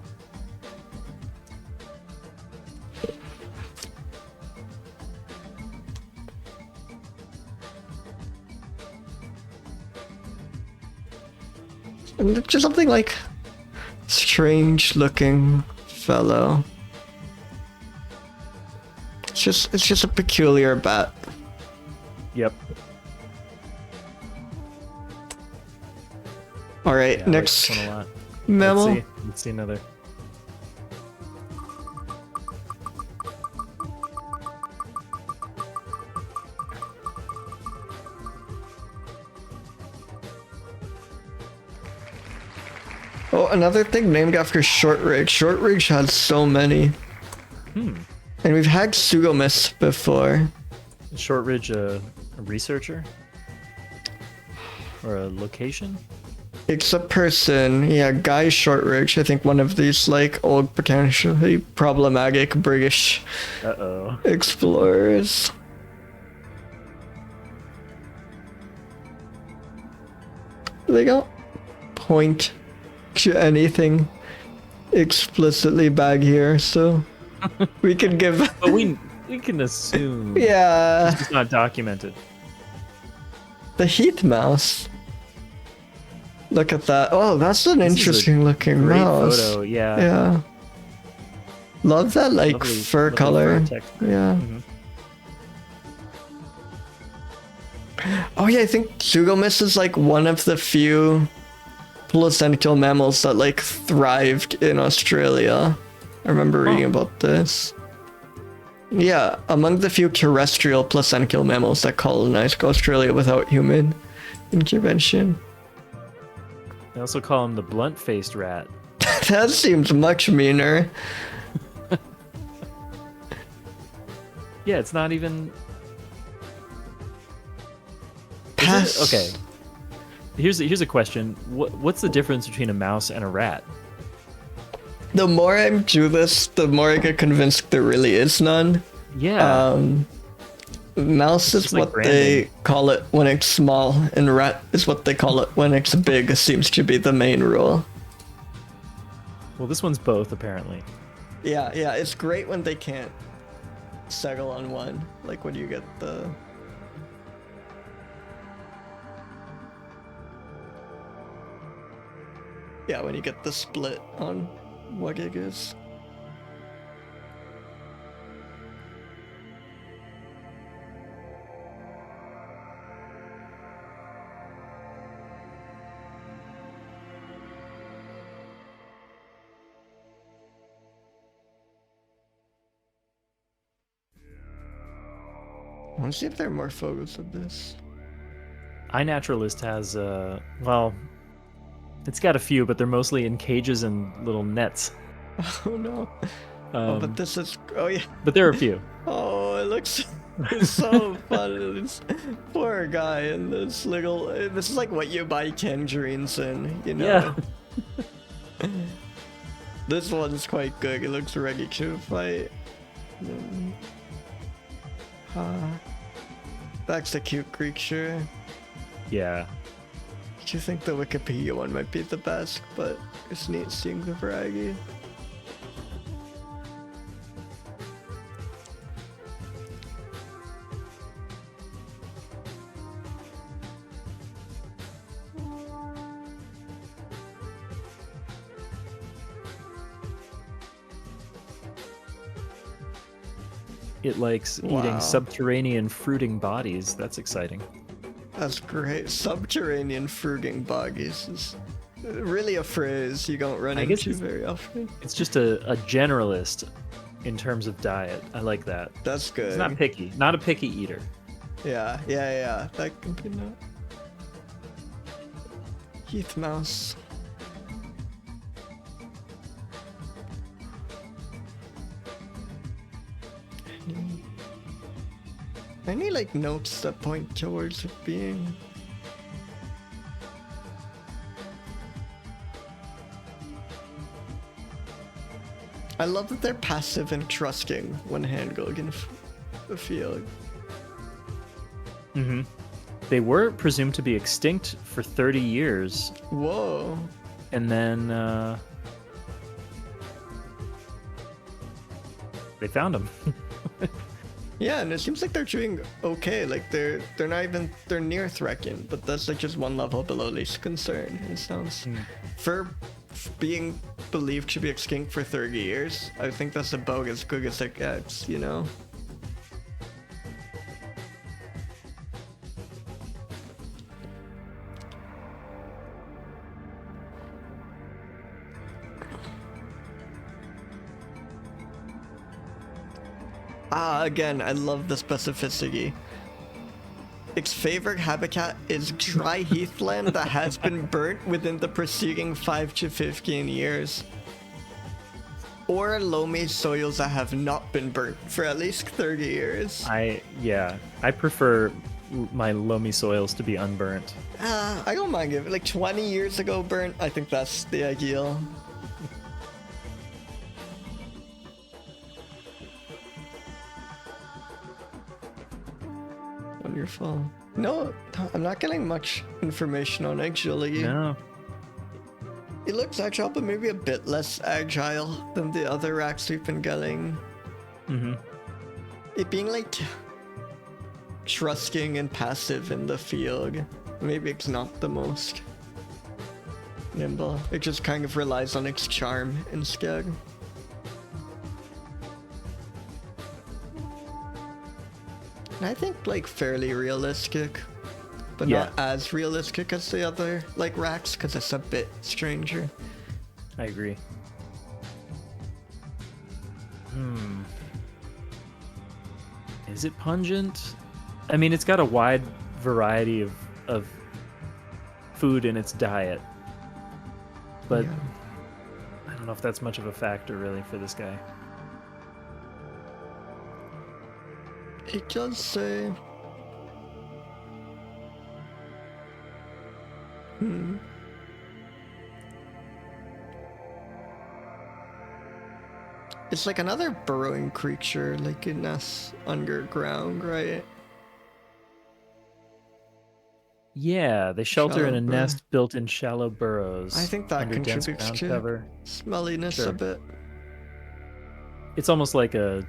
And just something like strange looking fellow. It's just a peculiar bat. Yep. All right, Yeah, I like next this one a lot. mammal. Let's see another. Oh, another thing named after Shortridge. Shortridge had so many. And we've had Pseudomys before. Is Shortridge a researcher? Or a location? It's a person, yeah, Guy Shortridge. I think one of these, like, old, potentially problematic British explorers. They don't point to anything explicitly bad here, so we can give... But we can assume. Yeah. It's just not documented. The heath mouse. Look at that. Oh, that's an interesting looking Great mouse. photo, yeah. Yeah. Love that, like, Lovely- fur lovely color. fur texture. Yeah. Mhm. Oh yeah, I think Pseudomys is like one of the few placental mammals that like thrived in Australia. I remember reading about this. Yeah, among the few terrestrial placental mammals that colonized Australia without human intervention. They also call him the blunt-faced rat. That seems much meaner. Yeah, it's not even... Pass. Okay. Here's a question. What's the difference between a mouse and a rat? The more I do this, the more I get convinced there really is none. Yeah. Mouse is like what branding. they call it when it's small, and rat is what they call it when it's big, seems to be the main rule. Well, this one's both, apparently. Yeah, it's great when they can't settle on one, like when you get the... Yeah, when you get the split on what it is. I want to see if there are more photos of this. iNaturalist has, well, it's got a few, but they're mostly in cages and little nets. Oh no. But this is... Oh yeah. But there are a few. Oh, it looks it's so fun. This poor guy in this little... This is like what you buy tangerines in, you know? Yeah. This one's quite good. It looks ready to fight. That's a cute creature. Yeah. Do you think the Wikipedia one might be the best, but it's neat seeing the variety. It likes Wow. eating subterranean fruiting bodies. That's exciting. That's great. Subterranean fruiting buggies is really a phrase you don't run I guess into it's- very often. It's just a generalist in terms of diet. I like that. That's good. It's not picky. Not a picky eater. Yeah. That can be not. Heath mouse. Any like notes that point towards it being? I love that they're passive and trusting when handling in the field. Mm-hmm. They were presumed to be extinct for 30 years, Whoa. and then they found them. Yeah, and it seems like they're doing okay. Like they're not even they're near threatened, but that's like just one level below least concern. It sounds for being believed to be extinct for 30 years. I think that's about as good as it gets, you know. Again, I love the specificity. Its favorite habitat is dry heathland that has been burnt within the preceding 5 to 15 years. Or loamy soils that have not been burnt for at least 30 years. I prefer my loamy soils to be unburnt. I don't mind giving like 20 years ago burnt. I think that's the ideal. Wonderful. No, I'm not getting much information on agility. No. It looks agile, but maybe a bit less agile than the other racks we've been getting. Mm-hmm. It being like trusting and passive in the field. Maybe it's not the most nimble. It just kind of relies on its charm instead. And I think like fairly realistic, but Yeah. not as realistic as the other like racks because it's a bit stranger. I agree. Is it pungent? I mean, it's got a wide variety of food in its diet, but Yeah. I don't know if that's much of a factor really for this guy. It does say. It's like another burrowing creature, like in us underground, right? Yeah, they shelter in a Shallow nest built in shallow burrows. I think that under dense contributes ground to cover. smelliness Sure. a bit. It's almost like a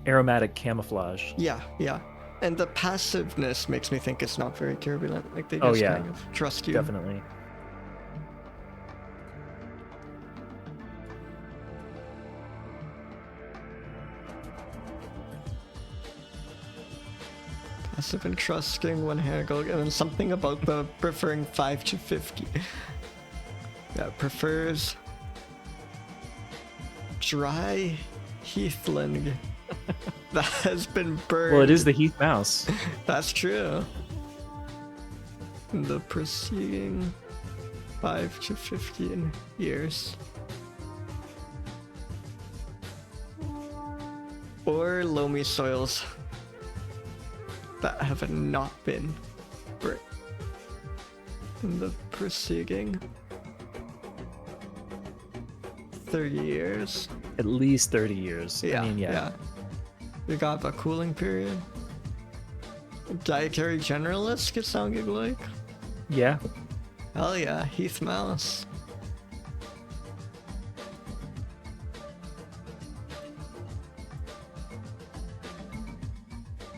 aromatic camouflage. Yeah. And the passiveness makes me think it's not very turbulent. Like they Oh, just yeah. kind of trust you. Definitely. Passive and trusting when handled, and then something about the preferring 5 to 50. Yeah, prefers dry heathland that has been burned. Well, it is the Heath mouse. That's true. In the preceding 5 to 15 years. Or loamy soils that have not been burnt in the preceding 30 years. At least 30 years. Yeah, I mean, yeah. You got a cooling period. Dietary generalist, it sounded like. Yeah. Hell yeah, Heath mouse.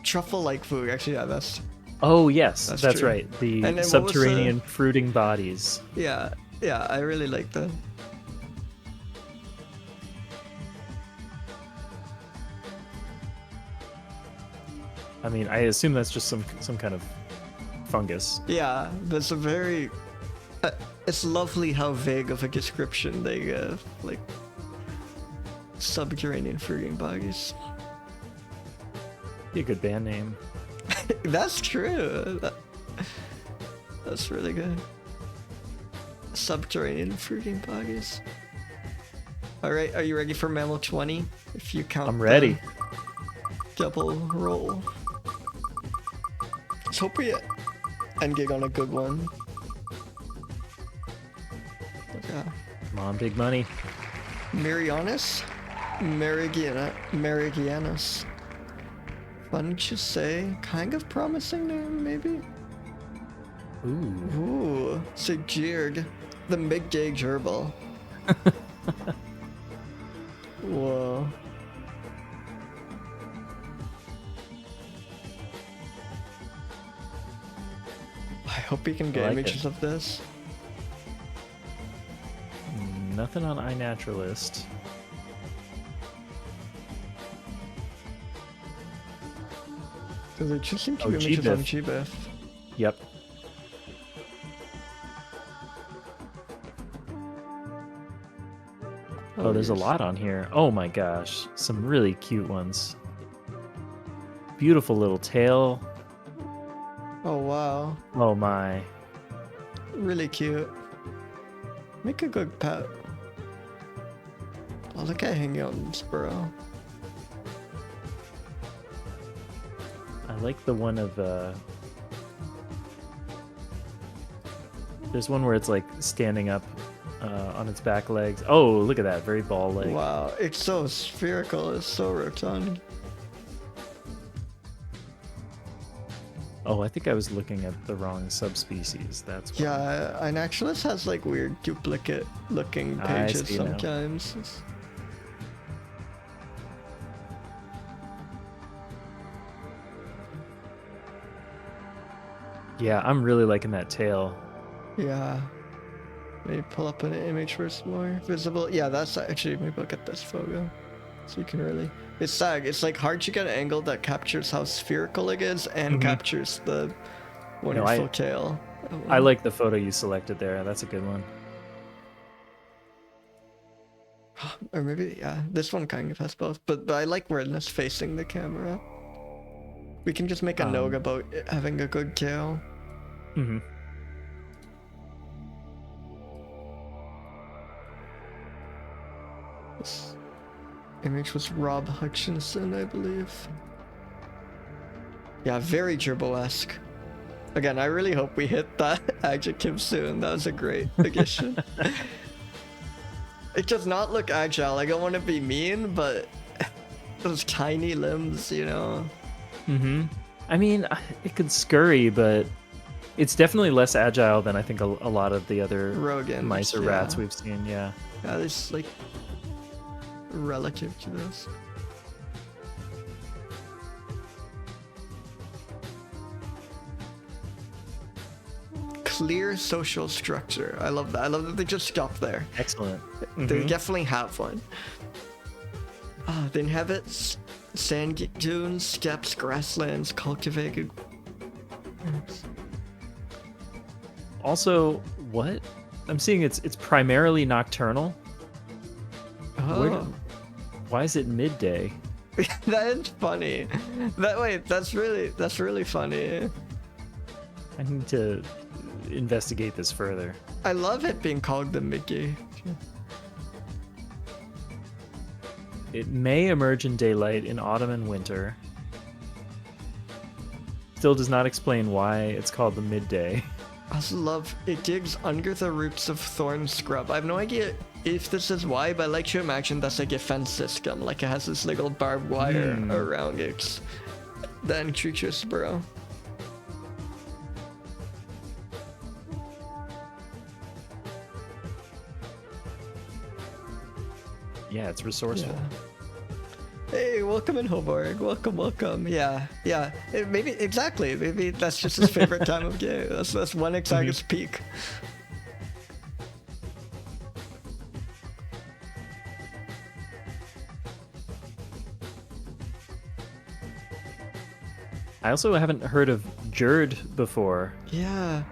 Truffle-like food, actually, yeah, that's... Oh, yes, That's that's true. right. And The then what was subterranean fruiting bodies. Yeah, I really like that. I mean, I assume that's just some kind of fungus. Yeah, there's a very... it's lovely how vague of a description they give. Like, subterranean fruiting bodies. Be a good band name. That's true. That's really good. Subterranean fruiting bodies. Alright, are you ready for Mammal 20? If you count I'm ready. Double roll. Let's hope we end gig on a good one. Yeah. Come on, big money. Meriones? Meridianus. Fun to say. Kind of promising name, maybe? Ooh. Sigurd. The midday gerbil. Whoa. I hope we can get like images it. of this. Nothing on iNaturalist. So there just seem to Oh, be images on GBIF. GBIF. Yep. Oh, there's a yes. lot on here. Oh my gosh. Some really cute ones. Beautiful little tail. Oh wow. Oh my. Really cute. Make a good pet. Oh, look at hanging out in this burrow. I like the one of there's one where it's like standing up on its back legs. Oh, look at that. Very ball leg. Wow, it's so spherical, it's so rotund. Oh, I think I was looking at the wrong subspecies. That's why. Yeah, iNaturalist has like weird duplicate looking I pages see now. sometimes. It's- Yeah, I'm really liking that tail. Yeah. Maybe pull up an image for it's more visible. Yeah, that's actually, maybe look at this photo. So you can really, it's sad. It's like hard to get an angle that captures how spherical it is and captures the wonderful tail. I like the photo you selected there. That's a good one. Or maybe, yeah, this one kind of has both. But I like where it's facing the camera. We can just make a note about it having a good tail. Mm-hmm. This image was Rob Hutchinson, I believe. Yeah, very gerbil-esque. Again, I really hope we hit that adjective soon. That was a great addition. It does not look agile. I don't want to be mean, but those tiny limbs, you know. Mm-hmm. I mean, it could scurry, but it's definitely less agile than I think a lot of the other Rodents, mice or yeah. rats we've seen. Yeah. Yeah, this like relative to this. Clear social structure. I love that. I love that they just stop there. Excellent. They definitely have one. They inhabit sand dunes, steppes, grasslands, cultivated. Also, what? I'm seeing it's primarily nocturnal. Oh, Why is it midday? that is funny. That's really funny. I need to investigate this further. I love it being called the Mickey. It may emerge in daylight in autumn and winter. Still does not explain why it's called the midday. I also love it digs under the roots of thorn scrub. I have no idea if this is why, but I like to imagine that's like a fence system. Like it has this little barbed wire around its the entry-choose burrow. Yeah, it's resourceful. Hey, welcome in Hoborg. Welcome. Yeah. Maybe exactly. Maybe that's just his favorite time of day. That's one Exagus peak. I also haven't heard of Jerd before. Yeah.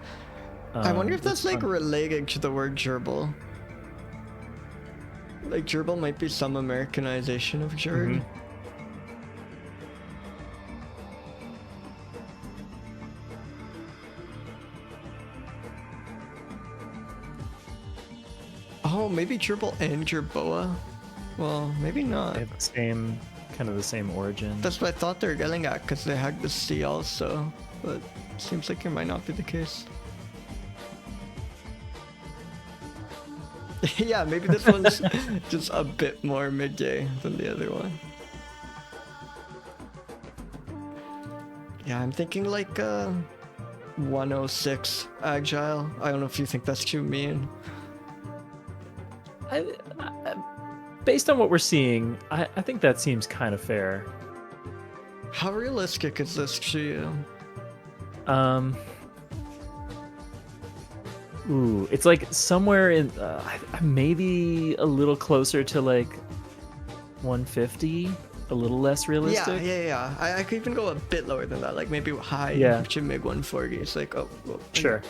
I wonder if that's like fun. related to the word gerbil. Like gerbil might be some Americanization of Jerd. Oh, maybe gerbil and gerboa. Well, maybe not. They have the same, kind of the same origin. That's what I thought they were getting at, because they had the C also. But seems like it might not be the case. Yeah, maybe this one's just a bit more midday than the other one. Yeah, I'm thinking like 106 agile. I don't know if you think that's too mean. Based on what we're seeing, I think that seems kind of fair. How realistic is this to you? Ooh, it's like somewhere in maybe a little closer to like 150, a little less realistic. Yeah. I could even go a bit lower than that, like maybe high. Yeah. Chimig 140. It's like, oh, well, Sure.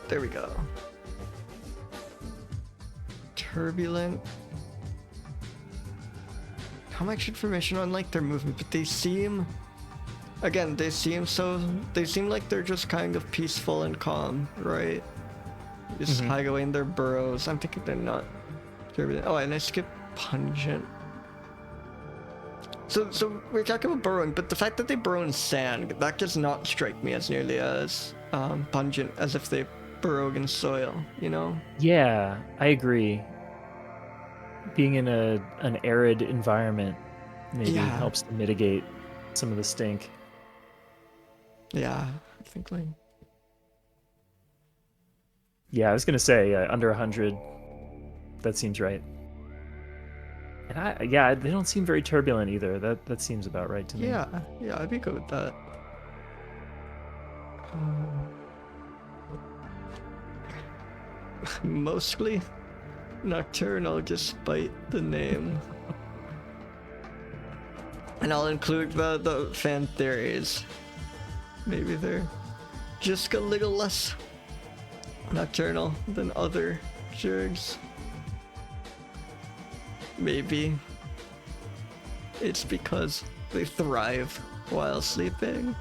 There we go. Turbulent. How much information on like their movement? But they seem, again, they seem like they're just kind of peaceful and calm, right? Just hide away in their burrows. I'm thinking they're not turbulent. Oh, and I skipped pungent. So we're talking about burrowing, but the fact that they burrow in sand, that does not strike me as nearly as pungent as if they burrow in soil, you know? Yeah, I agree. Being in an arid environment maybe helps to mitigate some of the stink. Yeah, I think like... Yeah, I was gonna say under 100. That seems right. And they don't seem very turbulent either. That seems about right to me. Yeah, I'd be good with that. Mostly nocturnal, despite the name. And I'll include the fan theories. Maybe they're just a little less nocturnal than other jerks. Maybe it's because they thrive while sleeping.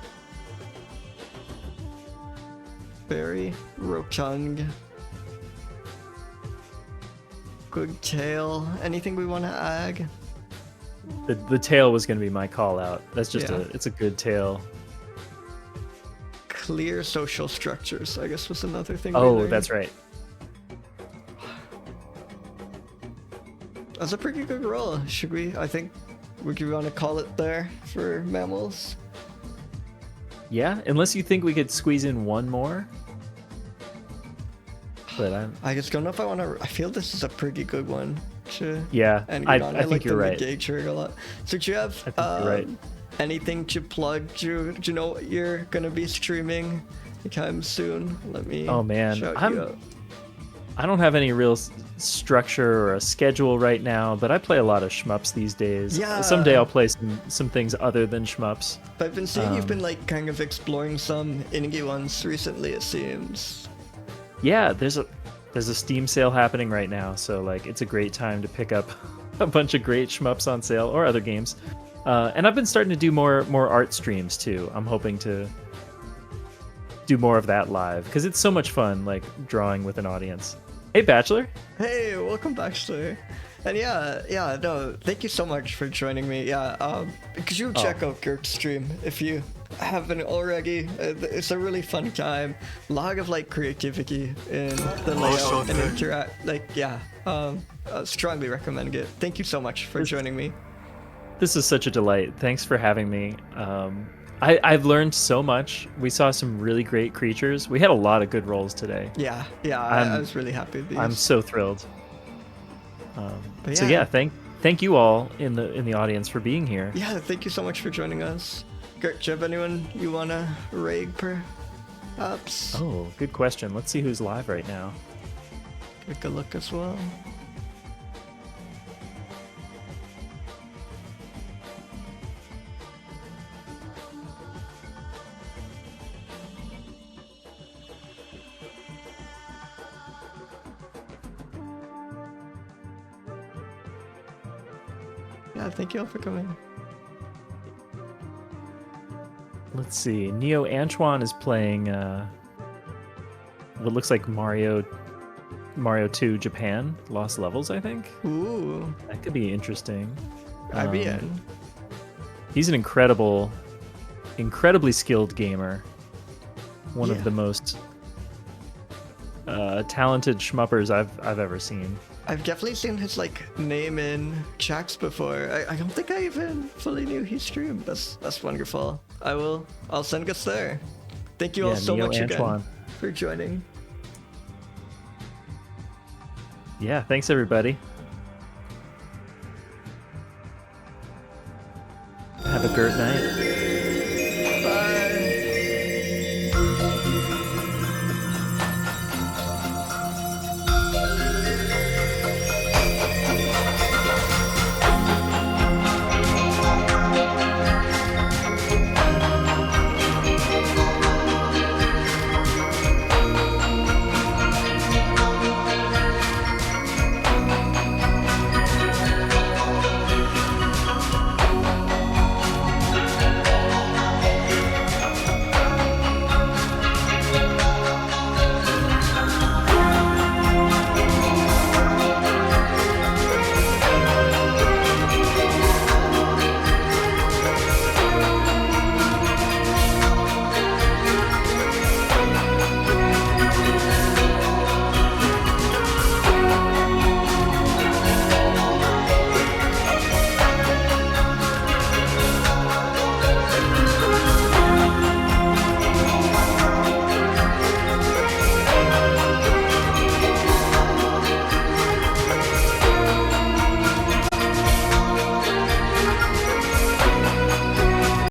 Very rotund. Good tail. Anything we want to add? The tail was going to be my call out. That's just it's a good tail. Clear social structures, I guess, was another thing. Oh, that's right. That's a pretty good roll. Would you want to call it there for mammals? Yeah, unless you think we could squeeze in one more. But I just don't know if I want to. I feel this is a pretty good one. Yeah, I like think you're right. Gauge a lot. So do you have you're right. anything to plug? Do you know what you're gonna be streaming anytime soon? Let me. Oh man, shout you out. I don't have any real structure or a schedule right now, but I play a lot of shmups these days. Yeah. Someday I'll play some things other than shmups. But I've been seeing you've been like kind of exploring some indie ones recently. It seems. Yeah, there's a Steam sale happening right now, so like it's a great time to pick up a bunch of great shmups on sale or other games. And I've been starting to do more art streams too. I'm hoping to do more of that live because it's so much fun, like drawing with an audience. Hey, Bachelor. Hey, welcome, Bachelor. And no, thank you so much for joining me. Because you check out Girk's stream if you haven't already. It's a really fun time. A lot of like creativity in the layout and interact. I strongly recommend it. Thank you so much for joining me. This is such a delight. Thanks for having me. I've learned so much. We saw some really great creatures. We had a lot of good rolls today. I was really happy with these. I'm so thrilled. So thank you all in the audience for being here. Yeah, thank you so much for joining us. Gert, do you have anyone you wanna raid perhaps? Oh, good question. Let's see who's live right now. Take a look as well. Yeah, thank you all for coming. Let's see. Neo Antoine is playing what looks like Mario 2 Japan Lost Levels, I think. Ooh, That could be interesting. I'd be in. He's an incredibly skilled gamer. One of the most talented shmuppers I've ever seen. I've definitely seen his like name in chats before. I don't think I even fully knew he streamed. That's wonderful. I'll send us there. Thank you all so Neo much Antoine. again for joining. Yeah, thanks everybody. Have a great night.